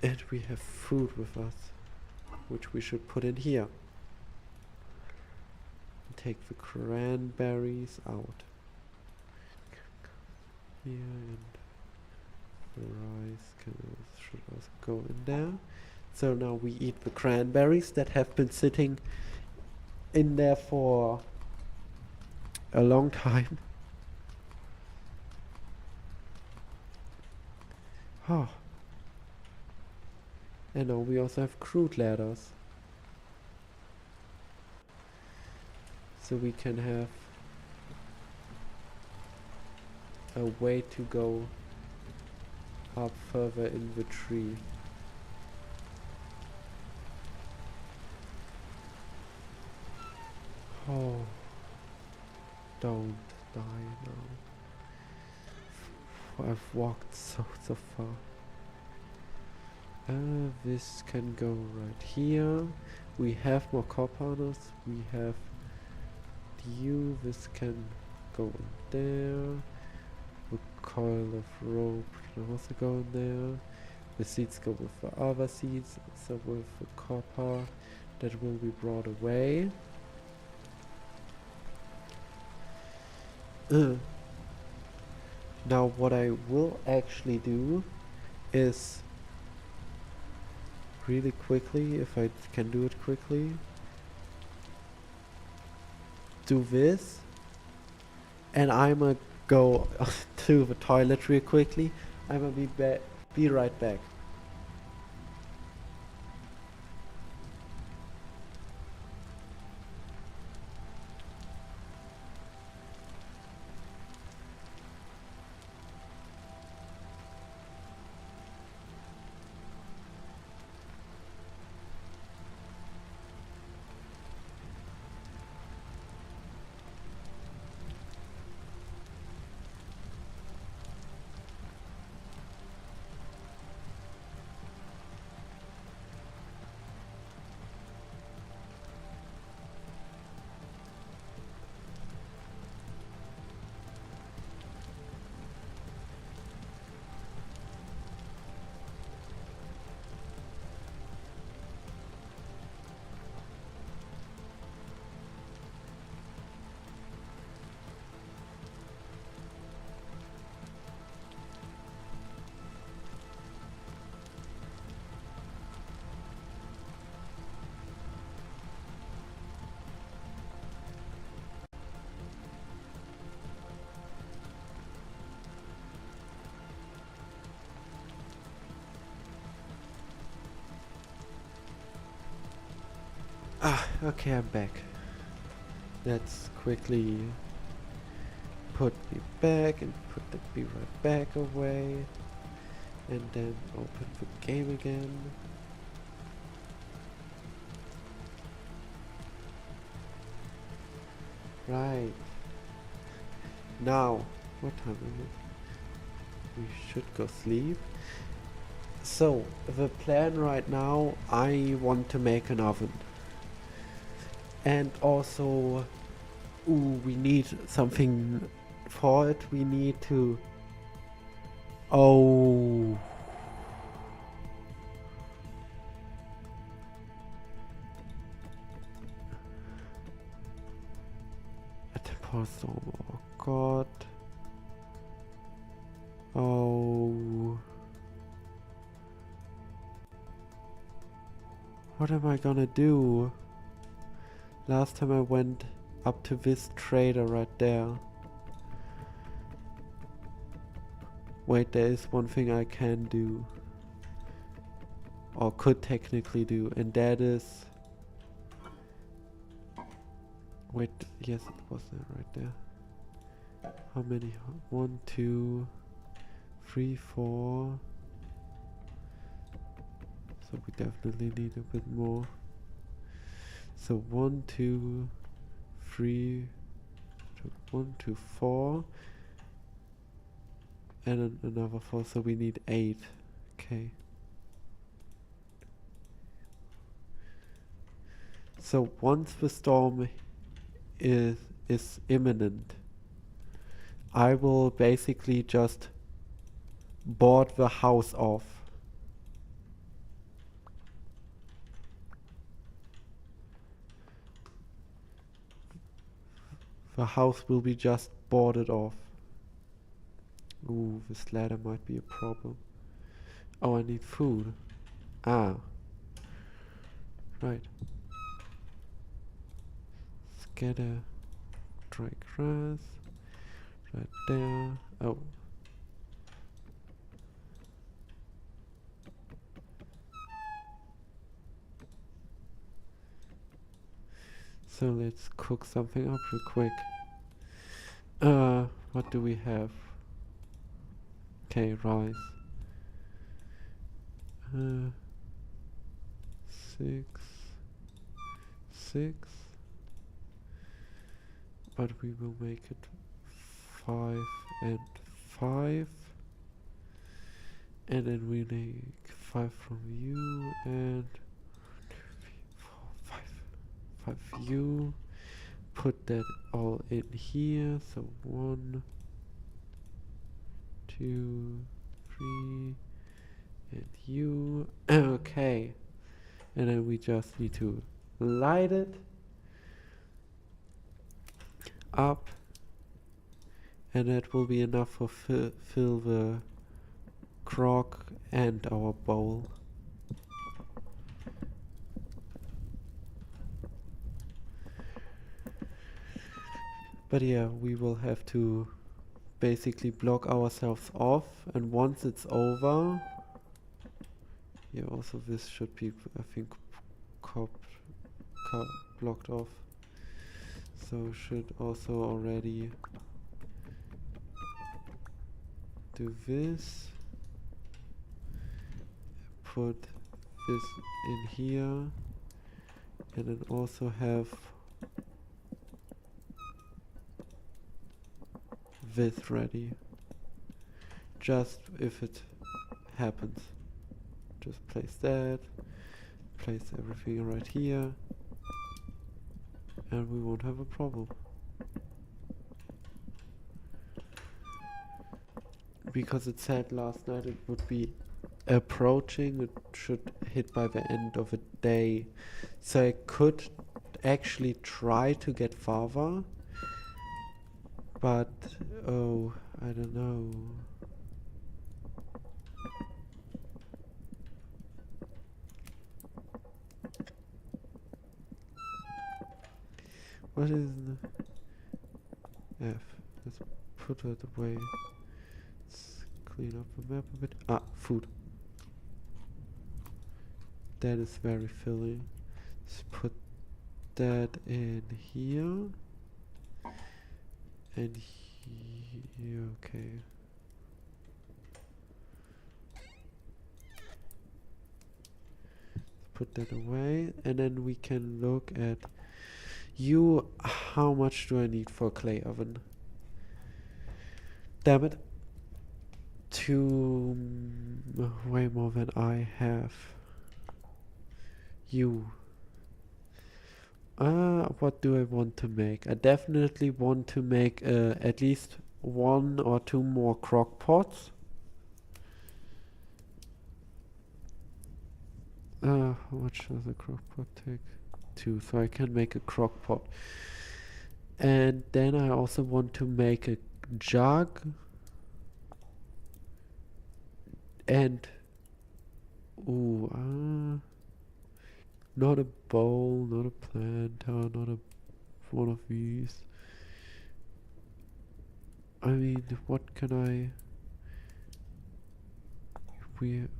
S1: And we have food with us, which we should put in here. Take the cranberries out. Here, and the rice should also go in there. So now we eat the cranberries that have been sitting in there for a long time. Oh. And now we also have crude ladders. So we can have a way to go up further in the tree. Oh, don't die now. I've walked so far. This can go right here. We have more coperners. We have you. This can go in there. The coil of rope can also go in there. The seeds go with the other seeds. So with the copper that will be brought away. Now what I will actually do is really quickly, if I can do it quickly, do this, and I'ma go to the toilet real quickly. I'ma be right back. Okay, I'm back. Let's quickly put me back and put the be right back away, and then open the game again. Right. Now, what time is it? We should go sleep. So, the plan right now, I want to make an oven. And also, we need something for it. We need to... Oh... A temporal storm, oh god. Oh... What am I gonna do? Last time I went up to this trader right there. Wait, there is one thing I can do. Or could technically do, and that is... Wait, yes, it was there, right there. How many? 1, 2, 3, 4. So we definitely need a bit more. So 1, 2, 3, 1, 2, 4, and another 4. So we need 8. Okay. So once the storm is imminent, I will basically just board the house off. The house will be just boarded off. Ooh, this ladder might be a problem. Oh, I need food. Ah. Right. Scatter dry grass. Right there. Oh. So let's cook something up real quick. What do we have? Okay, rise. 6, 6. But we will make it 5 and 5. And then we make 5 from you and 4, 5 you. Put that all in here. So 1, 2, 3, and you. Okay. And then we just need to light it up. And that will be enough for fill the crock and our bowl. But yeah, we will have to basically block ourselves off, and once it's over, yeah, also this should be, I think, blocked off. So should also already do this. Put this in here, and then also have this ready. Just if it happens. Just place that, place everything right here, and we won't have a problem. Because it said last night it would be approaching, it should hit by the end of the day. So I could actually try to get farther, but oh, I don't know. What is the F? Let's put it away. Let's clean up the map a bit. Ah, food. That is very filling. Let's put that in here. And here, okay. Let's put that away, and then we can look at you. How much do I need for a clay oven? Damn it. Way more than I have. You. What do I want to make? I definitely want to make at least 1 or 2 more crock pots. How much does a crock pot take? 2, so I can make a crock pot. And then I also want to make a jug. And not a bowl, not a planter, not a one of these. I mean, what can I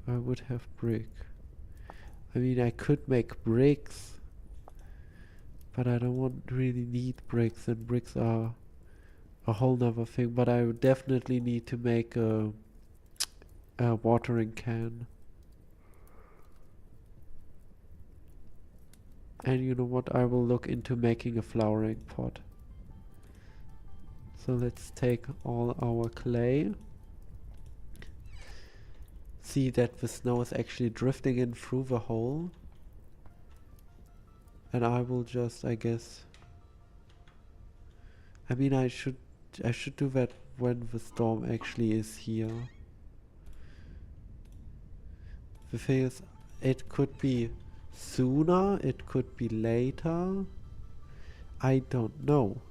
S1: would have brick. I mean, I could make bricks, but I don't really need bricks, and bricks are a whole nother thing. But I would definitely need to make a watering can. And you know what? I will look into making a flowering pot. So let's take all our clay. See that the snow is actually drifting in through the hole. And I will just, I guess, I mean, I should do that when the storm actually is here. The thing is, it could be sooner, it could be later. I don't know.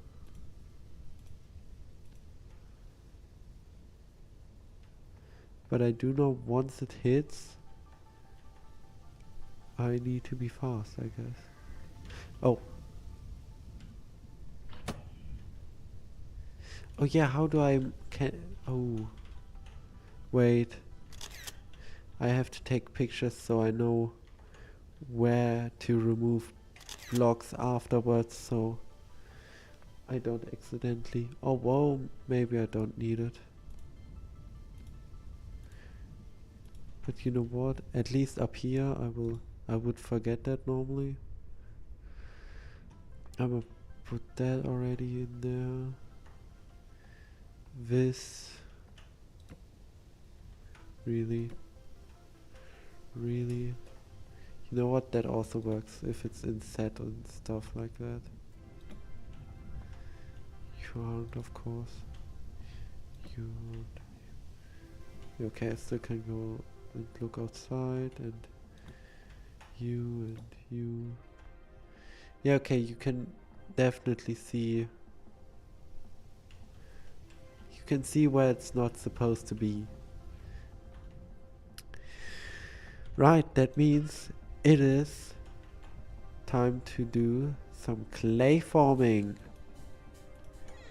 S1: But I do know once it hits, I need to be fast, I guess. Oh. Oh yeah, how do I oh. Wait. I have to take pictures so I know where to remove blocks afterwards, so I don't accidentally. Oh whoa, maybe I don't need it. But you know what? At least up here I would forget that normally. I'm gonna put that already in there. This really. You know what? That also works if it's in set and stuff like that. You aren't, of course. You aren't. Okay, I still can go and look outside, and you. Yeah, okay, you can definitely see. You can see where it's not supposed to be. Right, that means it is time to do some clay forming.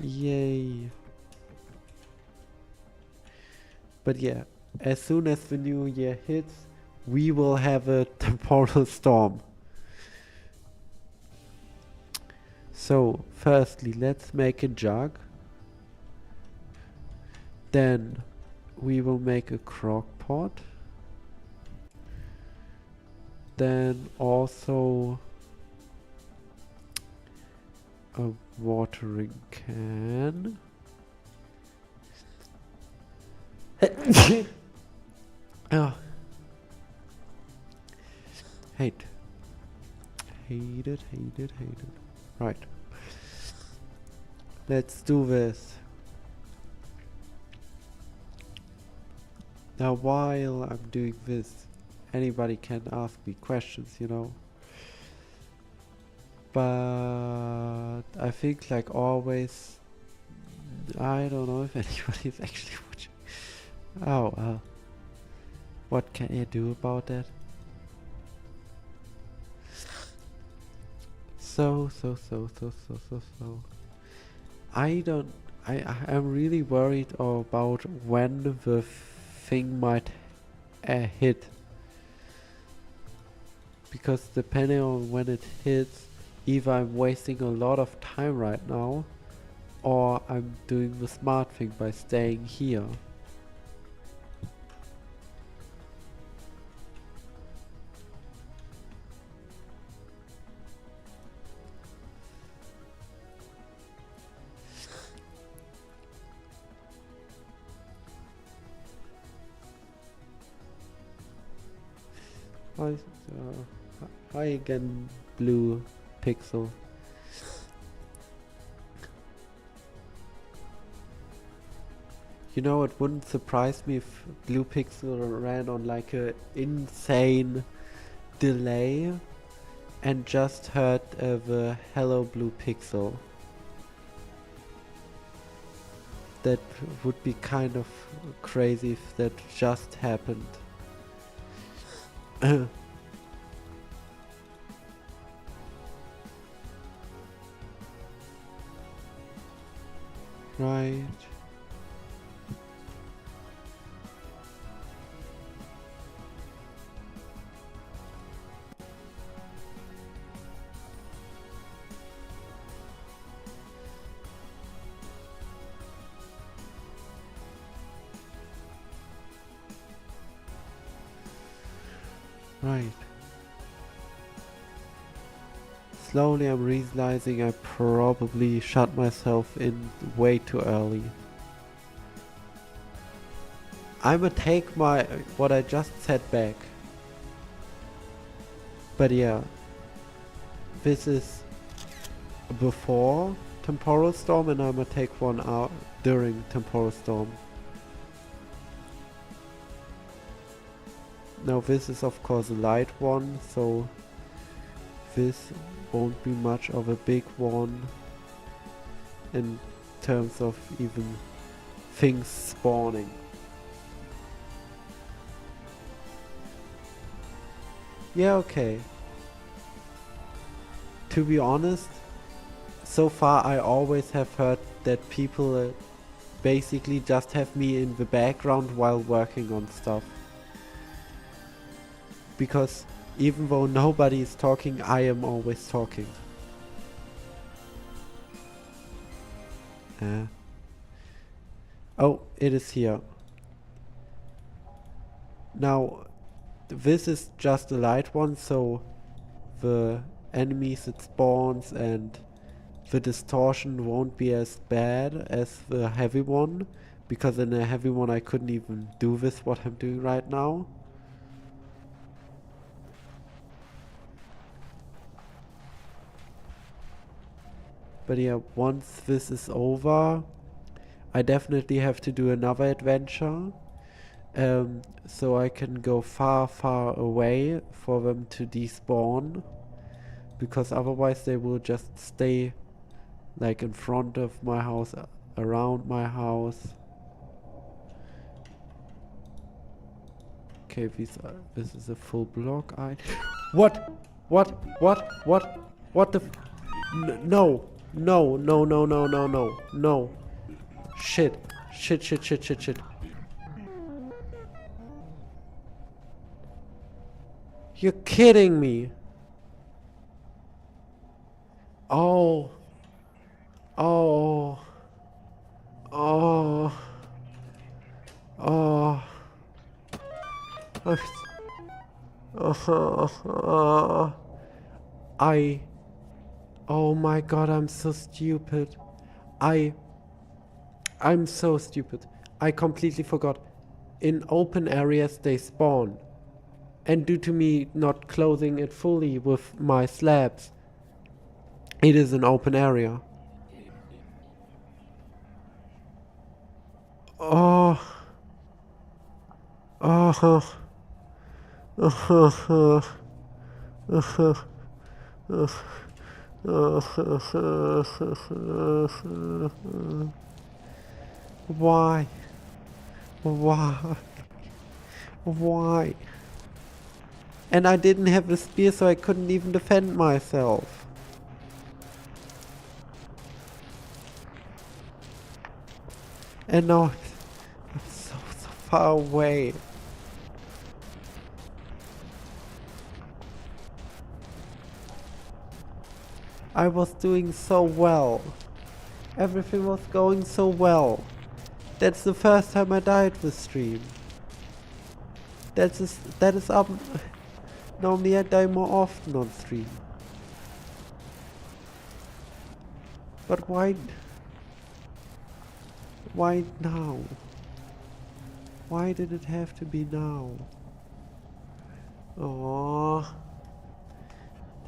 S1: Yay. But yeah, as soon as the new year hits, we will have a temporal storm. So, firstly, let's make a jug. Then we will make a crock pot. Then also a watering can. Oh. Hate it. Right. Let's do this. Now while I'm doing this, anybody can ask me questions, you know. But I think, like always, I don't know if anybody is actually watching. Oh, what can you do about that? So. I'm really worried about when the thing might hit. Because depending on when it hits, either I'm wasting a lot of time right now, or I'm doing the smart thing by staying here. Hi again, blue pixel. You know, it wouldn't surprise me if blue pixel ran on like a insane delay and just heard the hello blue pixel. That would be kind of crazy if that just happened. Right. Right. Slowly I'm realizing I probably shut myself in way too early. I'ma take what I just said back. But yeah, this is before temporal storm, and I'ma take one out during temporal storm. Now this is of course a light one, so this won't be much of a big one in terms of even things spawning. Yeah, okay. To be honest, so far I always have heard that people basically just have me in the background while working on stuff. Because even though nobody is talking, I am always talking. Oh, it is here. Now, this is just a light one, so the enemies it spawns and the distortion won't be as bad as the heavy one, because in a heavy one I couldn't even do this what I'm doing right now. But yeah, once this is over, I definitely have to do another adventure, so I can go far, far away for them to despawn, because otherwise they will just stay like in front of my house, around my house. Okay, this is a full block. What? What the no. No, no, no, no, no, no, no. Shit. Shit, shit, shit, shit, shit. You're kidding me. Oh. Oh. Oh. Oh. I. Oh my god, I'm so stupid. I'm so stupid. I completely forgot. In open areas they spawn. And due to me not closing it fully with my slabs, it is an open area. Oh. Oh. Why? Why? Why? And I didn't have a spear, so I couldn't even defend myself. And now I'm so far away. I was doing so well. Everything was going so well. That's the first time I died this stream. That is up. Normally I die more often on stream. But why? Why now? Why did it have to be now? Oh,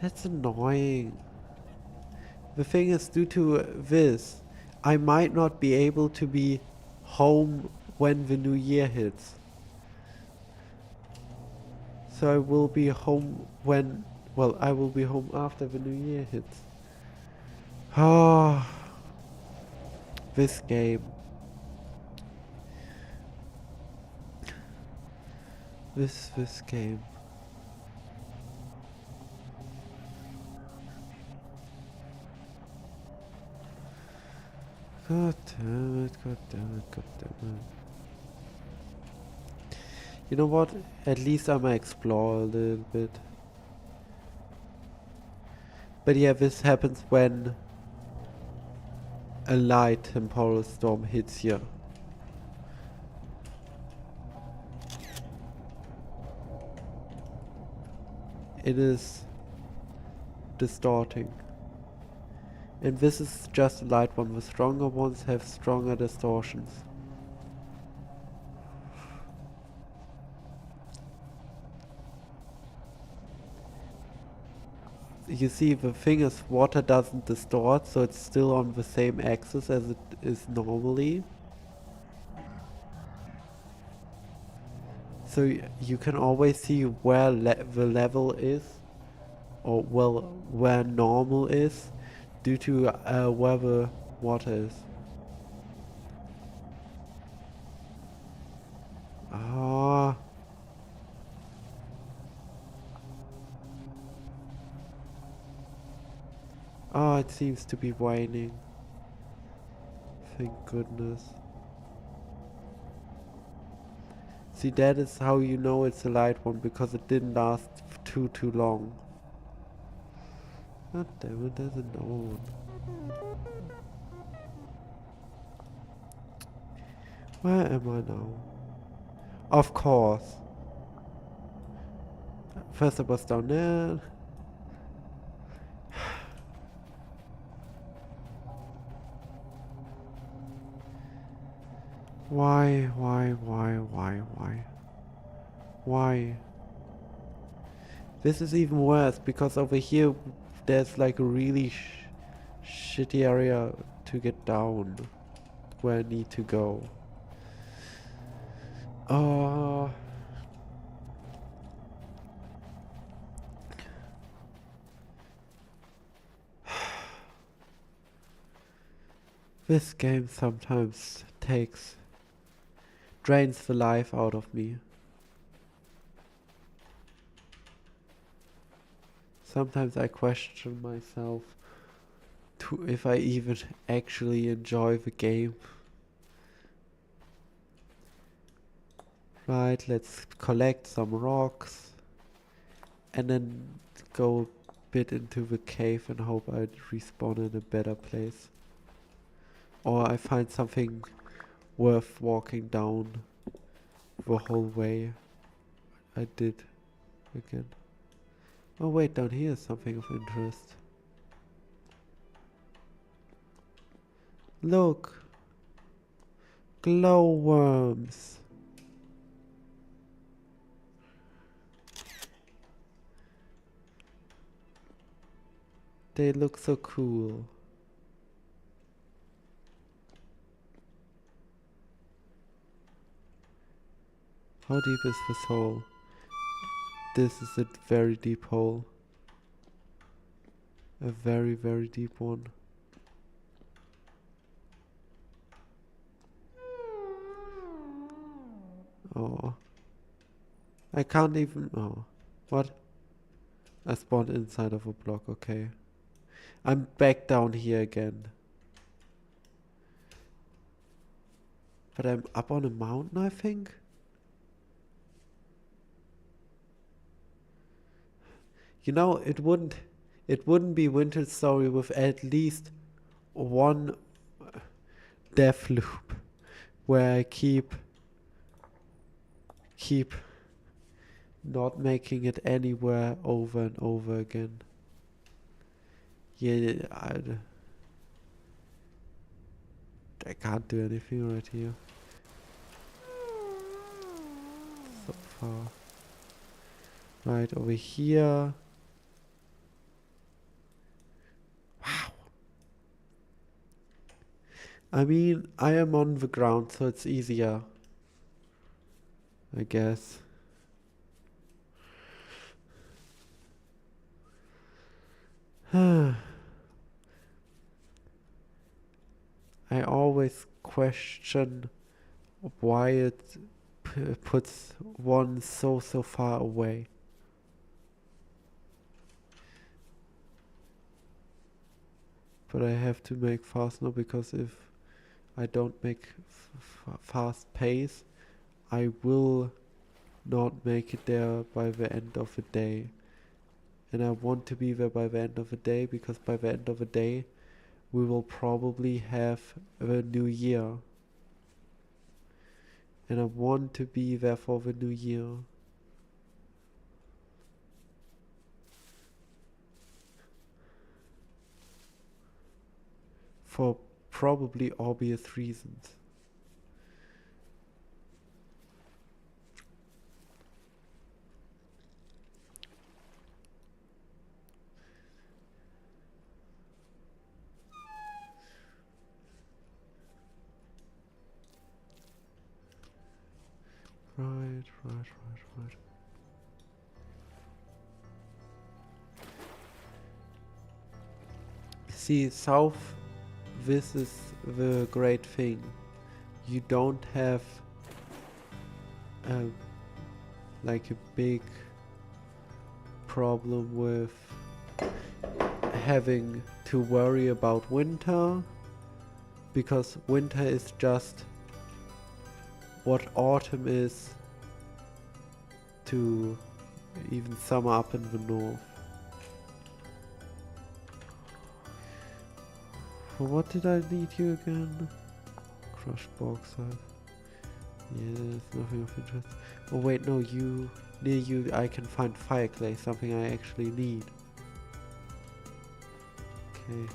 S1: that's annoying. The thing is, due to this, I might not be able to be home when the new year hits. So I will be home when, well, I will be home after the new year hits. Ah, this game. This game. God damn it, god damn it, god damn it. You know what? At least I might explore a little bit. But yeah, this happens when a light temporal storm hits here. It is distorting. And this is just a light one. The stronger ones have stronger distortions. You see, the thing is, water doesn't distort, so it's still on the same axis as it is normally. So you can always see where the level is, or well, where normal is, due to where the water is. Ah. Oh, it seems to be waning. Thank goodness. See, that is how you know it's a light one, because it didn't last too long. God damn it, there's another one. Where am I now? Of course. First it was down there. Why? Why? This is even worse because over here there's like a really shitty area to get down where I need to go. Oh. This game sometimes drains the life out of me. Sometimes I question myself if I even actually enjoy the game. Right, let's collect some rocks and then go a bit into the cave and hope I respawn in a better place. Or I find something worth walking down the whole way. I did again. Oh wait, down here is something of interest. Look! Glowworms! They look so cool. How deep is this hole? This is a very deep hole. A very, very deep one. Oh. I can't even... Oh. What? I spawned inside of a block, okay. I'm back down here again. But I'm up on a mountain, I think? You know, it wouldn't be Winter Story with at least one death loop where I keep not making it anywhere over and over again. Yeah, I can't do anything right here. So far. Right over here. Wow. I mean, I am on the ground, so it's easier, I guess. I always question why it puts one so far away. But I have to make fast now, because if I don't make fast pace, I will not make it there by the end of the day. And I want to be there by the end of the day, because by the end of the day we will probably have the new year. And I want to be there for the new year. For probably obvious reasons. Right. See, south, this is the great thing. You don't have like a big problem with having to worry about winter, because winter is just what autumn is to even summer up in the north. For what did I need you again? Crushed bauxite. Yeah, there's nothing of interest. Oh wait, no, near you I can find fire clay, something I actually need. Okay.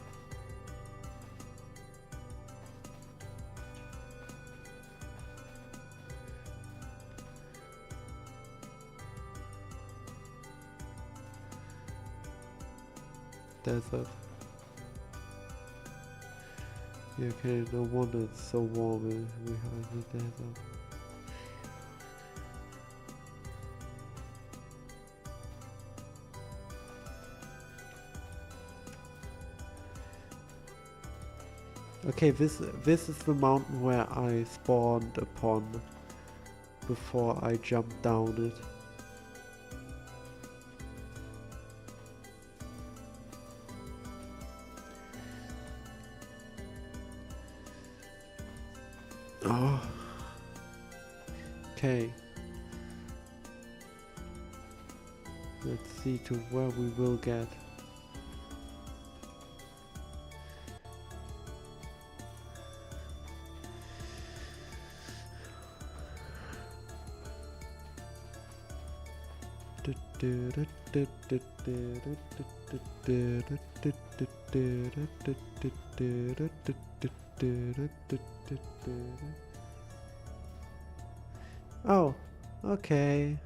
S1: Desert. Yeah, okay, no wonder it's so warm behind the desert. Okay, this is the mountain where I spawned upon before I jumped down it. Oh. Okay. Let's see to where we will get. Oh, okay.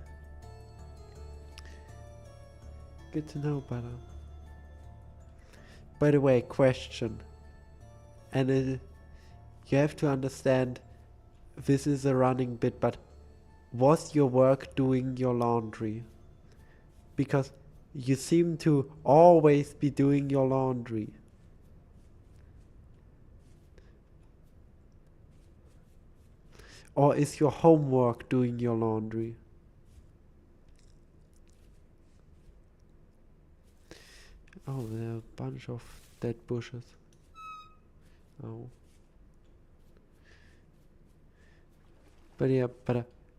S1: Good to know, but by the way, question. And you have to understand, this is a running bit, but was your work doing your laundry? Because you seem to always be doing your laundry. Or is your homework doing your laundry? Oh, there are a bunch of dead bushes. Oh. But yeah,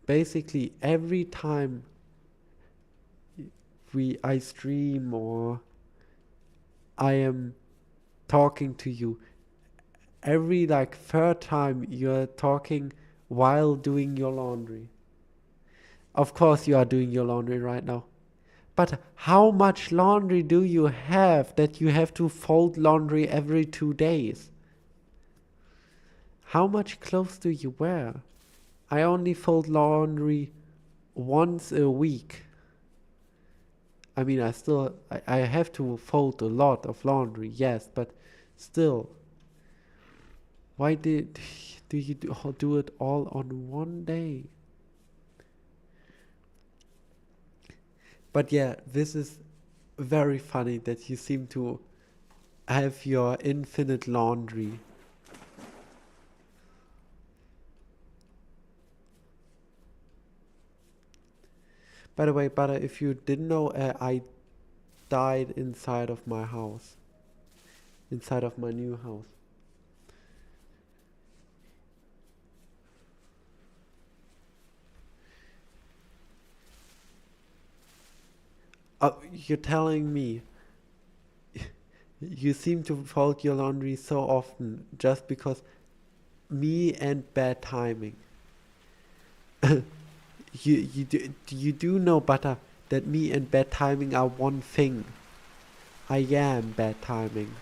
S1: basically every time I stream or I am talking to you, every like third time you're talking while doing your laundry. Of course you are doing your laundry right now. But how much laundry do you have that you have to fold laundry every 2 days? How much clothes do you wear? I only fold laundry once a week. I mean, I have to fold a lot of laundry, yes, but still. Why do you do it all on one day? But yeah, this is very funny that you seem to have your infinite laundry. By the way, Butter, if you didn't know, I died inside of my house. Inside of my new house. You're telling me you seem to fold your laundry so often just because me and bad timing. You do know, Butter, that me and bad timing are one thing. I am bad timing.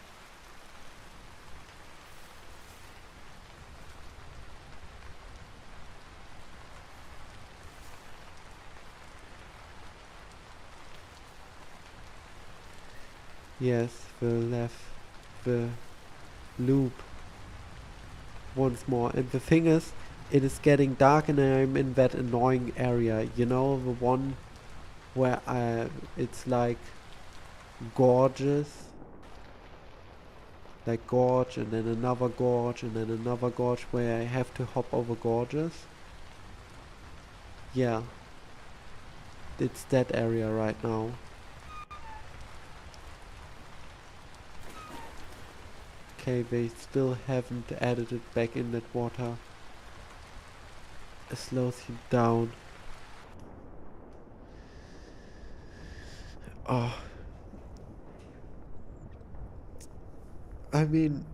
S1: Yes, we'll left the loop once more. And the thing is, it is getting dark and I'm in that annoying area. You know, the one where it's like gorges. Like gorge and then another gorge and then another gorge where I have to hop over gorges. Yeah. It's that area right now. Okay, they still haven't added it back in that water. It slows you down. Oh. I mean,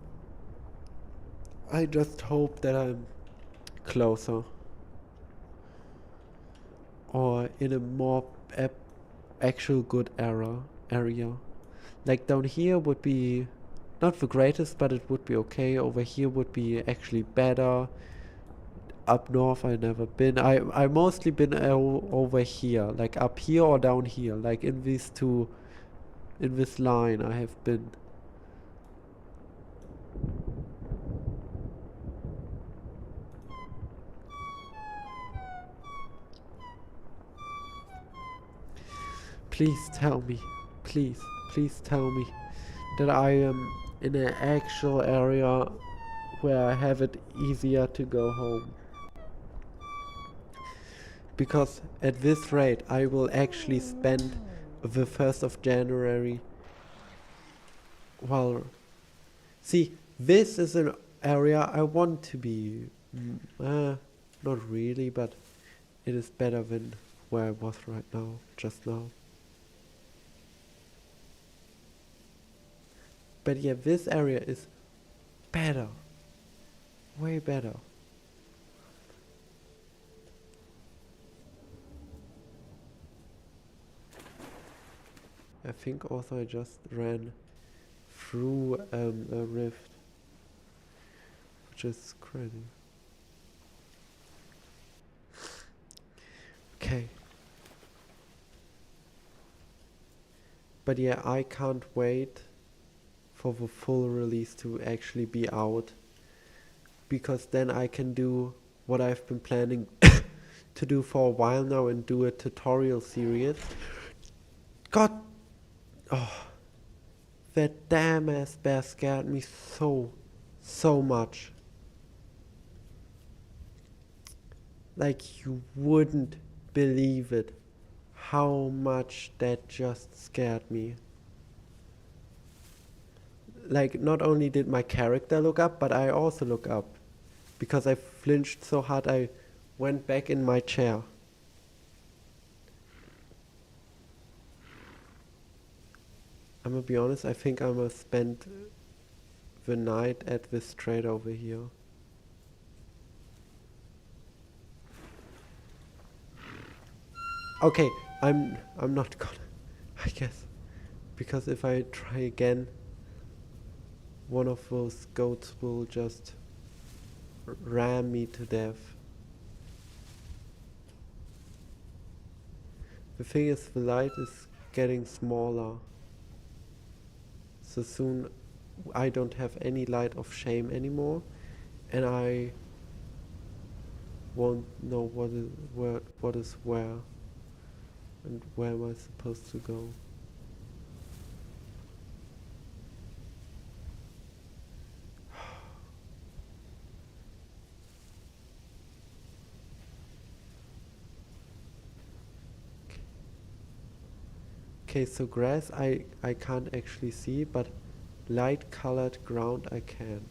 S1: I just hope that I'm closer. in a more actual good area. Like down here would be not the greatest, but it would be okay. Over here would be actually better. Up north I never been. I mostly been over here, like up here or down here, like in these two, in this line I have been. Please tell me, please tell me that I am in an actual area where I have it easier to go home. Because at this rate I will actually spend the 1st of January. Well, see, this is an area I want to be. Not really, but it is better than where I was right now, just now. But yeah, this area is better. Way better. I think also I just ran through a rift, which is crazy. Okay. But yeah, I can't wait for the full release to actually be out, because then I can do what I've been planning to do for a while now and do a tutorial series. God, oh, that damn ass bear scared me so much. Like, you wouldn't believe it, how much that just scared me. Like, not only did my character look up, but I also look up. Because I flinched so hard, I went back in my chair. I'm gonna be honest, I think I'm gonna spend the night at this trade over here. Okay, I'm not gonna, I guess. Because if I try again, one of those goats will just ram me to death. The thing is, the light is getting smaller. So soon I don't have any light of shame anymore, and I won't know what is where, and where am I supposed to go. Okay, so grass I can't actually see, but light colored ground I can.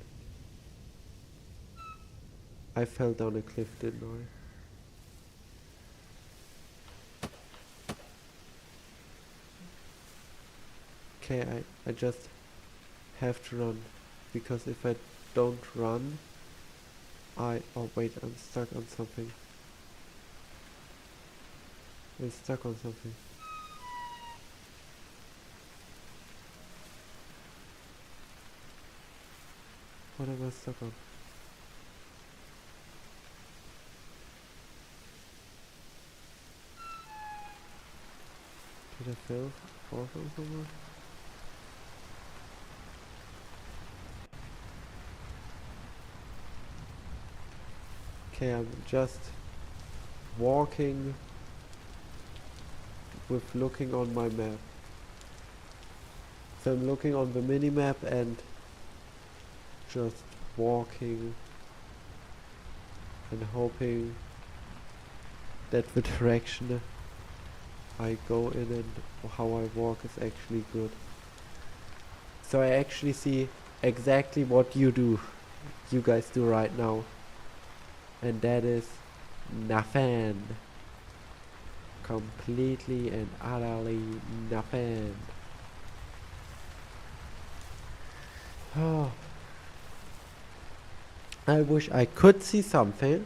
S1: I fell down a cliff, didn't I? Okay, I just have to run, because if I don't run, oh wait, I'm stuck on something. I'm stuck on something. What am I stuck on? Did I fall from somewhere? Okay, I'm just walking with looking on my map. So I'm looking on the mini-map and just walking and hoping that the direction I go in and how I walk is actually good. So I actually see exactly what you guys do right now, and that is nothing. Completely and utterly nothing. Oh, I wish I could see something,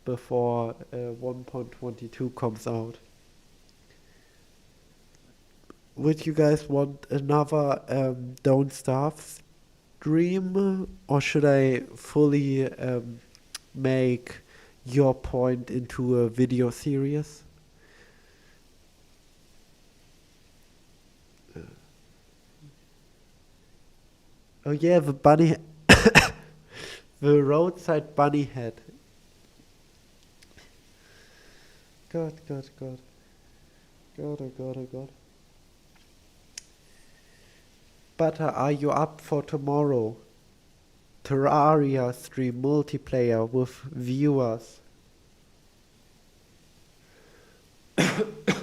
S1: before 1.22 comes out. Would you guys want another Don't Starve stream, or should I fully make your point into a video series? Oh yeah, the bunny, the roadside bunny head. God, God, God. God, oh God, oh God. Butter, are you up for tomorrow? Terraria stream multiplayer with viewers. It's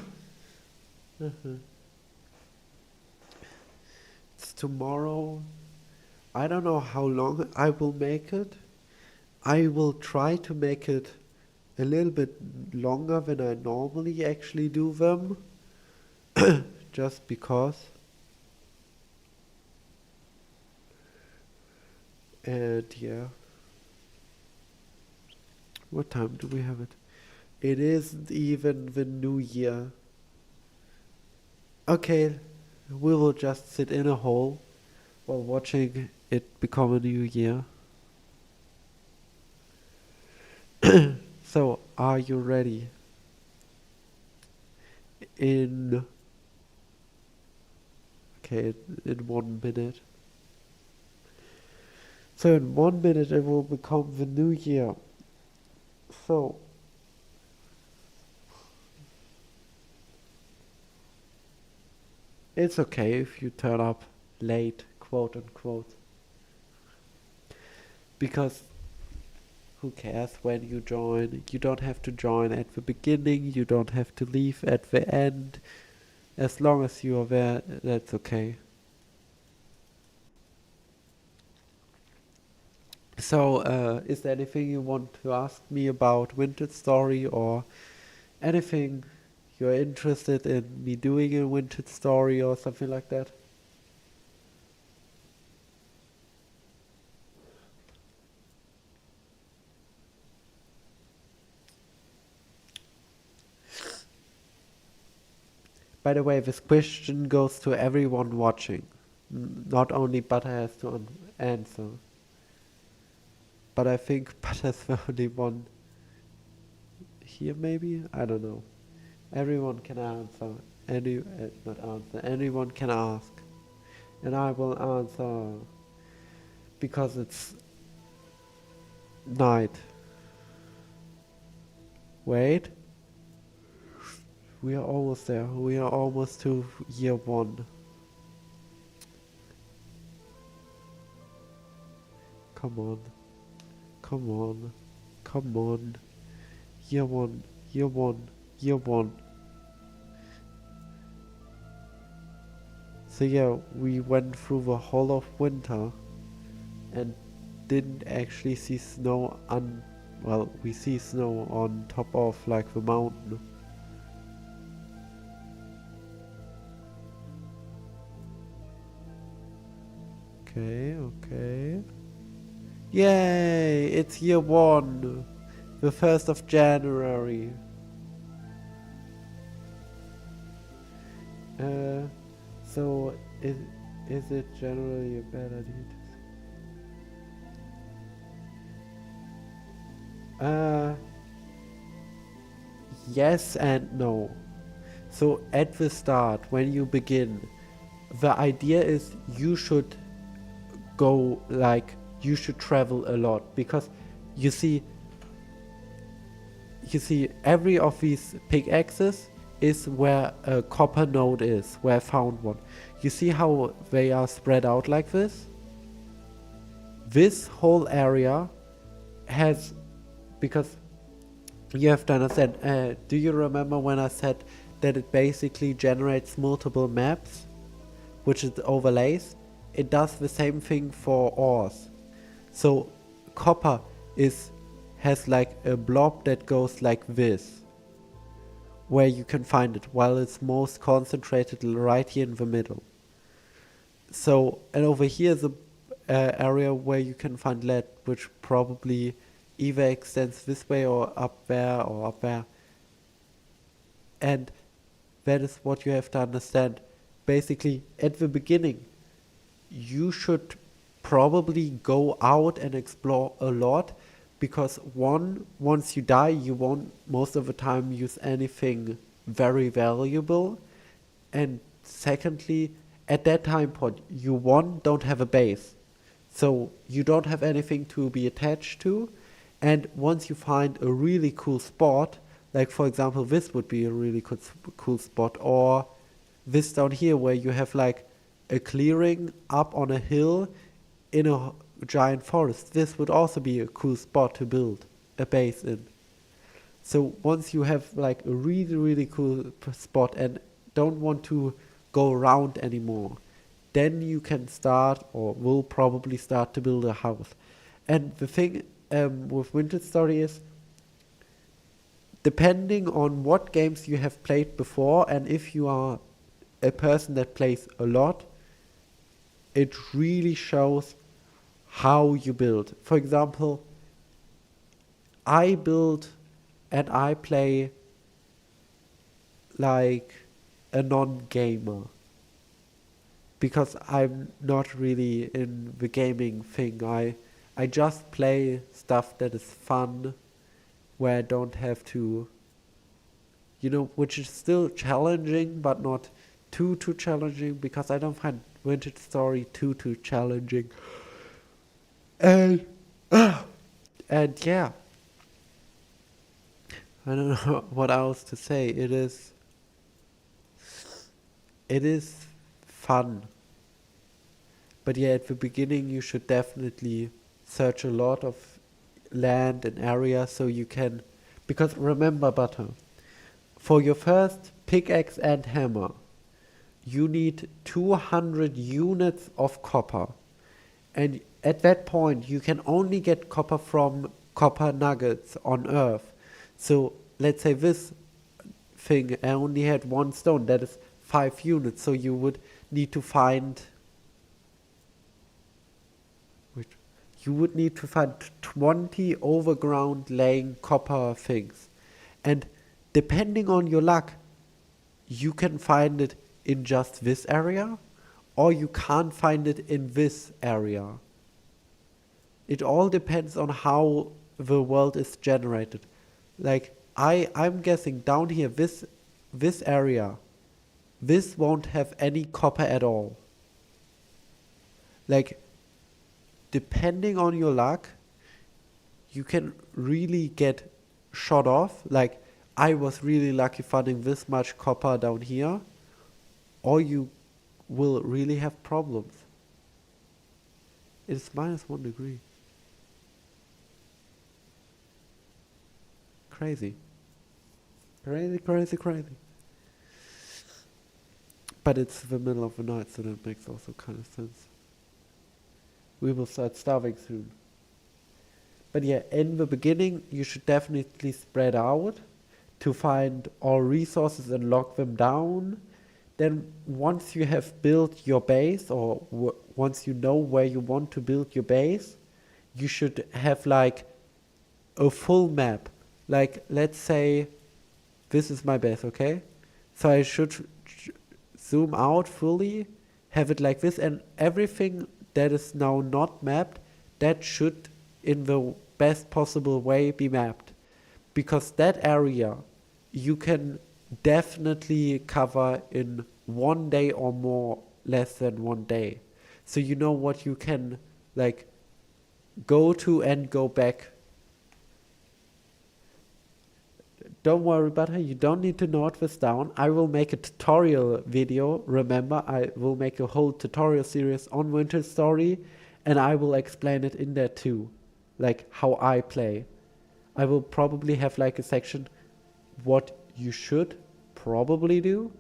S1: tomorrow. I don't know how long I will make it. I will try to make it a little bit longer than I normally actually do them. Just because. And yeah. What time do we have it? It isn't even the new year. Okay, we will just sit in a hole while watching it become a new year. So, are you ready? In 1 minute. So in 1 minute it will become the new year. So it's okay if you turn up late, quote unquote. Because who cares when you join? You don't have to join at the beginning, you don't have to leave at the end. As long as you are there, that's okay. So, is there anything you want to ask me about Vintage Story, or anything you're interested in me doing a Vintage Story or something like that? By the way, this question goes to everyone watching. Not only Butter has to answer. But I think Butter's the only one here, maybe? I don't know. Everyone can answer. Not answer. Anyone can ask. And I will answer because it's night. Wait. We are almost there. We are almost to year 1. Come on. Come on. Come on. Year 1. Year 1. Year 1. So yeah, we went through the whole of winter and didn't actually see snow well, we see snow on top of like the mountain. Okay, okay. Yay! It's year 1. The 1st of January. So is it generally a bad idea to yes and no. So at the start, when you begin, the idea is you should go, like, you should travel a lot, because you see every of these pickaxes is where a copper node is, where I found one. You see how they are spread out like this? This whole area has, because you have to understand, do you remember when I said that it basically generates multiple maps, which it overlays? It does the same thing for ores. So copper has like a blob that goes like this, where you can find it, while it's most concentrated right here in the middle. So, and over here is a area where you can find lead, which probably either extends this way or up there or up there. And that is what you have to understand. Basically, at the beginning, you should probably go out and explore a lot, because once you die, you won't most of the time use anything very valuable. And secondly, at that time point, you don't have a base. So you don't have anything to be attached to. And once you find a really cool spot, like for example, this would be a really cool spot, or this down here where you have like a clearing up on a hill in a giant forest. This would also be a cool spot to build a base in. So once you have like a really, really cool spot and don't want to go around anymore, then you can start, or will probably start, to build a house. And the thing with Vintage Story is, depending on what games you have played before, and if you are a person that plays a lot, it really shows how you build. For example, I build and I play like a non-gamer, because I'm not really in the gaming thing. I just play stuff that is fun, where I don't have to, which is still challenging, but not too challenging, because I don't find Vintage Story too challenging. And and yeah, I don't know what else to say. It is fun. But yeah, at the beginning you should definitely search a lot of land and area so you can, because remember, Butter, for your first pickaxe and hammer, you need 200 units of copper. And at that point, you can only get copper from copper nuggets on Earth. So let's say this thing only had one stone, that is 5 units. So you would need to find 20 overground laying copper things. And depending on your luck, you can find it in just this area, or you can't find it in this area. It all depends on how the world is generated. Like, I'm guessing down here, this area, this won't have any copper at all. Like, depending on your luck, you can really get shot off. Like, I was really lucky finding this much copper down here, or you will really have problems. It's -1 degree. Crazy. Crazy. But it's the middle of the night, so that makes also kind of sense. We will start starving soon. But yeah, in the beginning, you should definitely spread out to find all resources and lock them down. Then once you have built your base, or once you know where you want to build your base, you should have like a full map. Like, let's say this is my base, okay? So I should zoom out fully, have it like this, and everything that is now not mapped, that should in the best possible way be mapped. Because that area you can definitely cover in 1 day or more, less than 1 day. So you know what you can like go to and go back. Don't worry, Butter, you don't need to note this down. I will make a tutorial video. Remember, I will make a whole tutorial series on Vintage Story, and I will explain it in there too, like how I play. I will probably have like a section what you should probably do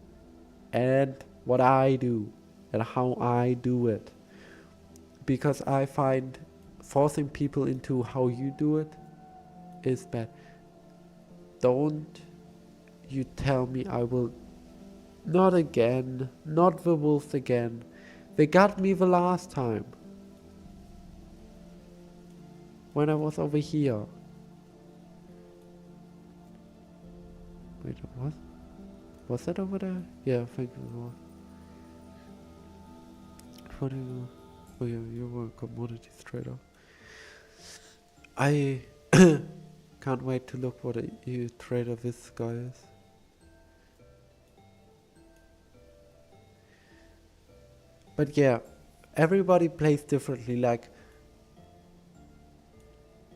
S1: and what I do and how I do it. Because I find forcing people into how you do it is bad. Don't you tell me I will... Not again. Not the wolves again. They got me the last time. When I was over here. Was that over there? Yeah, thank you. What do you... Oh yeah, you were a commodities trader. I can't wait to look what a trader this guy is. But yeah, everybody plays differently. Like,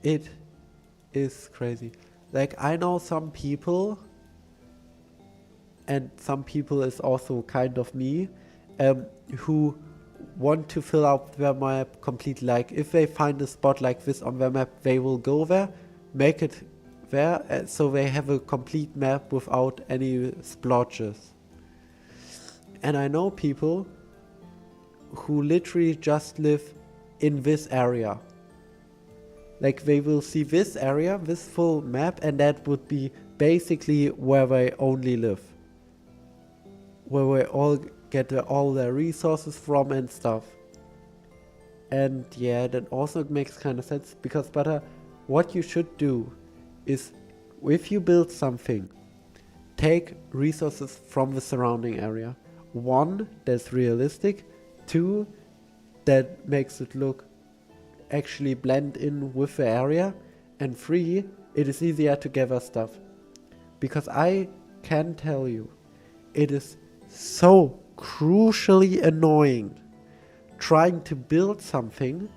S1: it is crazy. Like, I know some people, and some people is also kind of me, who want to fill out their map completely. Like, if they find a spot like this on their map, they will go there, make it there, so they have a complete map without any splotches. And I know people who literally just live in this area. Like, they will see this area, this full map, and that would be basically where they only live. Where they all get all their resources from and stuff. And yeah, that also makes kind of sense, because what you should do is, if you build something, take resources from the surrounding area. 1, that's realistic. 2, that makes it look actually blend in with the area. And 3, it is easier to gather stuff. Because I can tell you, it is so crucially annoying trying to build something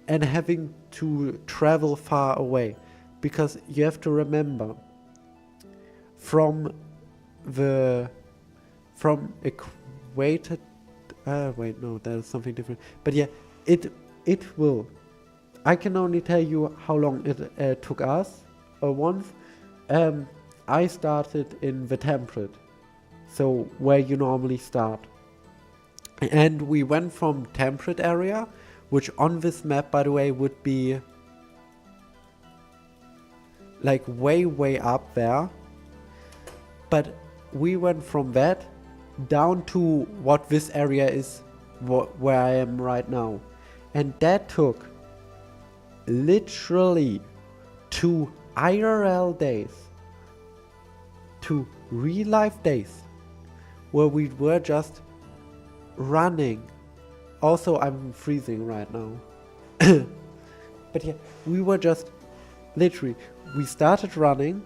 S1: and having to travel far away. Because you have to remember, from equated... wait, no, that is something different. But yeah, it will... I can only tell you how long it took us. Once I started in the temperate, so where you normally start. And we went from temperate area, which on this map, by the way, would be like way up there. But we went from that down to what this area is, where I am right now. And that took literally 2 IRL days, 2 real life days, where we were just running. Also, I'm freezing right now. But yeah, we were just literally, we started running,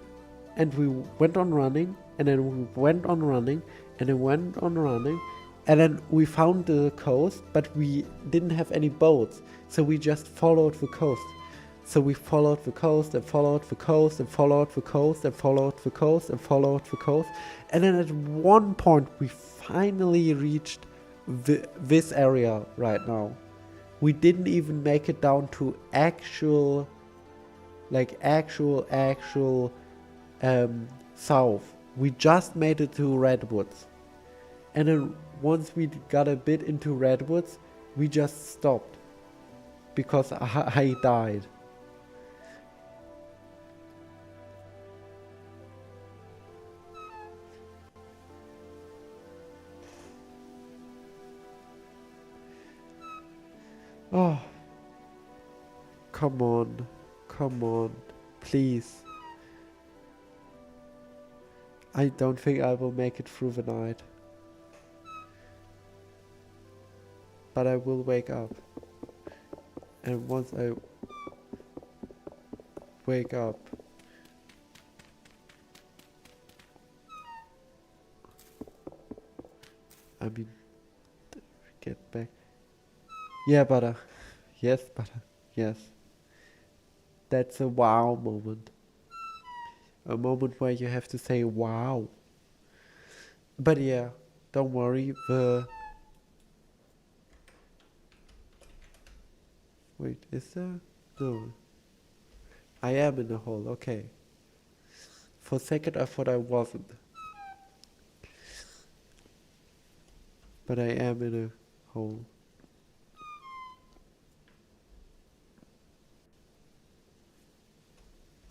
S1: and we went on running, and then we went on running, and then went on running, and then we found the coast, but we didn't have any boats, so we just followed the coast. So we followed the coast and followed the coast and followed the coast and followed the coast and followed the coast, and then at one point we finally reached this area right now. We didn't even make it down to actual south. We just made it to redwoods, and then once we got a bit into redwoods, we just stopped because I died. Oh, come on, please. I don't think I will make it through the night. But I will wake up. And once I wake up, I mean, get back. Yeah, butter. Yes, butter. Yes. That's a wow moment. A moment where you have to say wow. But yeah, don't worry. Wait, is there? No. I am in a hole, okay. For a second I thought I wasn't. But I am in a hole.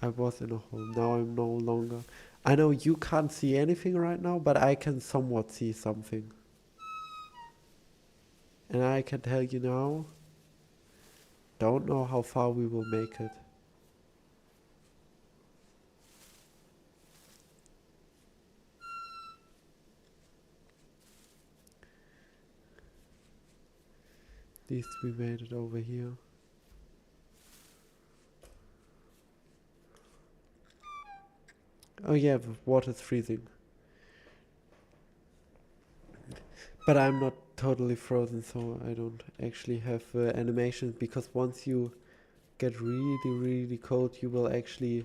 S1: I was in a hole, now I'm no longer. I know you can't see anything right now, but I can somewhat see something. And I can tell you now, don't know how far we will make it. least we made it over here. Oh yeah, the water's freezing. But I'm not totally frozen, so I don't actually have animations, because once you get really cold, you will actually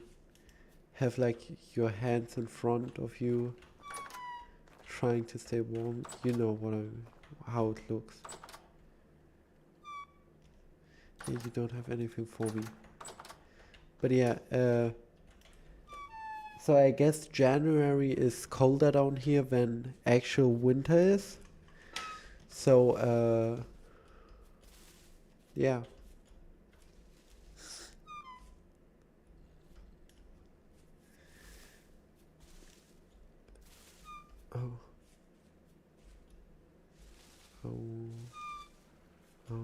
S1: have like your hands in front of you trying to stay warm. You know how it looks. Yeah, you don't have anything for me. But yeah, so I guess January is colder down here than actual winter is. So, yeah. Oh. Oh. Oh.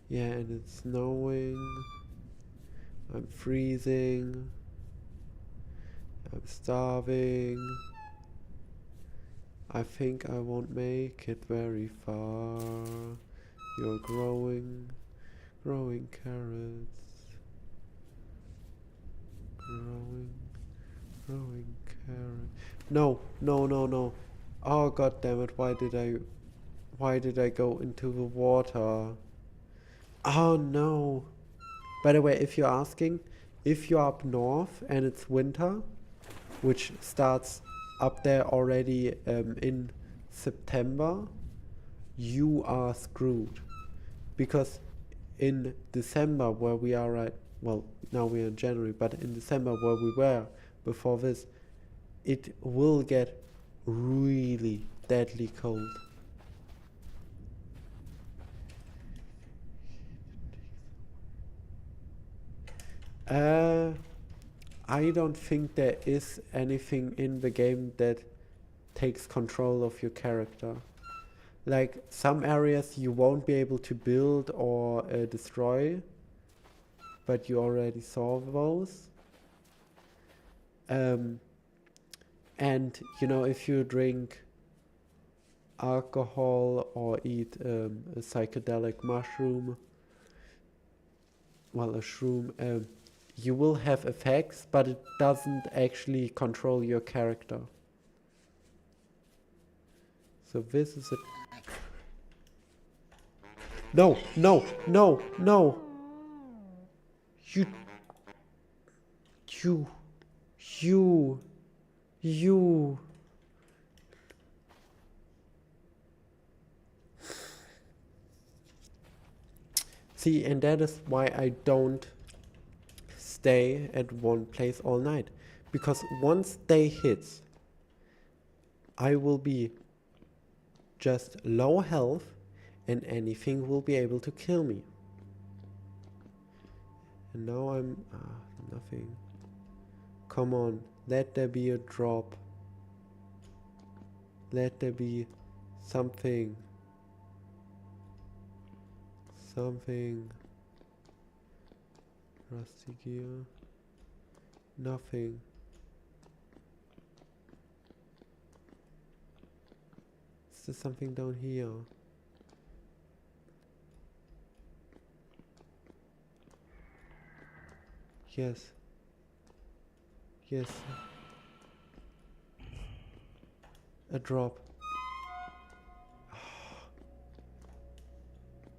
S1: Yeah, and it's snowing. I'm freezing. I'm starving. I think I won't make it very far. You're growing carrots. Growing carrots. No. Oh god damn it, why did I go into the water? Oh no. By the way, if you're asking, if you're up north and it's winter, which starts up there already in September, you are screwed. Because in December, where we are right, well, now we're in January, but in December, where we were before this, it will get really deadly cold. I don't think there is anything in the game that takes control of your character. Like, some areas you won't be able to build or destroy, but you already saw those. And you know, if you drink alcohol or eat a psychedelic mushroom, well, a shroom, you will have effects, but it doesn't actually control your character. So this is it. No. You, you. See, and that is why I don't stay at one place all night. Because once day hits, I will be just low health and anything will be able to kill me. And now I'm... nothing. Come on, let there be a drop. Let there be something. Rusty gear. Nothing. Is there something down here? Yes. A drop.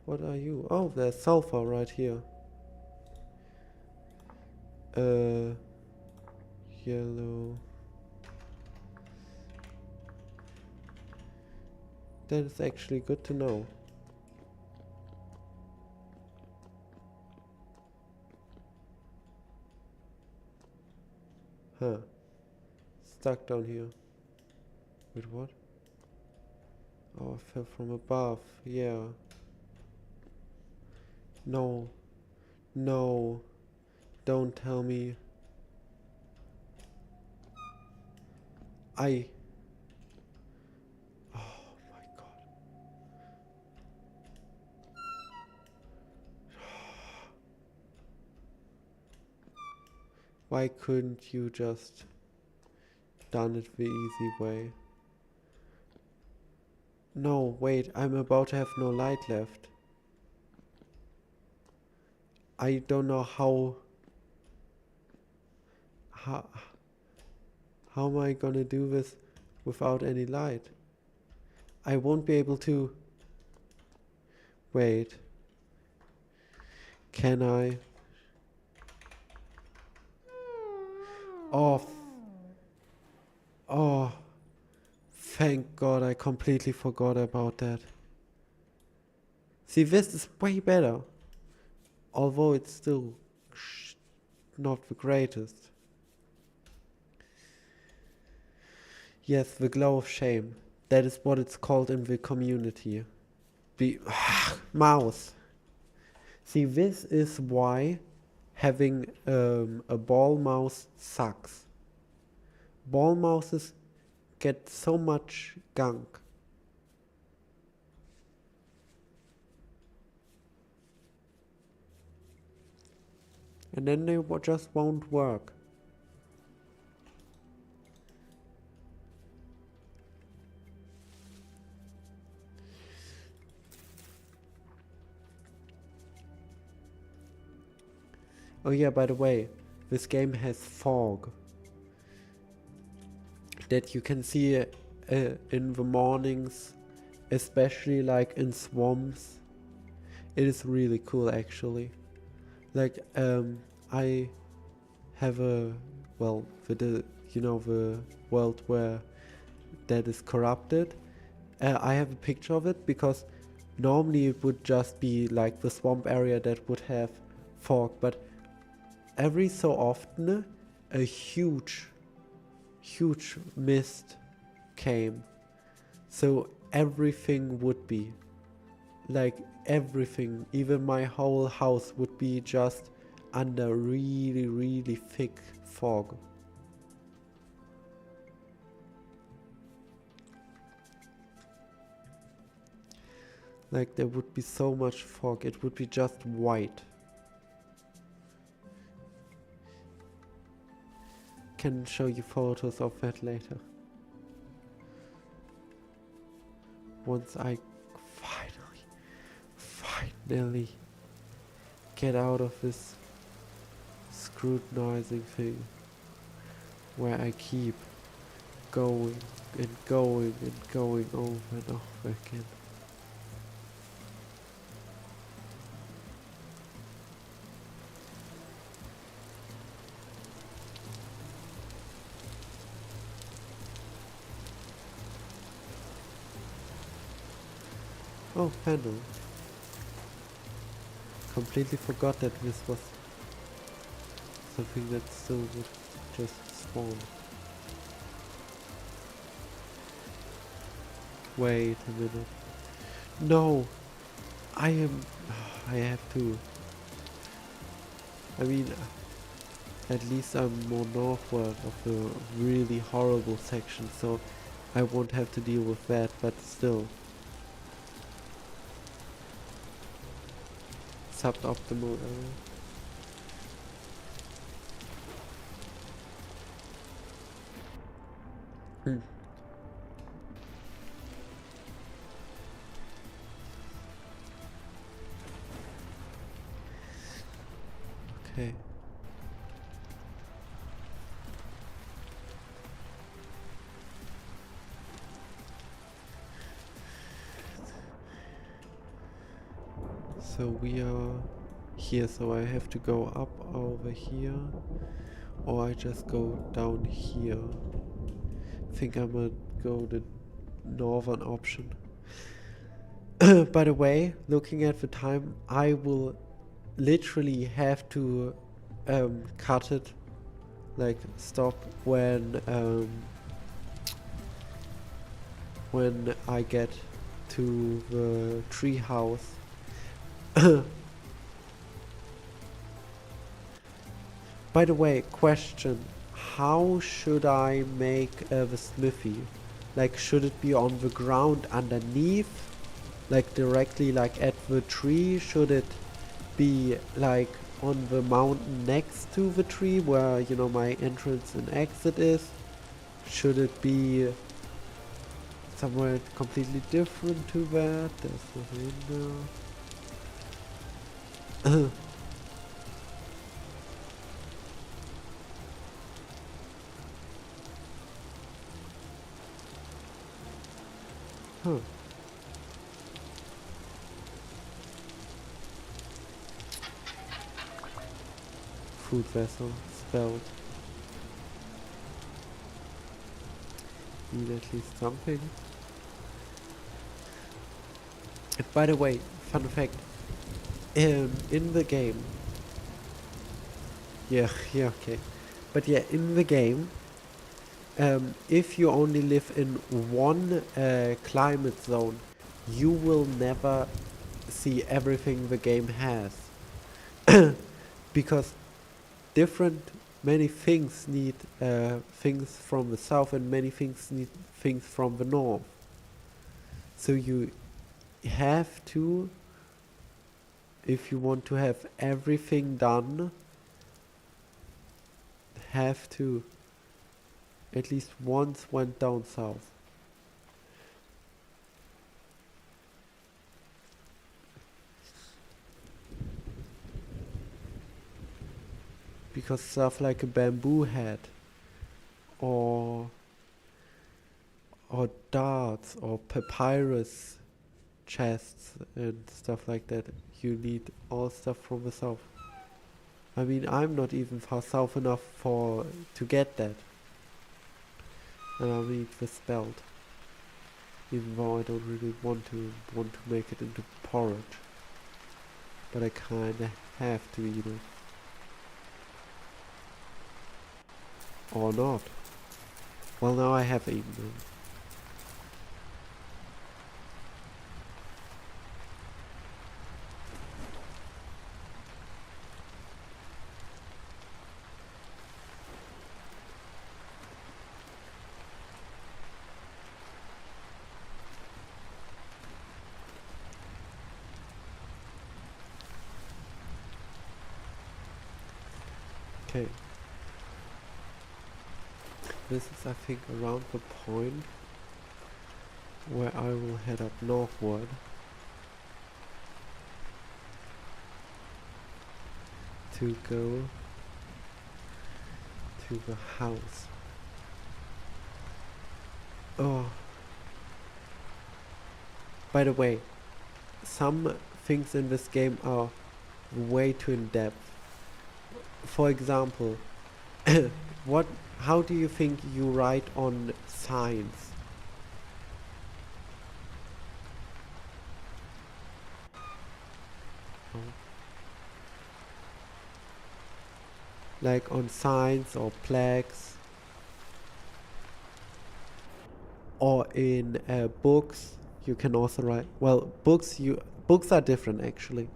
S1: What are you? Oh, there's sulfur right here. Yellow. That is actually good to know. Huh. Stuck down here. Wait, what? Oh, I fell from above. Yeah. No. Don't tell me. Oh my god. Why couldn't you just done it the easy way? No, wait, I'm about to have no light left. I don't know how am I gonna do this without any light? I won't be able to. Wait. Can I? Oh. Oh. Thank God, I completely forgot about that. See, this is way better. Although it's still not the greatest. Yes, the glow of shame. That is what it's called in the community. Mouse. See, this is why having a ball mouse sucks. Ball mouses get so much gunk. And then they just won't work. Oh yeah, by the way, this game has fog that you can see in the mornings, especially like in swamps. It is really cool actually. Like I have the world where that is corrupted. I have a picture of it because normally it would just be like the swamp area that would have fog, but every so often a huge mist came, so everything would be like everything, even my whole house would be just under really thick fog. Like there would be so much fog, it would be just white. Can show you photos of that later. Once I finally get out of this scrutinizing thing where I keep going and going and going over and over again. Oh, panel. Completely forgot that this was something that still would just spawn. Wait a minute. No! I have to. I mean, at least I'm more northward of the really horrible section, so I won't have to deal with that, but still. Suboptimal area. Okay. So we are here, so I have to go up over here, or I just go down here. I think I'm gonna go the northern option. By the way, looking at the time, I will literally have to cut it, like stop when I get to the tree house. By the way, question, how should I make the smithy? Like, should it be on the ground underneath? Like directly like at the tree? Should it be like on the mountain next to the tree where, you know, my entrance and exit is? Should it be somewhere completely different to that? There's the window. Huh. Food vessel spelled. Need at least something. And by the way, fun fact. In the game. Yeah, yeah, okay. But yeah, in the game, if you only live in one climate zone, you will never see everything the game has. Because many things need things from the south and many things need things from the north. So you have to, if you want to have everything done, have to at least once went down south. Because stuff like a bamboo hat or darts or papyrus chests and stuff like that, you need all stuff from the south. I mean, I'm not even far south enough to get that. And I need the spelt. Even though I don't really want to make it into porridge. But I kinda have to eat it. Or not. Well, now I have eaten it. Okay. This is, I think, around the point where I will head up northward to go to the house. Oh. By the way, some things in this game are way too in-depth. For example, how do you think you write on signs? Oh. Like on signs or plaques, or in books, you can also write. Well, books are different actually,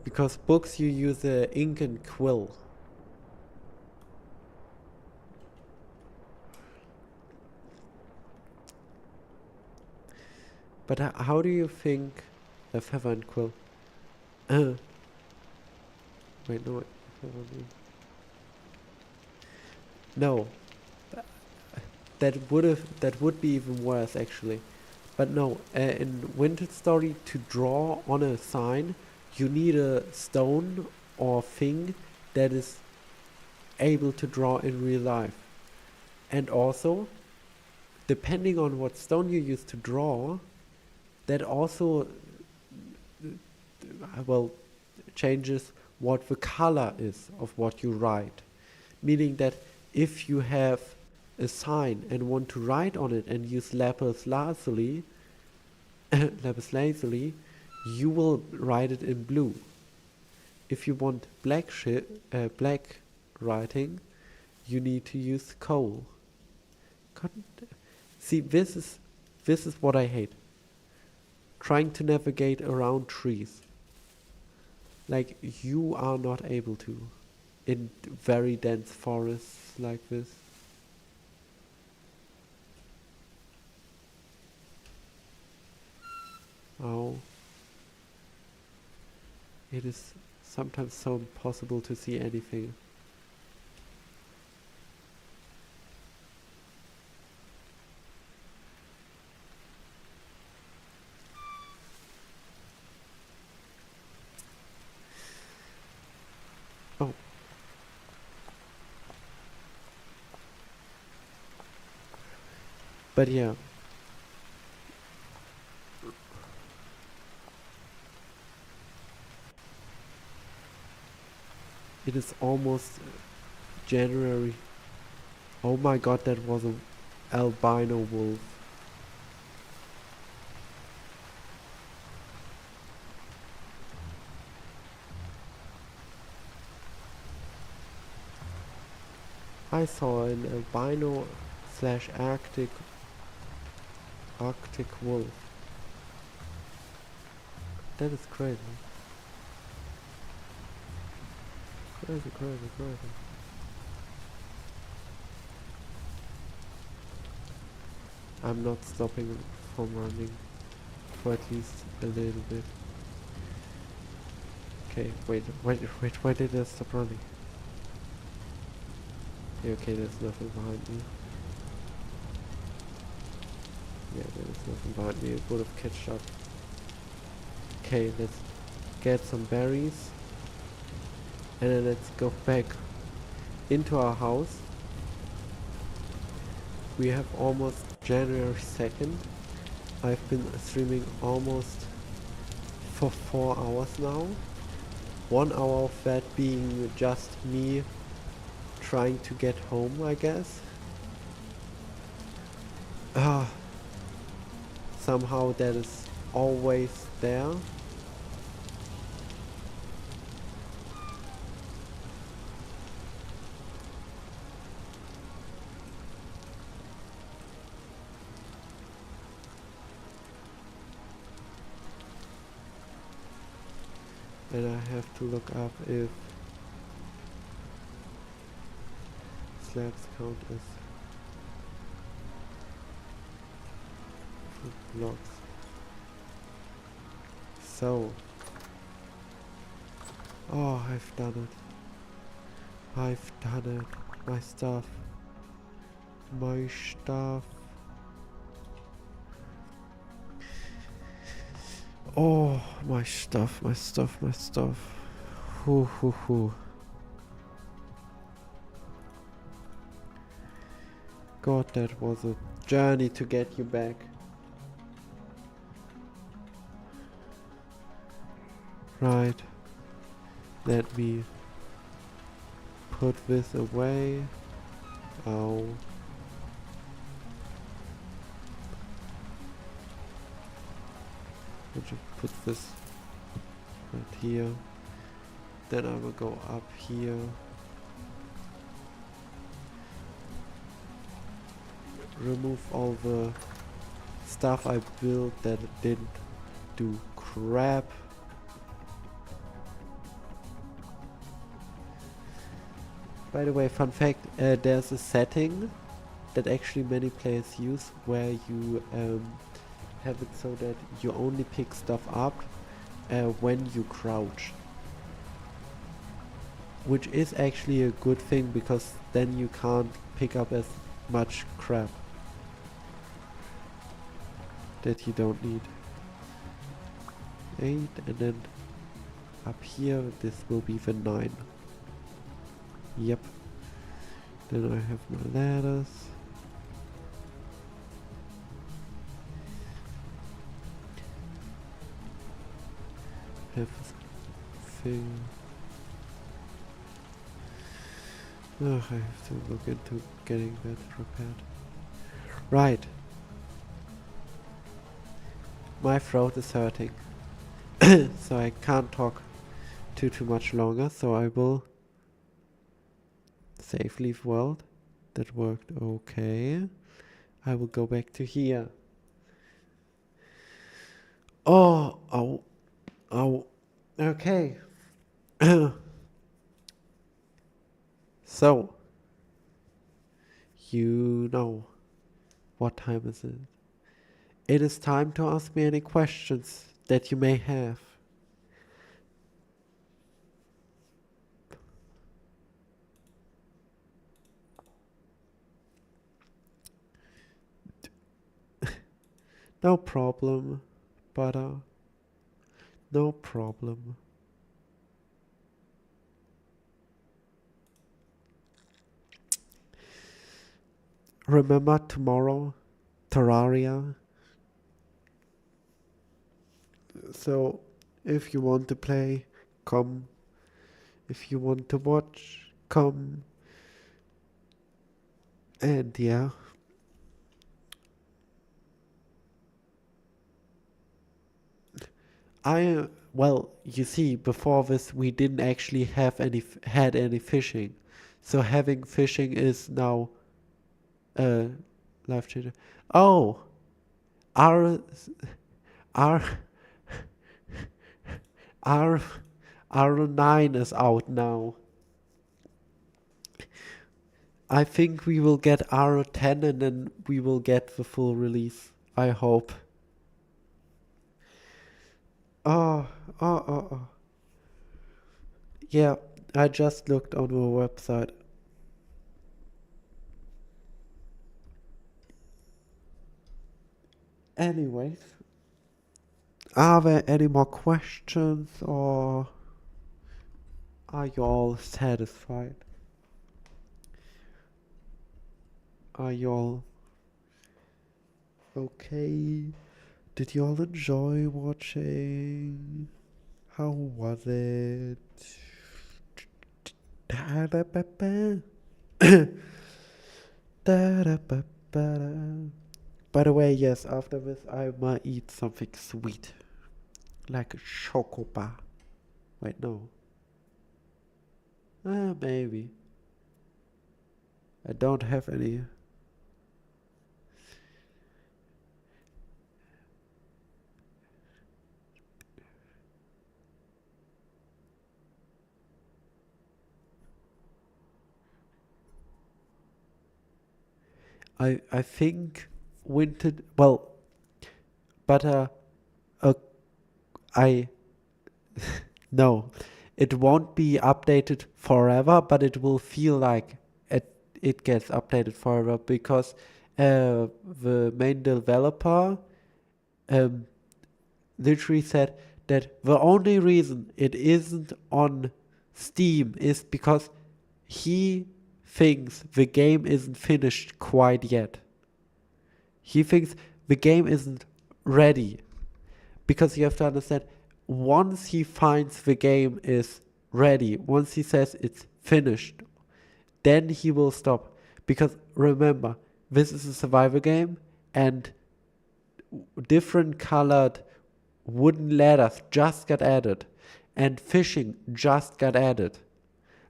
S1: because books you use ink and quill. But how do you think a feather and quill? Wait, no. No, that would be even worse actually. But no, in Vintage Story, to draw on a sign, you need a stone or thing that is able to draw in real life. And also, depending on what stone you use to draw, that also changes what the color is of what you write. Meaning that if you have a sign and want to write on it and use lapis lazuli, you will write it in blue. If you want black writing, you need to use coal. See, this is what I hate. Trying to navigate around trees. Like, you are not able to in very dense forests like this. Oh. It is sometimes so impossible to see anything. Oh. But yeah. It is almost January. Oh my god, that was an albino wolf. I saw an albino slash Arctic wolf. That is crazy. Crazy. I'm not stopping from running for at least a little bit. Okay, wait, why did I stop running? Yeah, okay, there's nothing behind me. Yeah, there's nothing behind me, it would have catched up. Okay, let's get some berries. And then let's go back into our house. We have almost January 2nd. I've been streaming almost for 4 hours now. 1 hour of that being just me trying to get home, I guess. Somehow that is always there. And I have to look up if slabs count as blocks. So, oh, I've done it. My stuff. Oh, my stuff. Hoo. God, that was a journey to get you back. Right. Let me put this away. Ow. I'll just put this right here. Then I will go up here. Remove all the stuff I built that didn't do crap. By the way, fun fact, there's a setting that actually many players use where you have it so that you only pick stuff up when you crouch. Which is actually a good thing because then you can't pick up as much crap that you don't need. 8, and then up here this will be the 9. Yep. Then I have my ladders. Have a thing. Oh, I have to look into getting that repaired. Right. My throat is hurting. So I can't talk too much longer, so I will save leave world. That worked okay. I will go back to here. Oh, ow. Okay. So, you know, what time is it? It is time to ask me any questions that you may have. No problem, butter. No problem. Remember tomorrow, Terraria. So, if you want to play, come. If you want to watch, come. And yeah. Well, you see, before this we didn't actually have had any fishing. So having fishing is now uh life changing. Oh, R R R R9 is out now. I think we will get R10 and then we will get the full release. I hope. Oh, oh. Yeah, I just looked on the website. Anyways, are there any more questions or are you all satisfied? Are you all okay? Did you all enjoy watching? How was it? Da-da-ba-ba. Da-da-ba-ba-da. By the way, yes, after this I might eat something sweet. Like a chocobar. Wait, no. Maybe. I don't have any. I think winter. Well, but uh, I no, it won't be updated forever, but it will feel like it gets updated forever because the main developer um literally said that the only reason it isn't on Steam is because he thinks the game isn't finished quite yet. He thinks the game isn't ready because you have to understand once he finds the game is ready, once he says it's finished, then he will stop. Because remember, this is a survival game and different colored wooden ladders just got added and fishing just got added.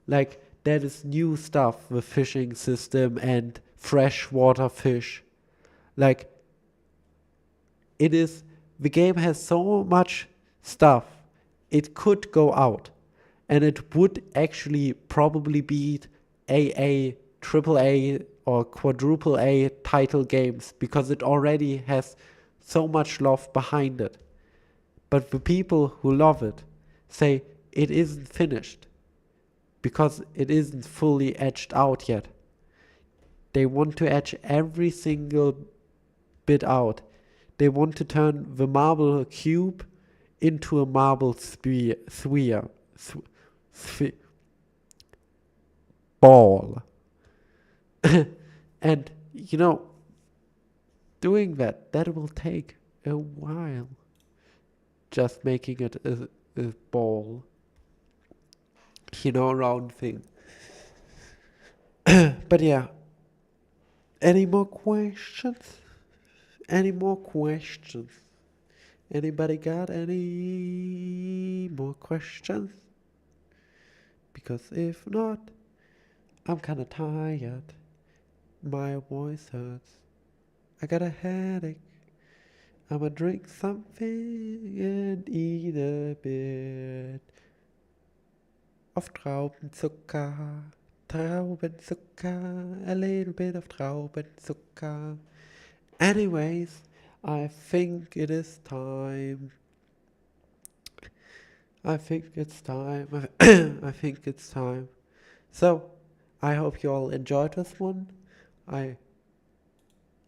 S1: Like that is new stuff, the fishing system and freshwater fish. Like it is the game has so much stuff. It could go out and it would actually probably beat AA, triple A or quadruple A title games because it already has so much love behind it. But the people who love it say it isn't finished because it isn't fully edged out yet. They want to edge every single bit out. They want to turn the marble cube into a marble sphere, ball. And, doing that will take a while. Just making it a ball. A round thing. But yeah. Any more questions? Any more questions? Anybody got any more questions? Because if not, I'm kinda tired. My voice hurts. I got a headache. I'ma drink something and eat a bit of Traubenzucker. Traubenzucker. A little bit of Traubenzucker. Anyways, I think it is time. I think it's time. I think it's time. So, I hope you all enjoyed this one.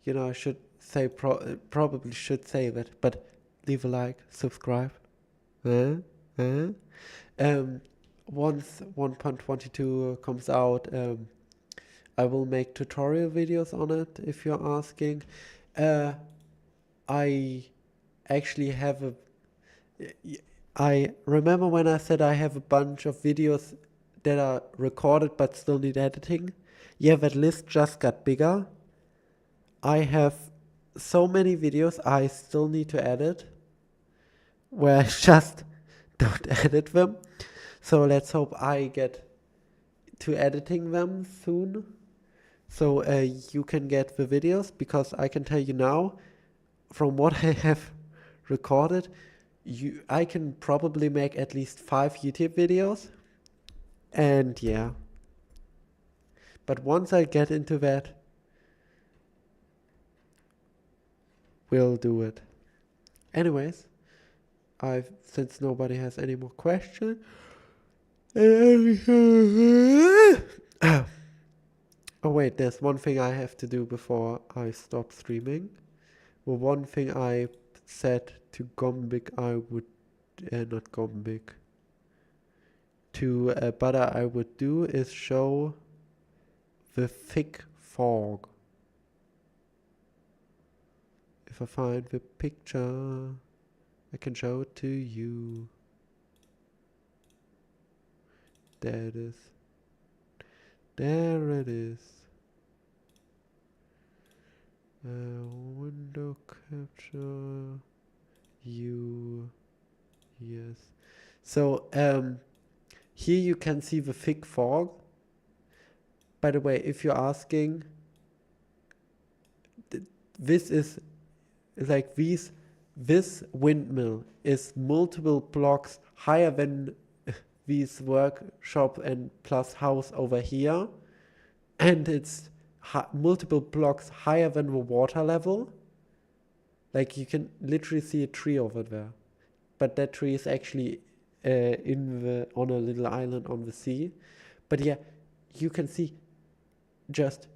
S1: You know, I should say probably should say that, but leave a like, subscribe. Huh? Huh? Um, once 1.22 comes out, I will make tutorial videos on it if you're asking. Uh, I actually have a. I remember when I said I have a bunch of videos that are recorded but still need editing. Yeah, that list just got bigger. I have so many videos I still need to edit where I just don't edit them. So let's hope I get to editing them soon. So you can get the videos, because I can tell you now, from what I have recorded, I can probably make at least 5 YouTube videos. And yeah. But once I get into that, we'll do it. Anyways, since nobody has any more questions. Oh wait, there's one thing I have to do before I stop streaming. Well, one thing I said to Gombik I would, not Gombik, to Butter I would do is show the thick fog. If I find the picture, I can show it to you. There it is. There it is. Window capture. Yes. So here you can see the thick fog. By the way, if you're asking, this is like this windmill is multiple blocks higher than this workshop and plus house over here, and it's multiple blocks higher than the water level. Like you can literally see a tree over there, but that tree is actually on a little island on the sea. But yeah, you can see just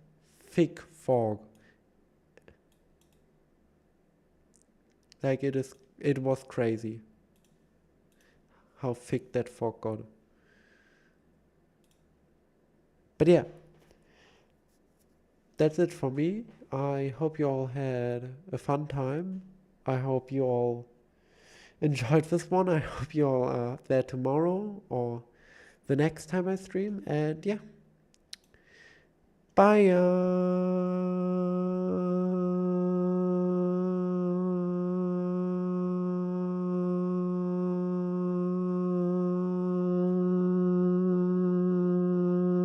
S1: thick fog. Like it was crazy how thick that fog got. But yeah, that's it for me. I hope you all had a fun time. I hope you all enjoyed this one. I hope you all are there tomorrow or the next time I stream. And yeah, bye.